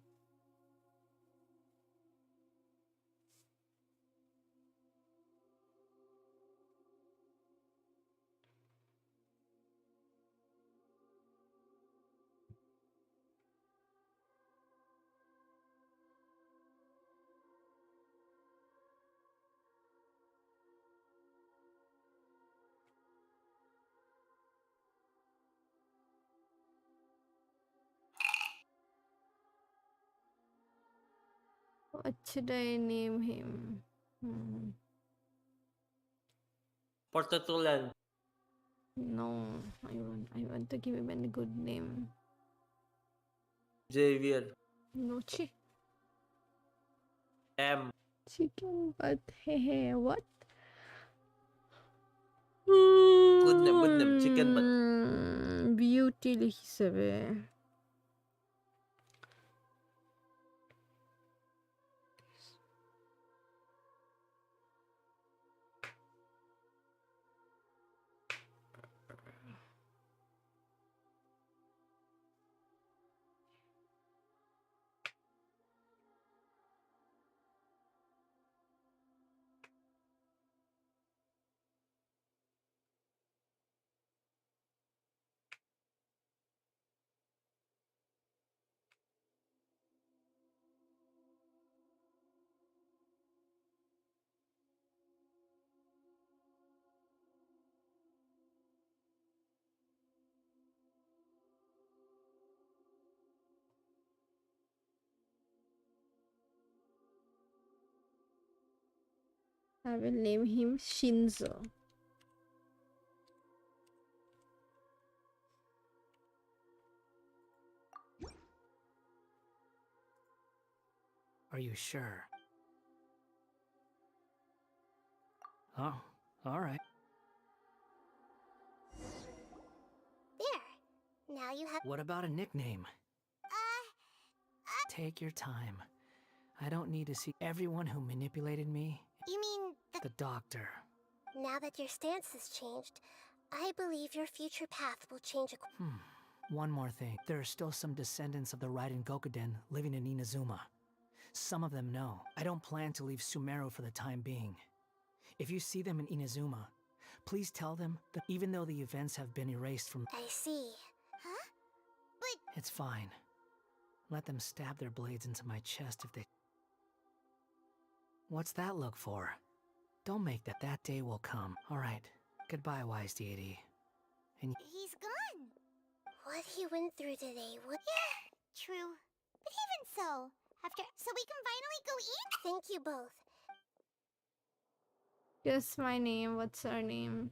What should I name him? Portatulan. No, I want to give him a good name. Xavier. No, M. Chicken butt. Hey, what? Good name, chicken butt. Beauty হিসেবে. I will name him Shinzo. Are you sure? Oh, all right. There. why you have. What about a nickname? Take your time. I don't need to see everyone who manipulated me. You mean The doctor. Now that your stance has changed, I believe your future path will change. One more thing. There are still some descendants of the Raiden Gokuden living in Inazuma. Some of them know. I don't plan to leave Sumeru for the time being. If you see them in Inazuma, please tell them that even though the events have been erased from... I see. Huh? But... It's fine. Let them stab their blades into my chest if they... What's that look for? Don't make that. That day will come. Alright. Goodbye, wise deity. And... He's gone. What he went through today would... Yeah, true. But even so, so we can finally go in? Thank you both. Just my name. What's her name?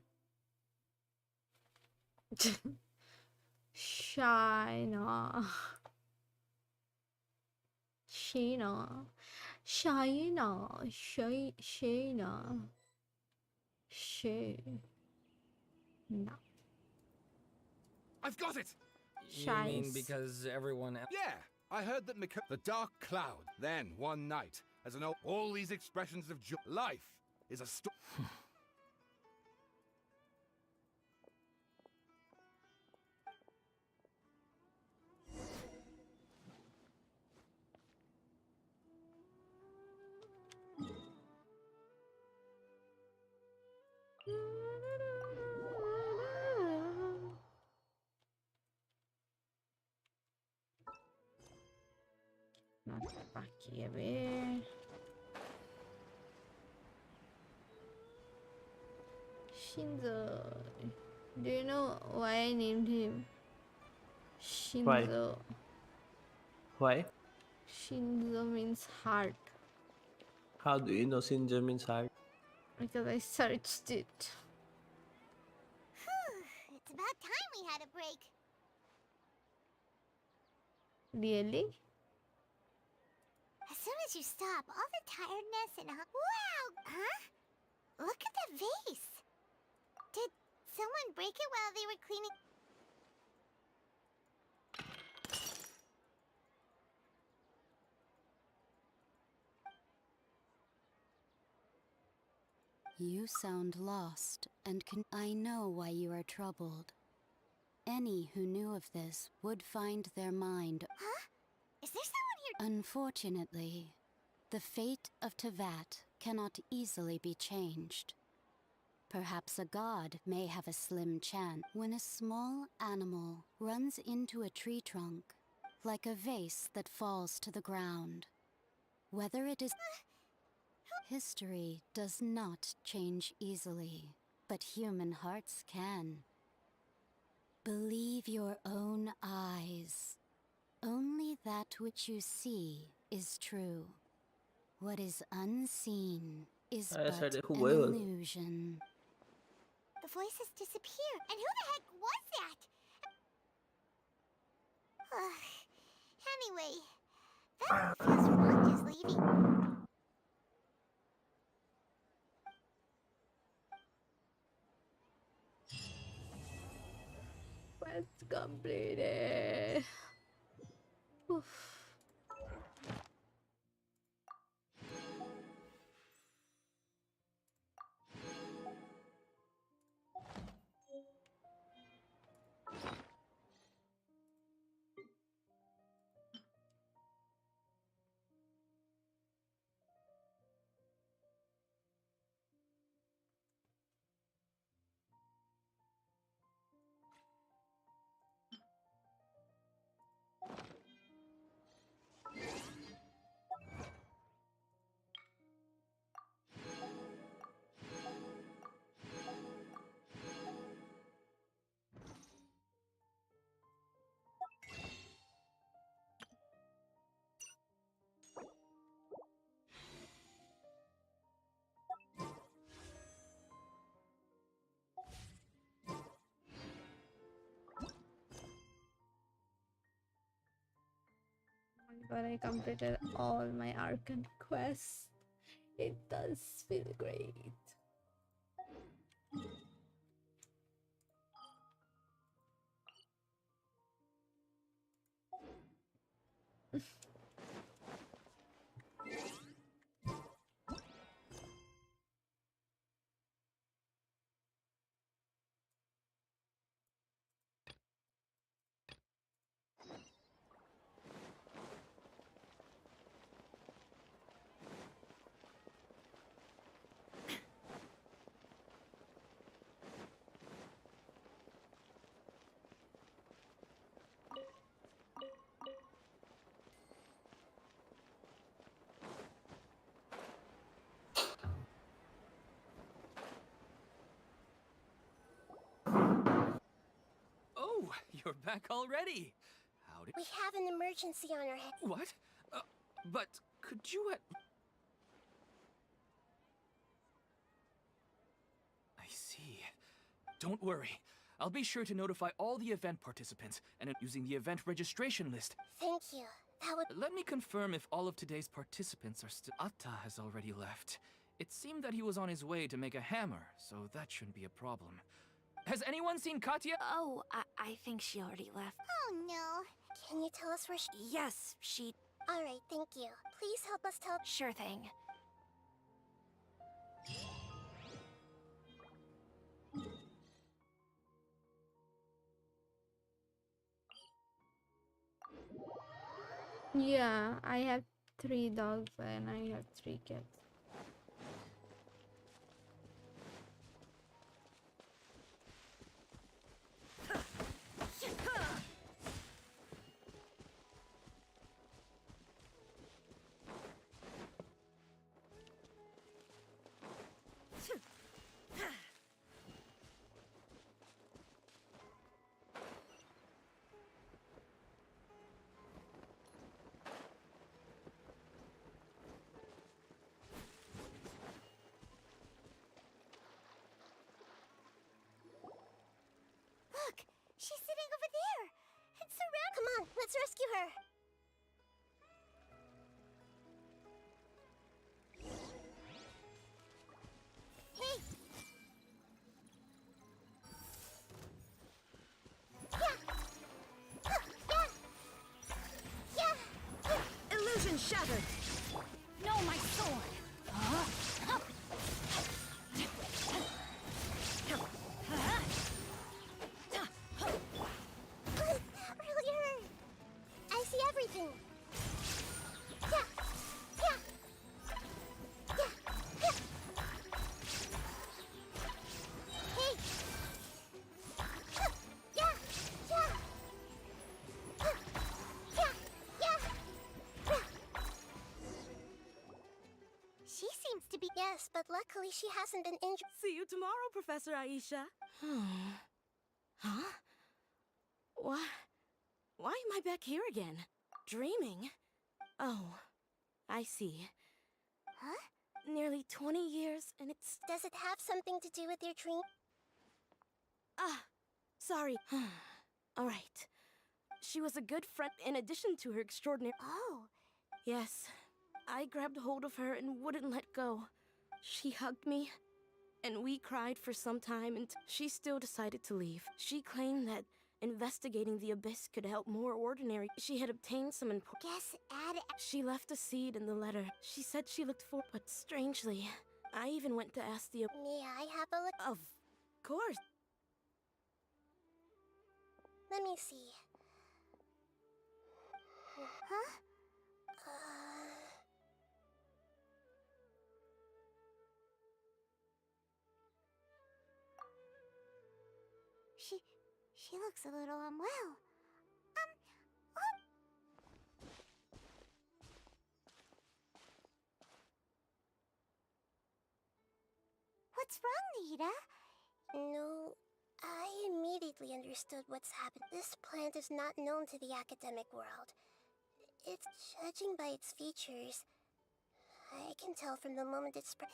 Shina. Shina. Shina. Shina. Shina. I've got it! You mean because everyone... Yeah! I heard that the Dark Cloud, then, one night, as an all these expressions of joy. Life is a story. Not aqui, a ver. Shinzo. Do you know why I named him Shinzo? Why? Shinzo means heart. How do you know Shinzo means heart? Because I searched it. It's about time we had a break. Really? As soon as you stop, all the tiredness and... Wow! Huh? Look at the vase! Did someone break it while they were cleaning? You sound lost, and I know why you are troubled. Any who knew of this would find their mind... Huh? Is there someone here? Unfortunately, the fate of Tevat cannot easily be changed. Perhaps a god may have a slim chance. When a small animal runs into a tree trunk, like a vase that falls to the ground, whether it is... History does not change easily, but human hearts can. Believe your own eyes. Only that which you see is true. What is unseen is but an illusion. The voices disappeared, and who the heck was that? Anyway, that feels wrong just leaving. Quest completed. Oof. But I completed all my Archon quests. It does feel great. Oh, you're back already. How did... We have an emergency on our head. What? But could you I see. Don't worry. I'll be sure to notify all the event participants, and using the event registration list. Thank you. That would... Let me confirm if all of today's participants are still... Atta has already left. It seemed that he was on his way to make a hammer, so that shouldn't be a problem. Has anyone seen Katya? Oh, I think she already left. Oh no. Can you tell us where she... Yes, she... Alright, thank you. Please help us tell... Sure thing. Yeah, I have 3 dogs and I have 3 cats. Look, she's sitting over there. It's surrounded. Come on, let's rescue her. Hey. Illusion shattered. No, my sword. Earlier. I see everything. Hey. She seems to be... Yes, but luckily she hasn't been injured. See you tomorrow, Professor Aisha. Huh? Why am I back here again? Dreaming? Oh, I see. Huh? Nearly 20 years, and it's... Does it have something to do with your dream? Ah, sorry. All right. She was a good friend in addition to her extraordinary... Oh. Yes. I grabbed hold of her and wouldn't let go. She hugged me, and we cried for some time, and she still decided to leave. She claimed that investigating the abyss could help more ordinary. She had obtained some important... Guess add... She left a seed in the letter. She said she looked for... But strangely, I even went to ask the... May I have a look? Of course. Let me see. Huh? She looks a little unwell. What's wrong, Nita? No, I immediately understood what's happened. This plant is not known to the academic world. It's judging by its features. I can tell from the moment it spread.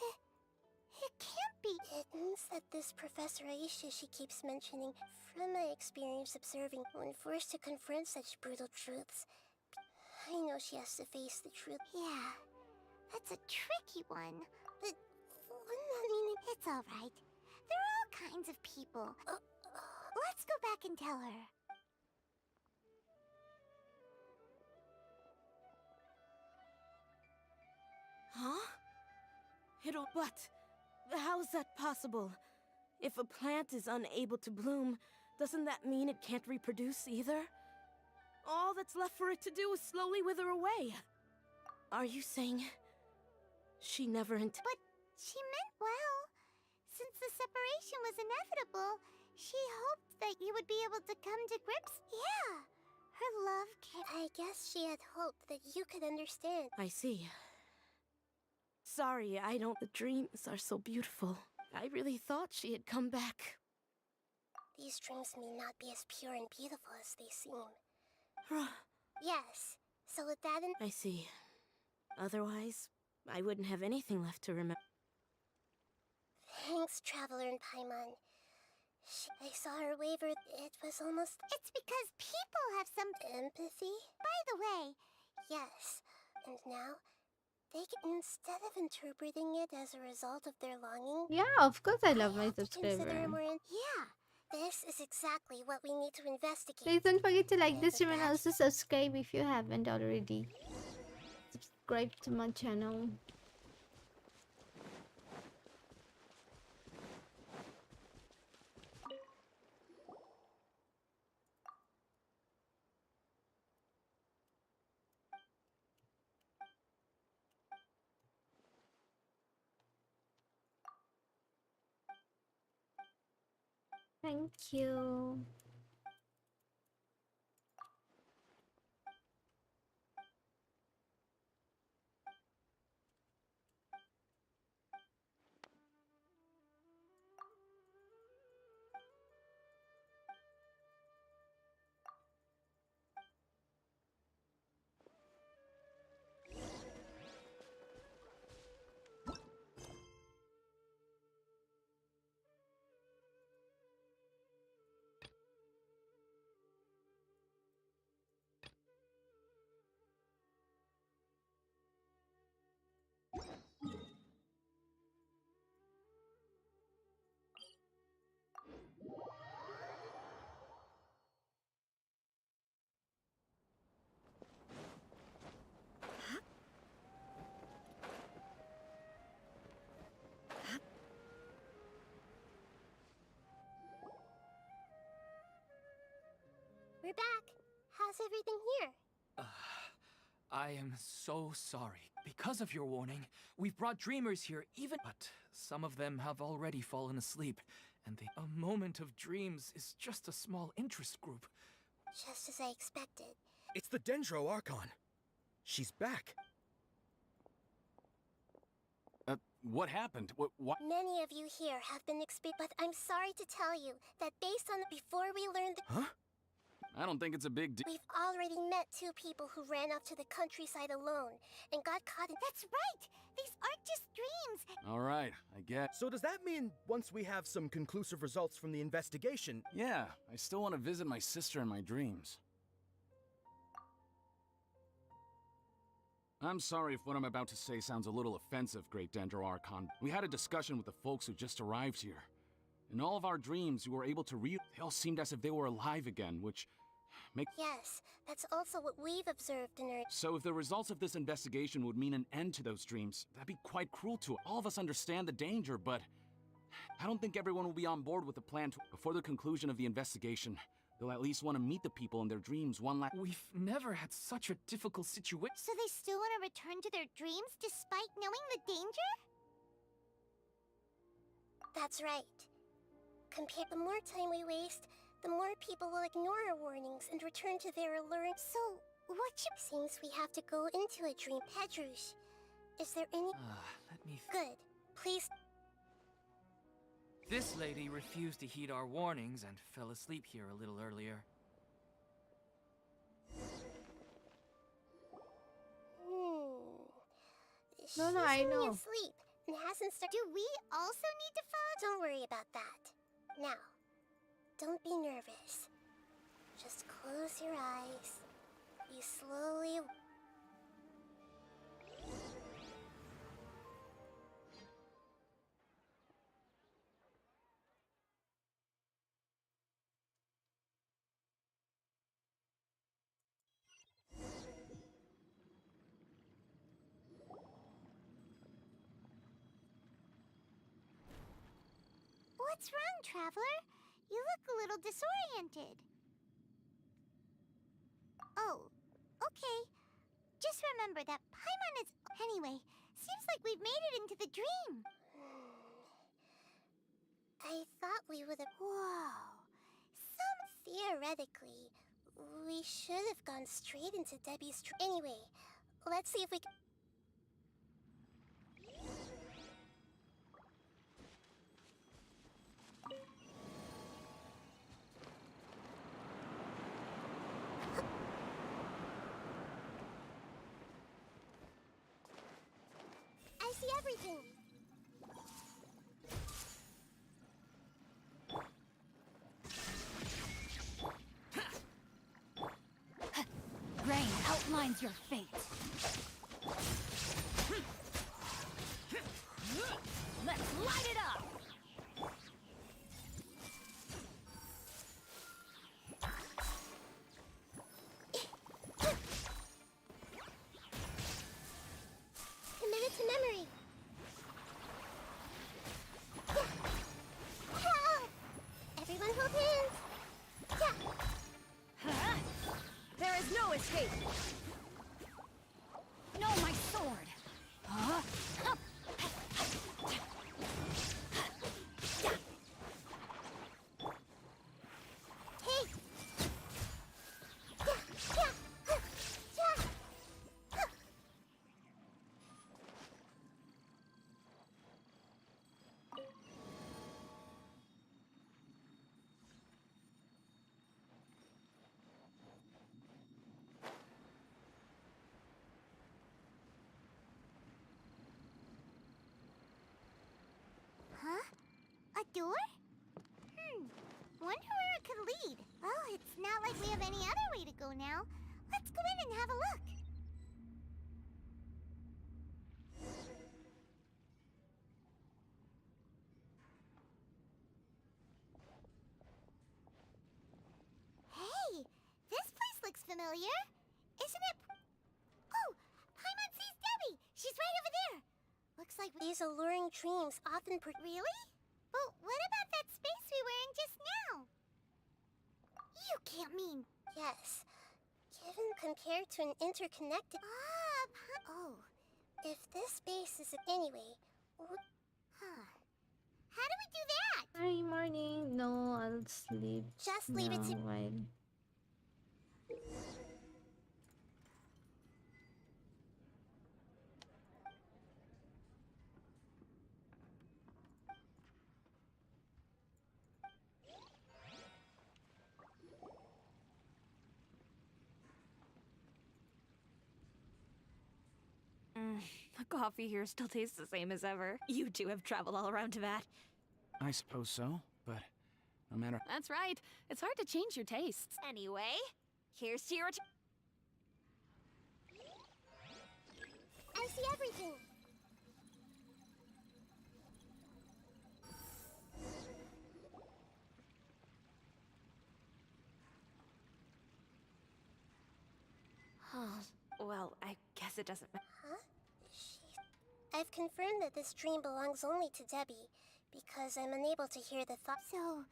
It can't be. It means that this Professor Aisha she keeps mentioning, from my experience observing, when forced to confront such brutal truths, I know she has to face the truth. Yeah, that's a tricky one. But wouldn't that mean it's all right. There are all kinds of people. Let's go back and tell her. But how's that possible? If a plant is unable to bloom, doesn't that mean it can't reproduce either? All that's left for it to do is slowly wither away. Are you saying she never But she meant well. Since the separation was inevitable, she hoped that you would be able to come to grips. Yeah, her love I guess she had hoped that you could understand. I see. Sorry, I don't. The dreams are so beautiful. I really thought she had come back. These dreams may not be as pure and beautiful as they seem. Yes, so with that in... I see. Otherwise, I wouldn't have anything left to remember. Thanks, Traveler and Paimon. I saw her waver. It was almost... It's because people have some... empathy? By the way... Yes, and now... instead of interpreting it as a result of their longing... Yeah, of course I love my subscriber. Yeah, this is exactly what we need to investigate. Please don't forget to like this stream and also subscribe if you haven't already. Subscribe to my channel. Thank you. We're back. How's everything here? I am so sorry. Because of your warning, we've brought dreamers here even... But some of them have already fallen asleep, and a moment of dreams is just a small interest group. Just as I expected. It's the Dendro Archon. She's back. What happened? What? Many of you here have been but I'm sorry to tell you that based on before we learned the... Huh? I don't think it's a big deal. We've already met 2 people who ran off to the countryside alone and got caught in... That's right! These aren't just dreams! All right, I get... So does that mean once we have some conclusive results from the investigation... Yeah, I still want to visit my sister in my dreams. I'm sorry if what I'm about to say sounds a little offensive, Great Dendro Archon. We had a discussion with the folks who just arrived here. In all of our dreams, we were able to they all seemed as if they were alive again, which makes... Yes, that's also what we've observed in our... So if the results of this investigation would mean an end to those dreams, that'd be quite cruel to all of us understand the danger, but... I don't think everyone will be on board with the plan before the conclusion of the investigation. They'll at least want to meet the people in their dreams one last... We've never had such a difficult situation. So they still want to return to their dreams despite knowing the danger? That's right. The more time we waste, the more people will ignore our warnings and return to their allure. So, what Seems we have to go into a dream. Pedrush, is there any... Let me... Good. Please... This lady refused to heed our warnings and fell asleep here a little earlier. No, I know. She's asleep and hasn't started... Do we also need to follow? Don't worry about that. Now, don't be nervous. Just close your eyes. You slowly... What's wrong, Traveler? You look a little disoriented. Oh, okay. Just remember that Paimon is... Anyway, seems like we've made it into the dream. I thought we would have. Whoa. Theoretically, we should have gone straight into Debbie's. Anyway, let's see if we can. I see everything. Rain outlines your fate. Let's light it up! Committed to memory. Everyone hold hands. There is no escape! No, my sword! Huh? Hey! Huh? A door? Wonder where it could lead. Well, it's not like we have any other way to go now. Let's go in and have a look. Hey, this place looks familiar. Isn't it? Oh, Paimon sees Debbie. She's right over there. Looks like These alluring dreams often Really? But what about that space we were in just now? You can't mean... Yes. Given compared to an interconnected... Oh. If this space is... Anyway... Huh. How do we do that? Hi, morning. No, I'll sleep. Just leave it to... While. The coffee here still tastes the same as ever. You two have traveled all around to that. I suppose so, but no matter. That's right. It's hard to change your tastes. Anyway, here's to your... I see everything. Well, I guess it doesn't matter. Huh? I've confirmed that this dream belongs only to Debbie, because I'm unable to hear the thoughts. So, don't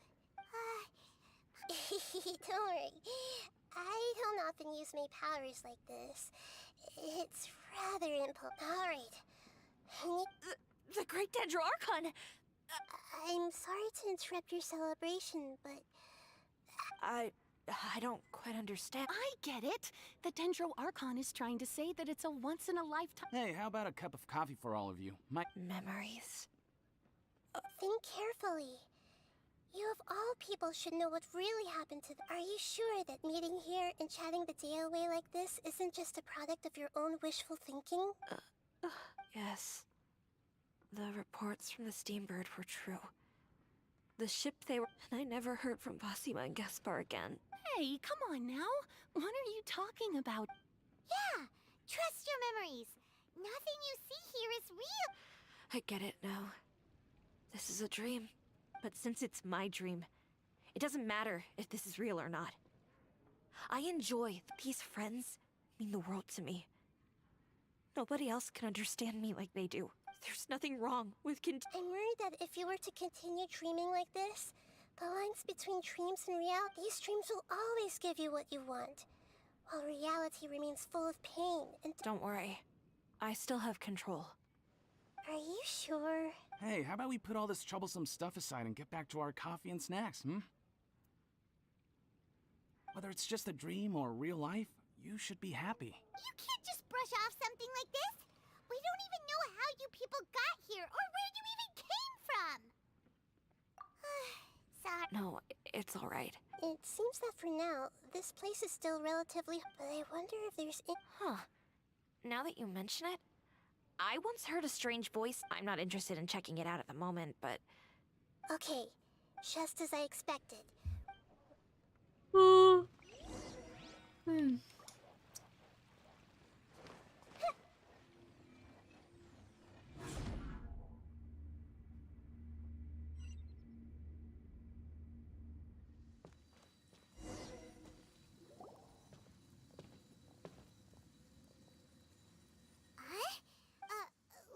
worry. I don't often use my powers like this. It's rather Alright. The Great Dendro Archon! I'm sorry to interrupt your celebration, but... I don't quite understand. I get it. The Dendro Archon is trying to say that it's a once-in-a-lifetime... Hey, how about a cup of coffee for all of you? My memories. Think carefully. You of all people should know what really happened to them. Are you sure that meeting here and chatting the day away like this isn't just a product of your own wishful thinking? Yes. The reports from the Steambird were true. The ship they were... And I never heard from Basima and Gaspar again. Hey, come on now. What are you talking about? Yeah, trust your memories. Nothing you see here is real. I get it now. This is a dream. But since it's my dream, it doesn't matter if this is real or not. I enjoy these friends mean the world to me. Nobody else can understand me like they do. There's nothing wrong with I'm worried that if you were to continue dreaming like this, the lines between dreams and reality, these dreams will always give you what you want, while reality remains full of pain and... Don't worry. I still have control. Are you sure? Hey, how about we put all this troublesome stuff aside and get back to our coffee and snacks, Whether it's just a dream or real life, you should be happy. You can't just brush off something like this. We don't even know how you people got here or where you even came from. Sorry. No, it's all right. It seems that for now, this place is still relatively... But I wonder if there's... Huh. Now that you mention it, I once heard a strange voice. I'm not interested in checking it out at the moment, but... Okay, just as I expected.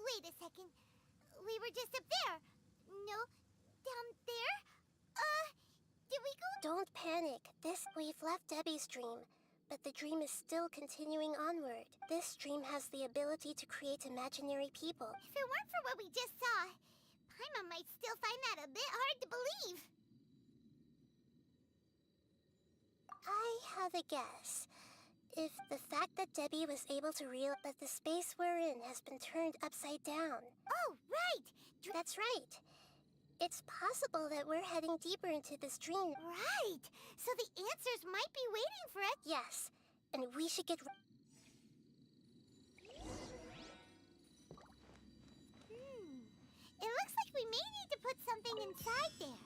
Wait a second. We were just up there. No, down there? Did we go? Don't panic. We've left Debbie's dream, but the dream is still continuing onward. This dream has the ability to create imaginary people. If it weren't for what we just saw, Paimon might still find that a bit hard to believe. I have a guess. If the fact that Debbie was able to realize that the space we're in has been turned upside down. Oh, right! That's right. It's possible that we're heading deeper into this dream. Right! So the answers might be waiting for us. Yes, and we should get... It looks like we may need to put something inside there.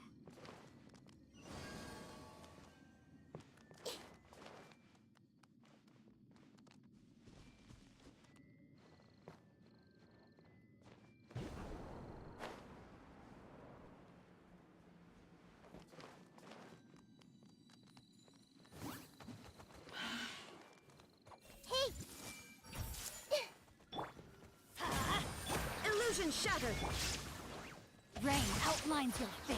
Illusion shattered! Rain outlines your fate.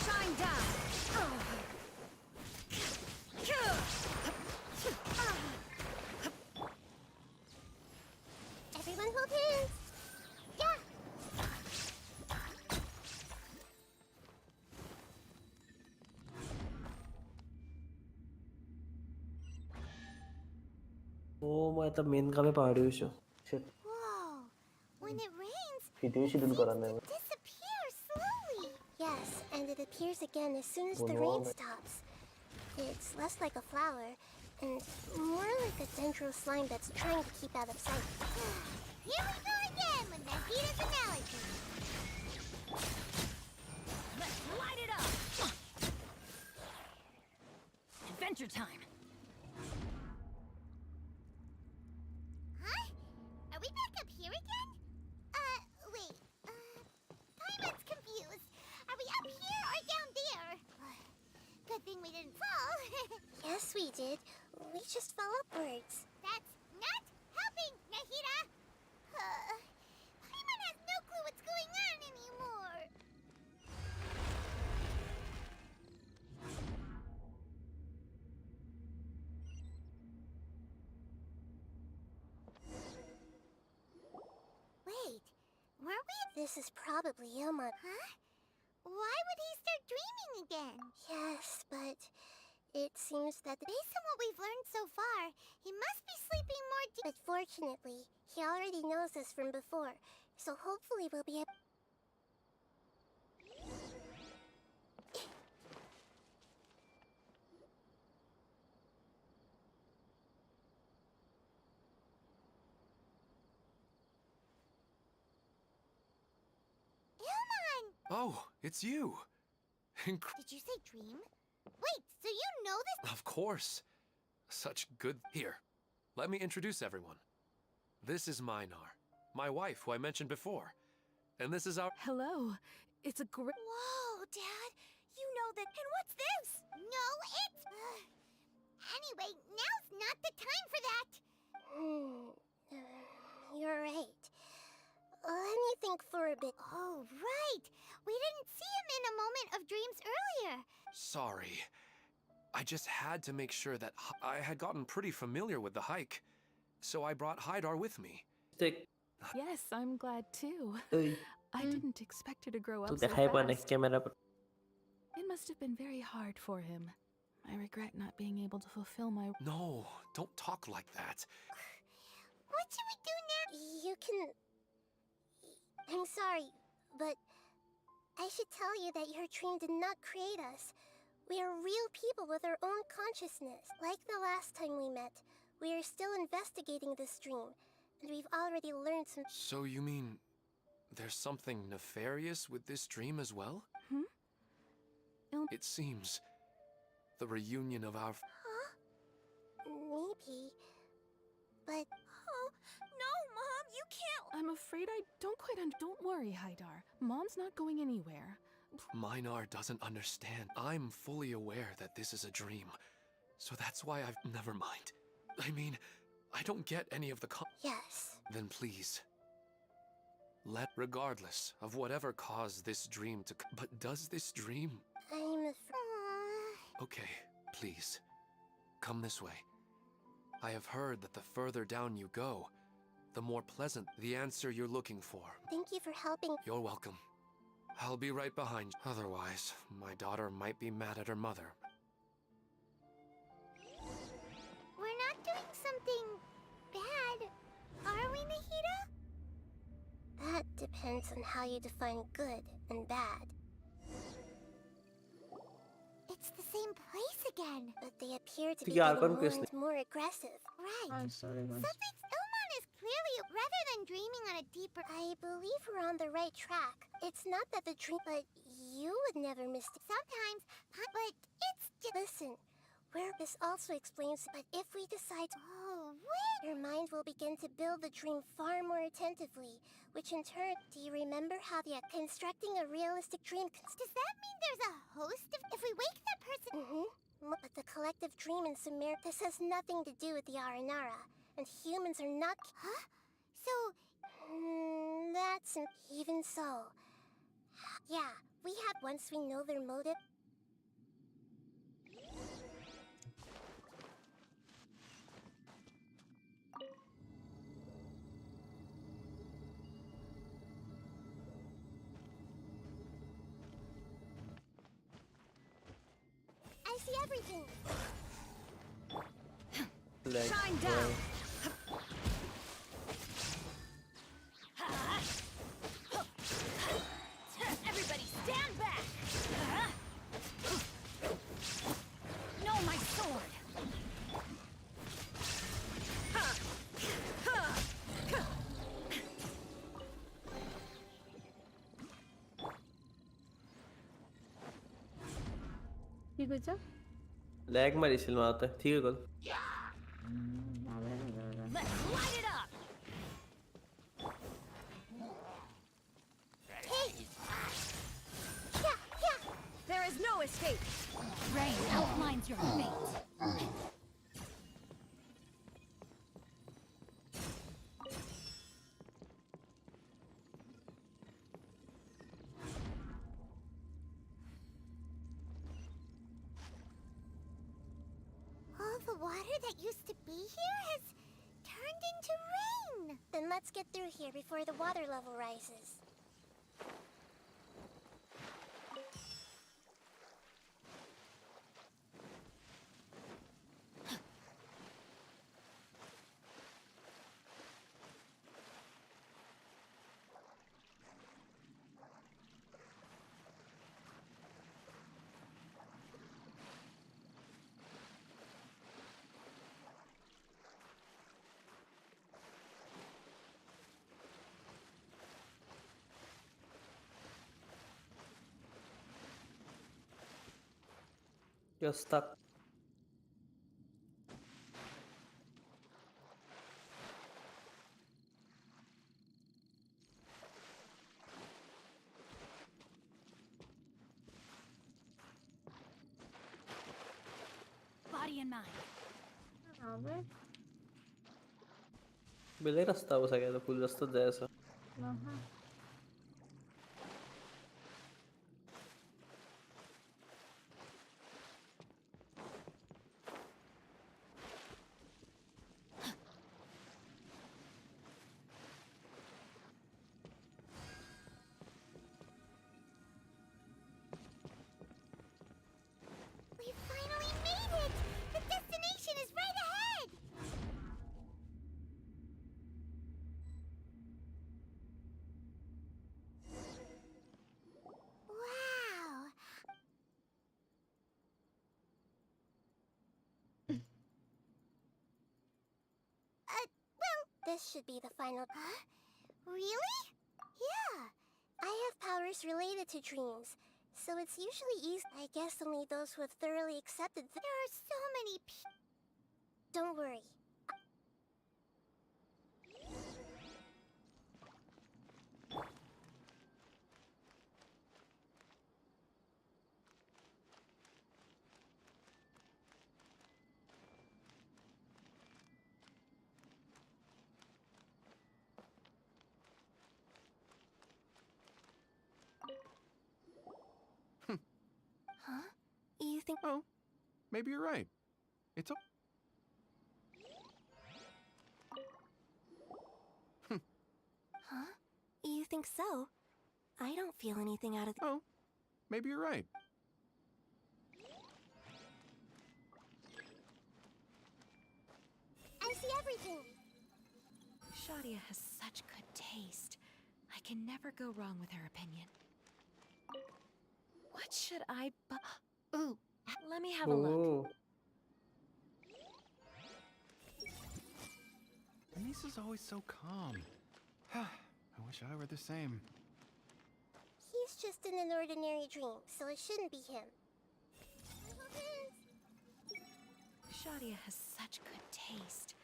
Shine down! Everyone hold hands! Yeah! Oh, मैं आता main का मैं पहाड़ी हूँ show. Shit. Whoa! When it rains, Video schedule कराना है. it disappears slowly. Yes, and it appears again as soon as the Oh, rain no. stops. It's less like a flower, and more like a dendro slime that's trying to keep out of sight. Here we go again with Nahita's analogy. Let's light it up! Adventure time! Huh? Are we back up here again? Wait. Paimon's confused. Are we up here or down there? Good thing we didn't fall. Yes, we did. We just fell upwards. That's not helping, Nahita! Paimon has no clue what's going on anymore. Wait, were we? This is probably Ilma. Huh? Why would he start dreaming again? Yes, but it seems that... Based on what we've learned so far, he must be sleeping more deep. But fortunately, he already knows this from before, so hopefully we'll be able... Ilman! Oh, it's you. Did you say dream? Wait, so you know this? Of course. Such good... Here, let me introduce everyone. This is Minar, my wife, who I mentioned before. And this is our... Hello. It's a great... Whoa, Dad! You know that... And what's this? No, it's... Anyway, now's not the time for that. You're right. Let me think for a bit. Oh, right. We didn't see him in a moment of dreams earlier. Sorry. I just had to make sure that I had gotten pretty familiar with the hike. So I brought Hydar with me. Yes, I'm glad too. I didn't expect her to grow up Tuh so dekai pa fast. kamera pa. It must have been very hard for him. I regret not being able to fulfill my... No, don't talk like that. What should we do now? You can... I'm sorry, but I should tell you that your dream did not create us. We are real people with our own consciousness. Like the last time we met, we are still investigating this dream, and we've already learned some... So you mean there's something nefarious with this dream as well? It seems the reunion of our... Huh? Maybe. But... Oh, no, Mom, you can't... I'm afraid I don't quite Don't worry, Hydar. Mom's not going anywhere. Minar doesn't understand. I'm fully aware that this is a dream. So that's why I've... Never mind. I mean, I don't get any of the Yes. Then please. Regardless of whatever caused this dream to... But does this dream... I'm afraid... Okay, please. Come this way. I have heard that the further down you go, the more pleasant the answer you're looking for. Thank you for helping. You're welcome. I'll be right behind you. Otherwise, my daughter might be mad at her mother. We're not doing something bad, are we, Nahida? That depends on how you define good and bad. It's the same place again. But they appear to be Tiga getting akun more quest and more aggressive. Right. I'm sorry, guys. Something's Ilmon is clearly, rather than dreaming on a deeper... I believe we're on the right track. It's not that the dream... But you would never miss... Sometimes, but it's just... Listen, where this also explains... But if we decide... Oh, wait! Your mind will begin to build the dream far more attentively, which in turn... Do you remember how the... Constructing a realistic dream... Does that mean there's a host of... If we wake that person... But the collective dream in Sumer... This has nothing to do with the Aranara, and humans are not... Huh? So... That's... Even so... Yeah, we have... Once we know their motive... I see everything. Shine down. Everybody stand back. No, my sword. ठीक हो जा lag मारिছিল মাতে ঠিক হৈ গ'ল Let's light it up. There is no escape. Rain outlines your fate. All the water that used to be here has turned into rain. Then let's get through here before the water level rises. you're stuck Body ready in mind. Abi. Bile rastavo, sai che dopo sto adesso. Aha. We finally made it! The destination is right ahead! Wow! Well, this should be the final. Huh? Really? Yeah. I have powers related to dreams, so it's usually easy. I guess only those who have thoroughly accepted. There are so many people. Don't worry. Huh? You think? Oh, maybe you're right. It's Huh? You think so? I don't feel anything out of. Oh, maybe you're right. I see everything. Shadia has such good taste. I can never go wrong with her opinion. What should I buy? Ooh, let me have a look. Oh. Denise is always so calm. I wish I were the same. He's just in an ordinary dream, so it shouldn't be him. Shadia has such good taste.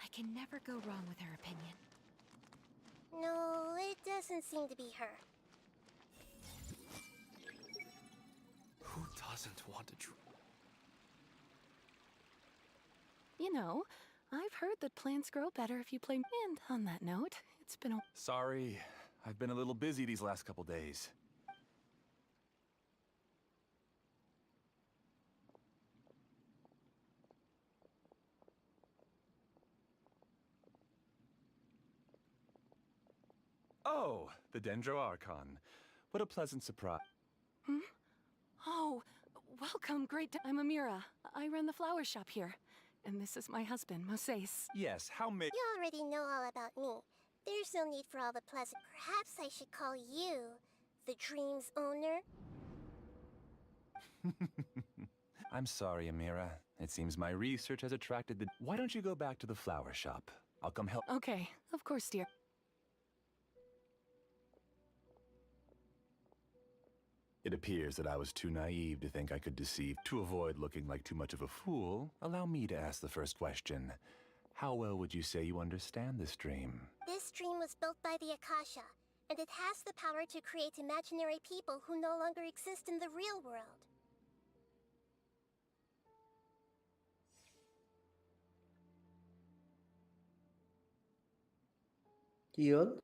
I can never go wrong with her opinion. No, it doesn't seem to be her. Who doesn't want to dream? You know, I've heard that plants grow better if you play. And on that note, it's been a. Sorry, I've been a little busy these last couple days. Oh, the Dendro Archon. What a pleasant surprise. Hmm? Oh, welcome. I'm Amira. I run the flower shop here. And this is my husband, Moses. Yes, how may... You already know all about me. There's no need for all the pleasant. Perhaps I should call you the dream's owner? I'm sorry, Amira. It seems my research has attracted the... Why don't you go back to the flower shop? I'll come help... Okay, of course, dear. It appears that I was too naive to think I could deceive. To avoid looking like too much of a fool, allow me to ask the first question. How well would you say you understand this dream? This dream was built by the Akasha, and it has the power to create imaginary people who no longer exist in the real world. Yun?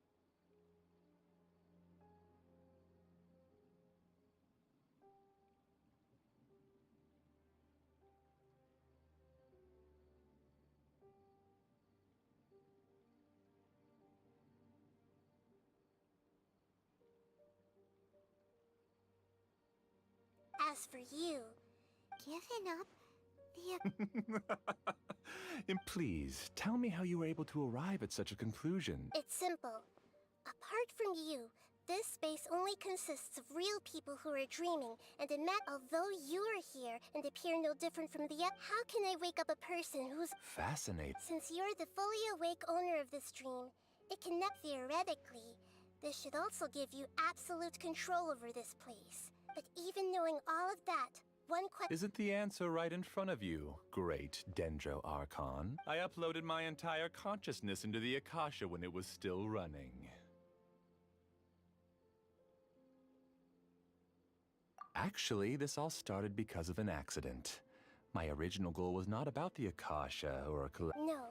As for you, Given up? And please, tell me how you were able to arrive at such a conclusion. It's simple. Apart from you, this space only consists of real people who are dreaming, and although you are here and appear no different from the how can I wake up a person who's... Fascinating. Since you're the fully awake owner of this dream, it can theoretically. This should also give you absolute control over this place. But even knowing all of that, one question... Isn't the answer right in front of you, great Dendro Archon? I uploaded my entire consciousness into the Akasha when it was still running. Actually, this all started because of an accident. My original goal was not about the Akasha or a No.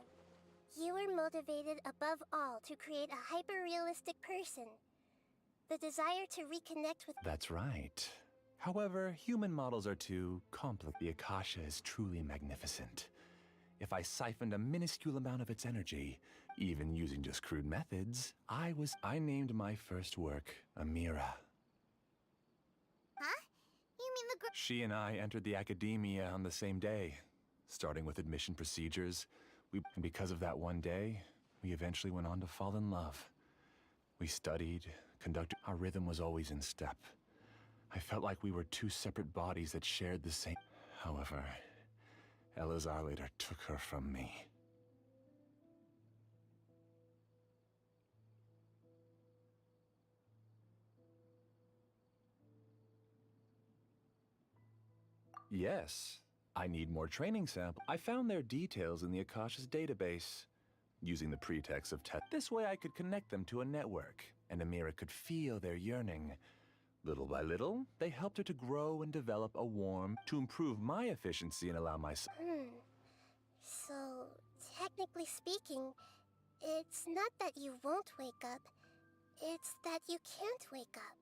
You were motivated above all to create a hyper-realistic person. The desire to reconnect with... That's right. However, human models are too complex. The Akasha is truly magnificent. If I siphoned a minuscule amount of its energy, even using just crude methods, I named my first work Amira. Huh? You mean the girl? She and I entered the academia on the same day, starting with admission procedures. And because of that one day, we eventually went on to fall in love. We studied, conducted. Our rhythm was always in step. I felt like we were two separate bodies that shared the same. However, Elazar later took her from me. Yes, I need more training samples. I found their details in the Akasha's database. Using the pretext of this way I could connect them to a network, and Amira could feel their yearning. Little by little, they helped her to grow and develop a warm to improve my efficiency and allow my... So, technically speaking, it's not that you won't wake up, it's that you can't wake up.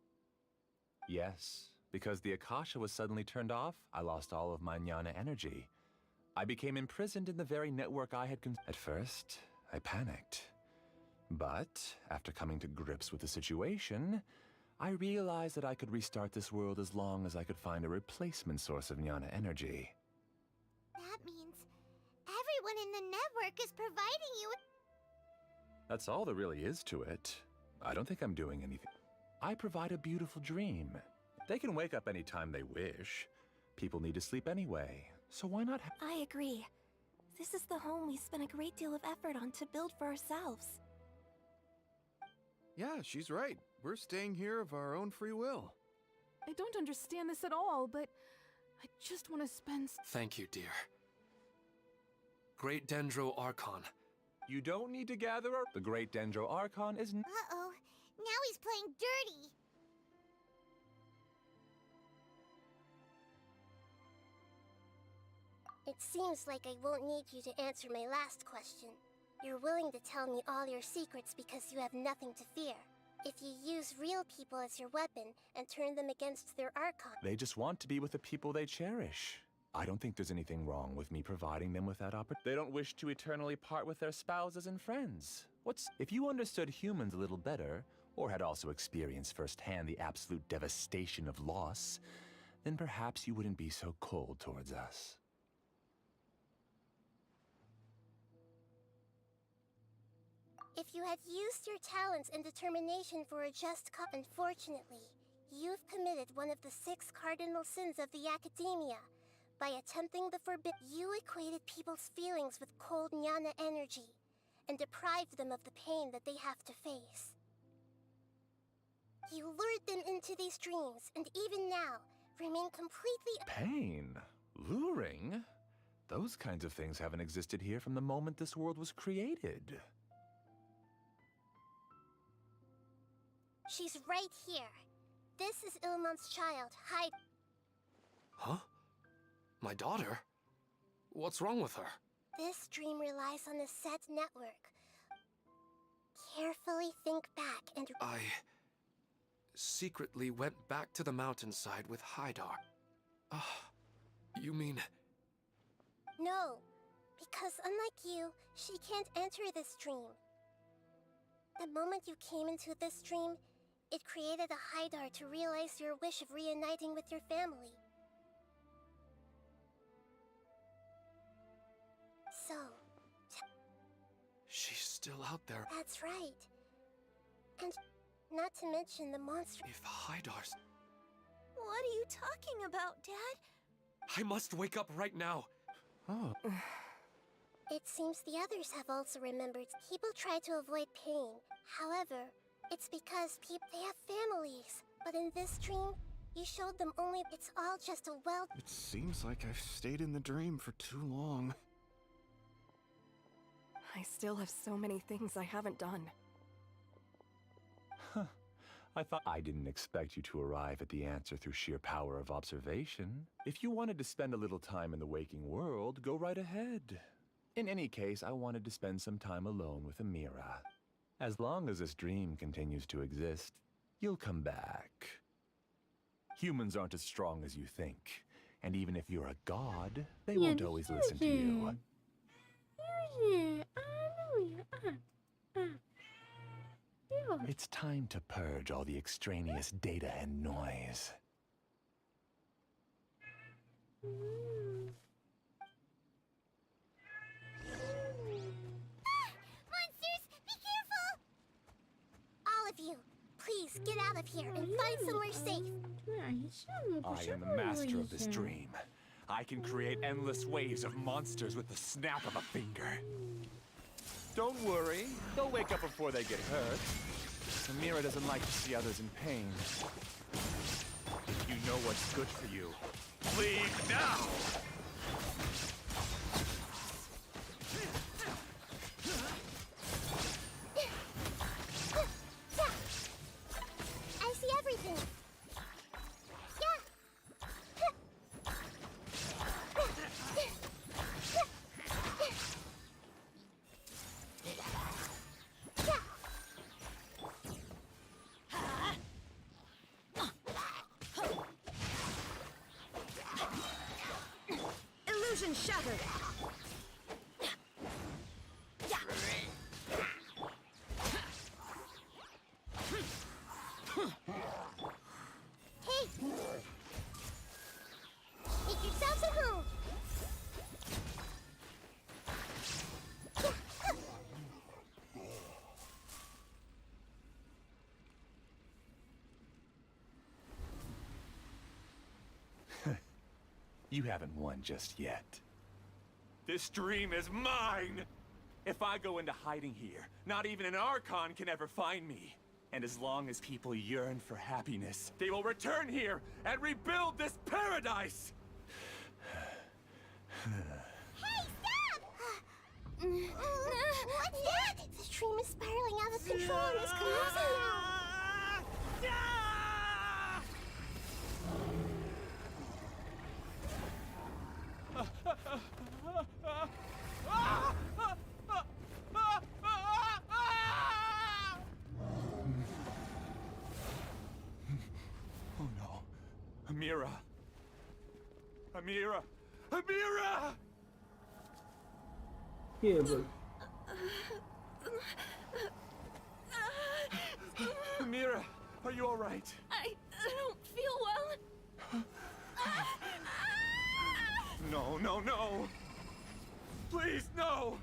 Yes, because the Akasha was suddenly turned off, I lost all of my jnana energy. I became imprisoned in the very network I had At first, I panicked. But, after coming to grips with the situation, I realized that I could restart this world as long as I could find a replacement source of jnana energy. That means everyone in the network is providing you with... That's all there really is to it. I don't think I'm doing anything. I provide a beautiful dream. They can wake up any time they wish. People need to sleep anyway, so why not I agree. This is the home we spent a great deal of effort on to build for ourselves. Yeah, she's right. We're staying here of our own free will. I don't understand this at all, but I just want to spend... Thank you, dear. Great Dendro Archon. You don't need to gather the Great Dendro Archon is... Uh-oh. Now he's playing dirty. It seems like I won't need you to answer my last question. You're willing to tell me all your secrets because you have nothing to fear. If you use real people as your weapon and turn them against their Archon... They just want to be with the people they cherish. I don't think there's anything wrong with me providing them with that opportunity. They don't wish to eternally part with their spouses and friends. If you understood humans a little better, or had also experienced firsthand the absolute devastation of loss, then perhaps you wouldn't be so cold towards us. If you had used your talents and determination for a just cause... Unfortunately, you've committed one of the 6 cardinal sins of the Academia. By attempting the forbidden, you equated people's feelings with cold jnana energy, and deprived them of the pain that they have to face. You lured them into these dreams, and even now, remain completely... Pain? Luring? Those kinds of things haven't existed here from the moment this world was created. She's right here. This is Ilmon's child, Hyde. Huh? My daughter? What's wrong with her? This dream relies on a set network. Carefully think back and... I secretly went back to the mountainside with Haidar. You mean... No, because unlike you, she can't enter this dream. The moment you came into this dream, it created a Haidar to realize your wish of reuniting with your family. So... She's still out there. That's right. And not to mention the monster... If Haidar's... What are you talking about, Dad? I must wake up right now! Oh. It seems the others have also remembered. People try to avoid pain. However, it's because they have families. But in this dream, you showed them only... It's all just a well... It seems like I've stayed in the dream for too long. I still have so many things I haven't done. Huh. I didn't expect you to arrive at the answer through sheer power of observation. If you wanted to spend a little time in the waking world, go right ahead. In any case, I wanted to spend some time alone with Amira. As long as this dream continues to exist, you'll come back. Humans aren't as strong as you think, and even if you're a god, they won't always listen to you. It's time to purge all the extraneous data and noise. Monsters, be careful! All of you, please get out of here and find somewhere safe. I am the master of this dream. I can create endless waves of monsters with the snap of a finger. Don't worry, they'll wake up before they get hurt. Amira doesn't like to see others in pain. If you know what's good for you, leave now! I see everything. Illusion shattered. Hey! Make yourselves at home! You haven't won just yet. This dream is mine! If I go into hiding here, not even an Archon can ever find me. And as long as people yearn for happiness, they will return here and rebuild this paradise! Hey, stop! What's that? The dream is spiraling out of control and is collapsing now. Oh no. Amira. Amira. Amira! Cable. Amira, are you all right? I don't feel well. No, no, no! Please, no!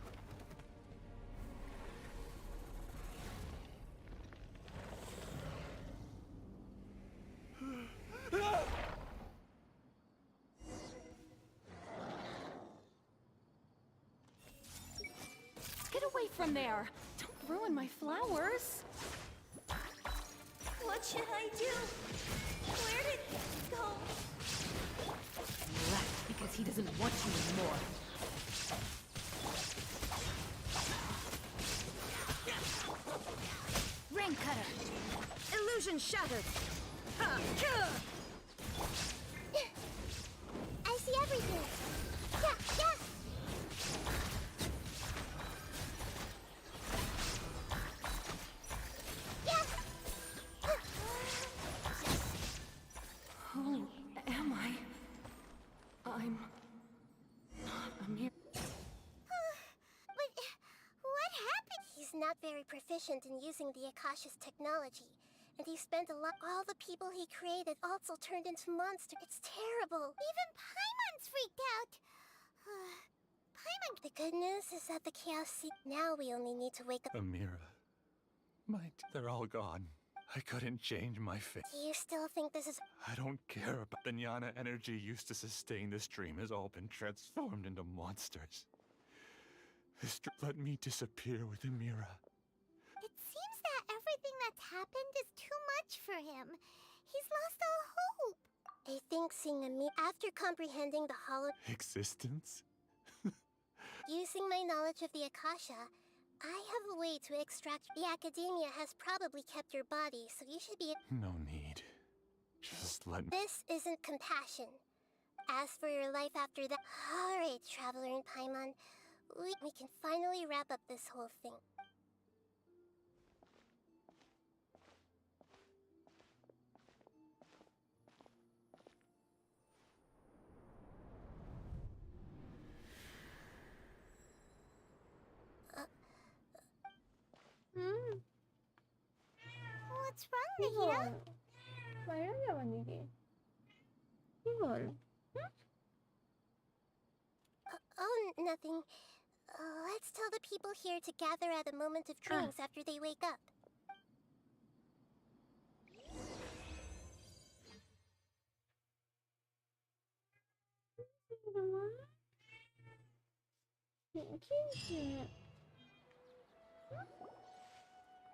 Get away from there! Don't ruin my flowers! What should I do? Where did he go? Left because he doesn't want you anymore. Rain cutter. Illusion shattered. I see everything. Yeah. Who am I? I'm not Amir. But what happened? He's not very proficient in using the Akasha's technology. And he spent all the people he created also turned into monsters. It's terrible. Even Paimon's freaked out. Paimon. The good news is that the chaos now we only need to wake up. Amira. They're all gone. I couldn't change my fate. Do you still think this is... I don't care about the jnana energy used to sustain this dream has all been transformed into monsters. Let me disappear with Amira. It seems that everything that's happened is too much for him. He's lost all hope. I think seeing Amira after comprehending the hollow... Existence? Using my knowledge of the Akasha, I have a way to extract. The academia has probably kept your body, so you should be. No need. Just let me. This isn't compassion. As for your life after that. Alright, Traveler and Paimon. We can finally wrap up this whole thing. What's wrong, Nahida? Mayroon naman hindi. Yun. Oh, nothing. Let's tell the people here to gather at a moment of dreams after they wake up.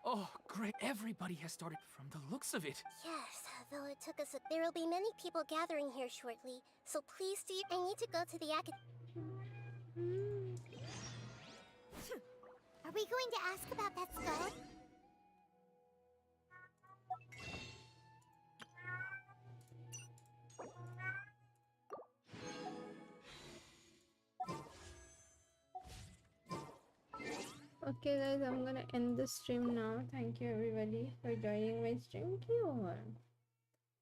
Oh, great. Everybody has started from the looks of it. Yes, though it took us a... There will be many people gathering here shortly, so please do... I need to go to the Are we going to ask about that skull? Okay guys, I'm gonna end the stream now. Thank you everybody for joining my stream.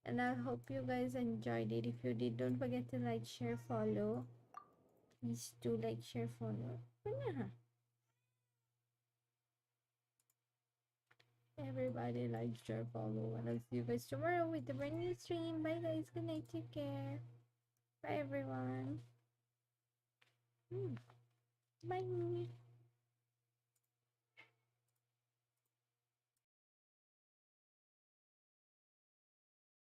And I hope you guys enjoyed it. If you did, don't forget to like, share, follow. Please do like, share, follow. Everybody like, share, follow. And I'll see you guys tomorrow with the brand new stream. Bye guys. Good night. Take care. Bye everyone. Bye.